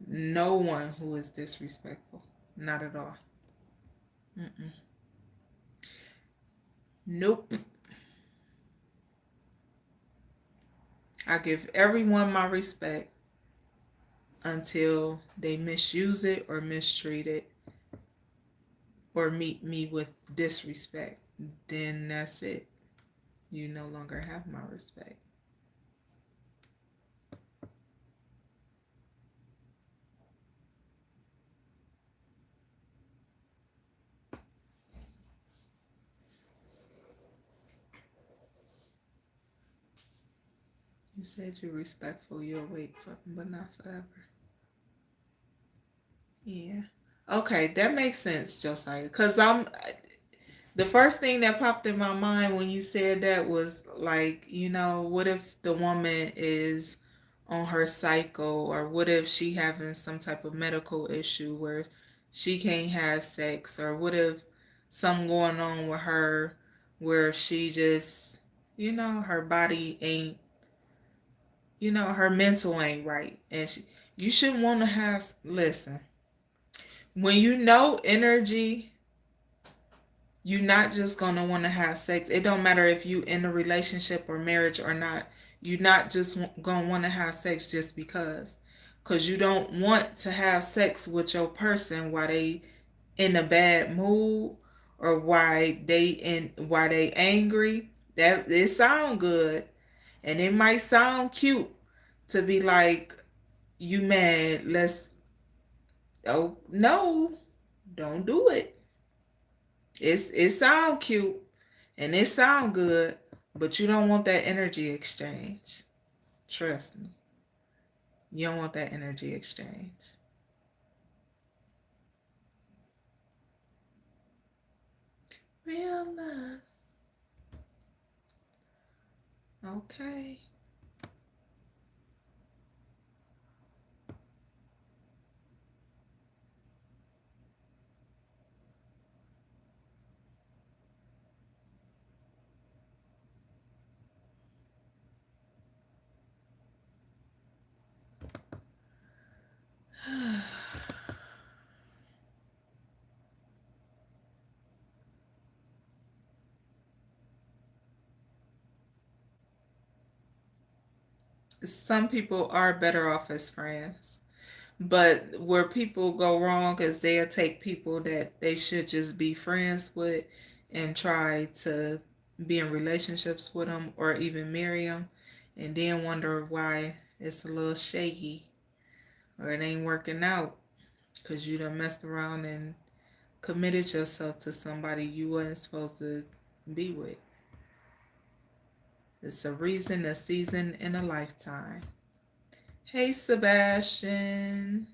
one who is disrespectful. Not at all. Mm-mm. Nope. I give everyone my respect until they misuse it or mistreat it or meet me with disrespect. Then that's it. You no longer have my respect. You said you're respectful, you'll wait for, but not forever. Yeah. Okay, that makes sense, Josiah. Cause the first thing that popped in my mind when you said that was like, what if the woman is on her cycle, or what if she having some type of medical issue where she can't have sex, or what if something going on with her where she just, her body ain't, her mental ain't right, and you shouldn't want to have. Listen, when energy, you're not just gonna want to have sex. It don't matter if you in a relationship or marriage or not. You're not just gonna want to have sex just because you don't want to have sex with your person while they in a bad mood, or why they angry. That it sound good, and it might sound cute to be like, you mad, let's. Oh no, don't do it. It sound cute and it sound good, but you don't want that energy exchange. Trust me. You don't want that energy exchange. Real love. Okay. Some people are better off as friends. But where people go wrong is they'll take people that they should just be friends with and try to be in relationships with them or even marry them, and then wonder why it's a little shaky or it ain't working out because you done messed around and committed yourself to somebody you wasn't supposed to be with. It's a reason, a season, and a lifetime. Hey, Sebastian.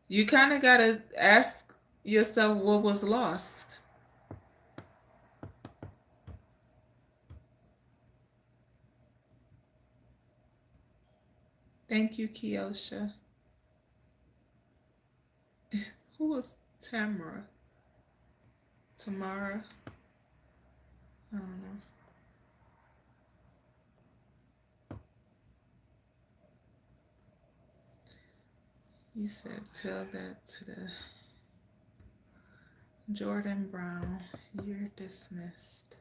You kind of got to ask yourself what was lost. Thank you, Kiosha. Who was Tamara? Tamara? I don't know. You said tell that to the Jordan Brown. You're dismissed.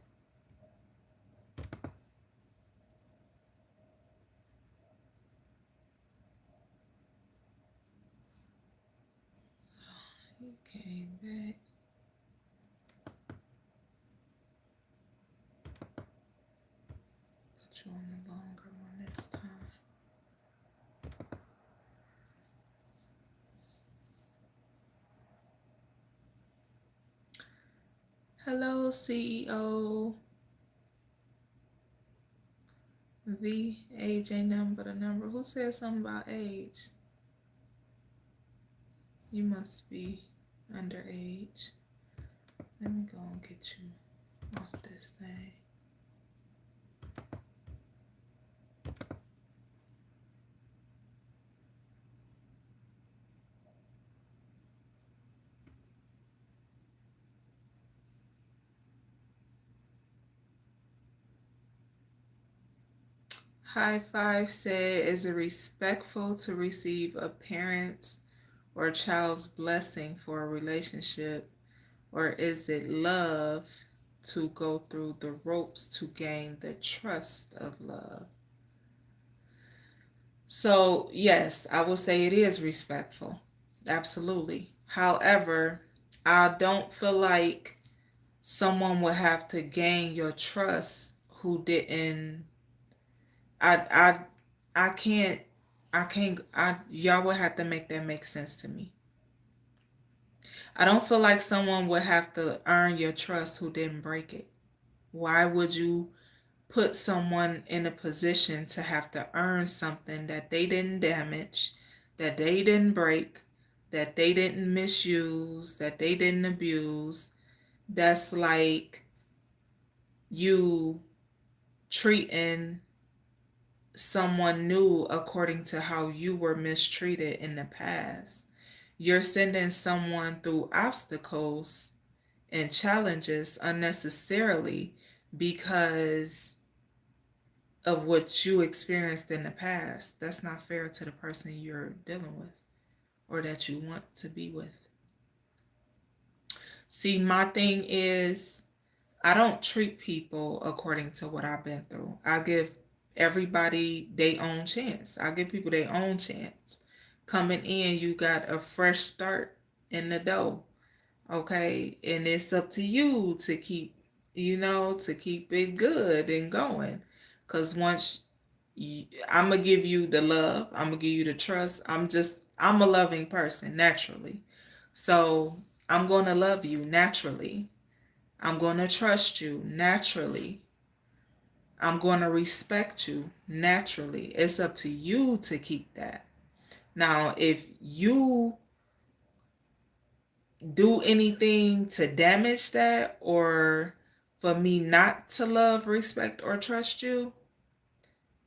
He came back. Put you on the longer one this time. Hello, CEO. V, age ain't nothing but a number. Who said something about age? You must be underage. Let me go and get you off this thing. High Five said, is it respectful to receive a parent's or a child's blessing for a relationship, or is it love to go through the ropes to gain the trust of love? So, yes, I will say it is respectful. Absolutely. However, I don't feel like someone would have to gain your trust who didn't. I I can't y'all would have to make that make sense to me. I don't feel like someone would have to earn your trust who didn't break it. Why would you put someone in a position to have to earn something that they didn't damage, that they didn't break, that they didn't misuse, that they didn't abuse? That's like you treating someone new according to how you were mistreated in the past. You're sending someone through obstacles and challenges unnecessarily because of what you experienced in the past. That's not fair to the person you're dealing with or that you want to be with. See, my thing is, I don't treat people according to what I've been through. I give everybody their own chance. I give people their own chance. Coming in, you got a fresh start in the dough. Okay, and it's up to you to keep, to keep it good and going. Because once I'm gonna give you the love, I'm gonna give you the trust. I'm a loving person naturally, so I'm gonna love you naturally. I'm gonna trust you naturally. I'm gonna respect you naturally. It's up to you to keep that. Now, if you do anything to damage that or for me not to love, respect, or trust you,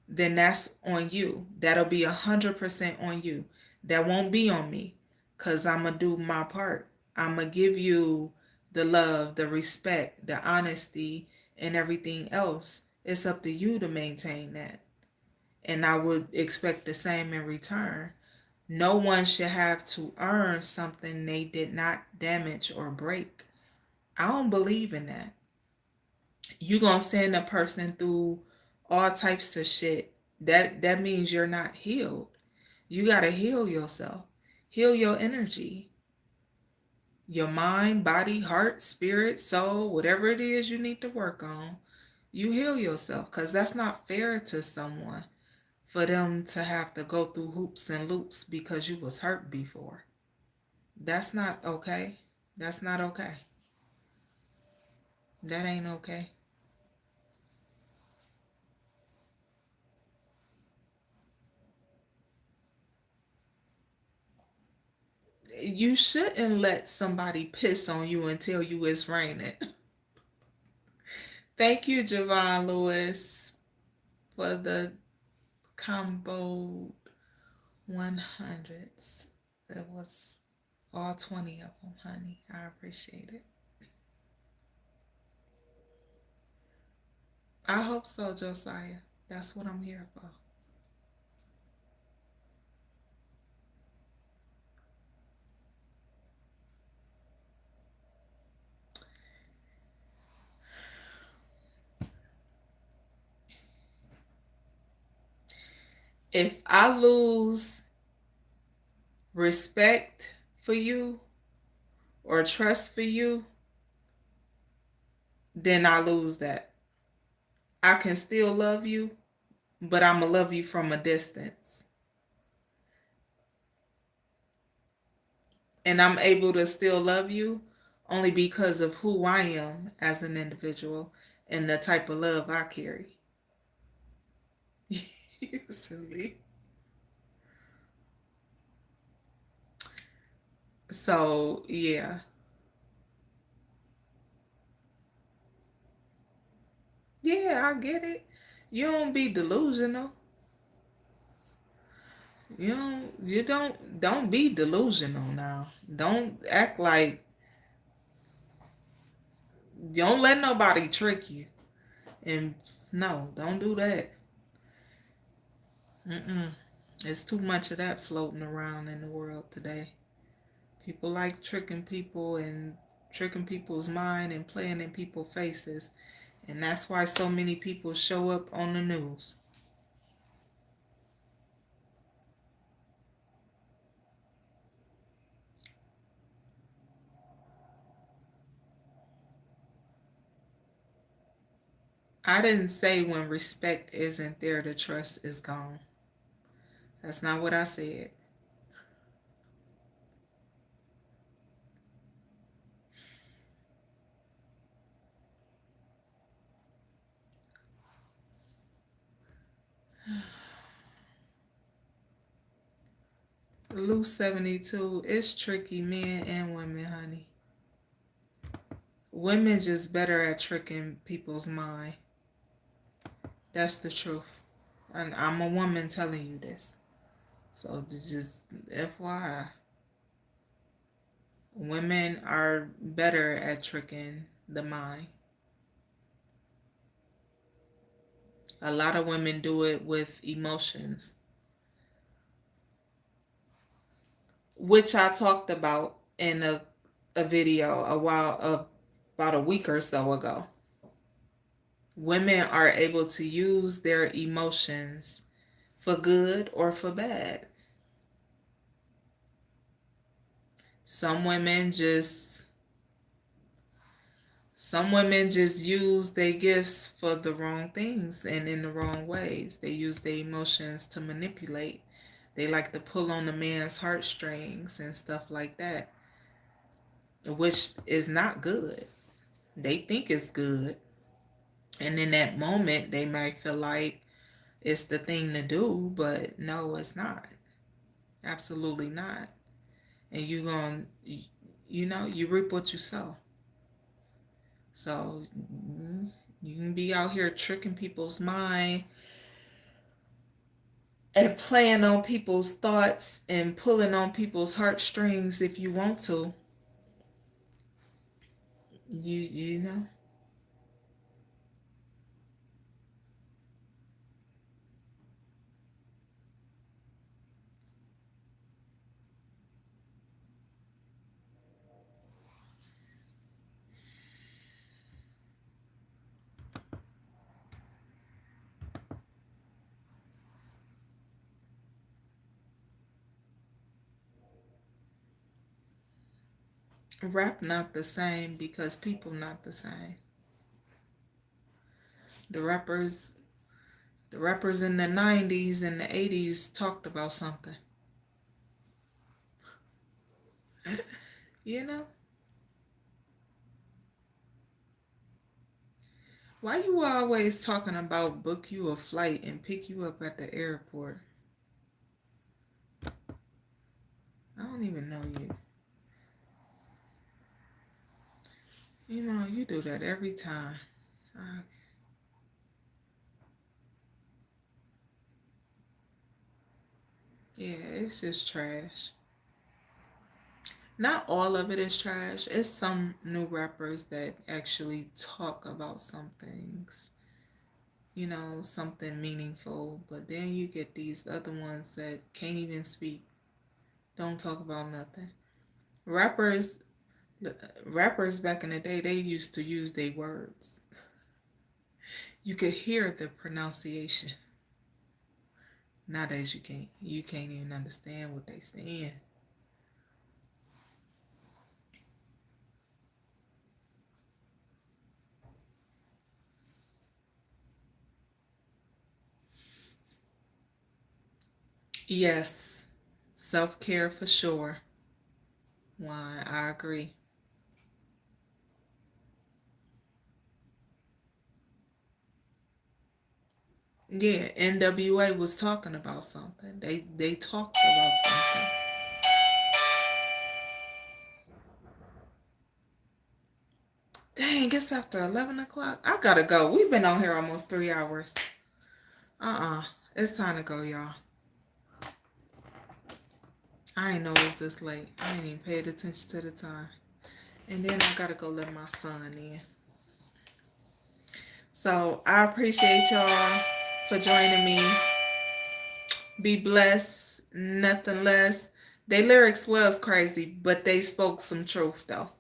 then that's on you. That'll be 100% on you. That won't be on me because I'm going to do my part. I'm going to give you the love, the respect, the honesty, and everything else. It's up to you to maintain that. And I would expect the same in return. No one should have to earn something they did not damage or break. I don't believe in that. You're going to send a person through all types of shit. That means you're not healed. You got to heal yourself. Heal your energy. Your mind, body, heart, spirit, soul, whatever it is you need to work on. You heal yourself because that's not fair to someone for them to have to go through hoops and loops because you was hurt before. That's not okay. That's not okay. That ain't okay. You shouldn't let somebody piss on you and tell you it's raining. Thank you, Javon Lewis, for the combo 100s. It was all 20 of them, honey. I appreciate it. I hope so, Josiah. That's what I'm here for. If I lose respect for you or trust for you, then I lose that. I can still love you, but I'm going to love you from a distance. And I'm able to still love you only because of who I am as an individual and the type of love I carry. You silly. So, yeah. Yeah, I get it. You don't be delusional. You don't be delusional now. Don't act like don't let nobody trick you. And no, don't do that. Mm-mm. It's too much of that floating around in the world today. People like tricking people and tricking people's mind and playing in people's faces. And that's why so many people show up on the news. I didn't say when respect isn't there, the trust is gone. That's not what I said. Loose 72, it's tricky, men and women, honey. Women just better at tricking people's mind. That's the truth. And I'm a woman telling you this. So just FYI. Women are better at tricking the mind. A lot of women do it with emotions, which I talked about in a video about a week or so ago. Women are able to use their emotions for good or for bad. Some women just some women just use their gifts for the wrong things and in the wrong ways. They use their emotions to manipulate. They like to pull on the man's heartstrings and stuff like that, which is not good. They think it's good. And in that moment, they might feel like it's the thing to do, but no, it's not. Absolutely not. And you reap what you sow. So you can be out here tricking people's mind and playing on people's thoughts and pulling on people's heartstrings if you want to. You know. Rap not the same because people not the same. The rappers the rappers in the 90s and the 80s talked about something. You know? Why you always talking about book you a flight and pick you up at the airport? I don't even know you. You know, you do that every time. Yeah, it's just trash. Not all of it is trash. It's some new rappers that actually talk about some things, you know, something meaningful. But then you get these other ones that can't even speak, don't talk about nothing. Rappers, rappers back in the day, they used to use their words. You could hear the pronunciation. Nowadays, you can't even understand what they saying. Yes, self-care for sure. Why, I agree. Yeah, NWA was talking about something. They talked about something. Dang, it's after 11 o'clock. I gotta go. We've been on here almost 3 hours. It's time to go, y'all. I ain't know it was this late. I ain't even paid attention to the time. And then I gotta go let my son in. So I appreciate y'all for joining me. Be blessed, nothing less. They lyrics was crazy, but they spoke some truth though.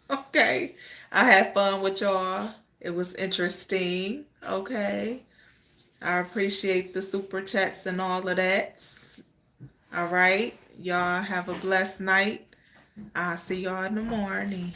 Okay. I had fun with y'all. It was interesting. Okay. I appreciate the super chats and all of that. All right. Y'all have a blessed night. I'll see y'all in the morning.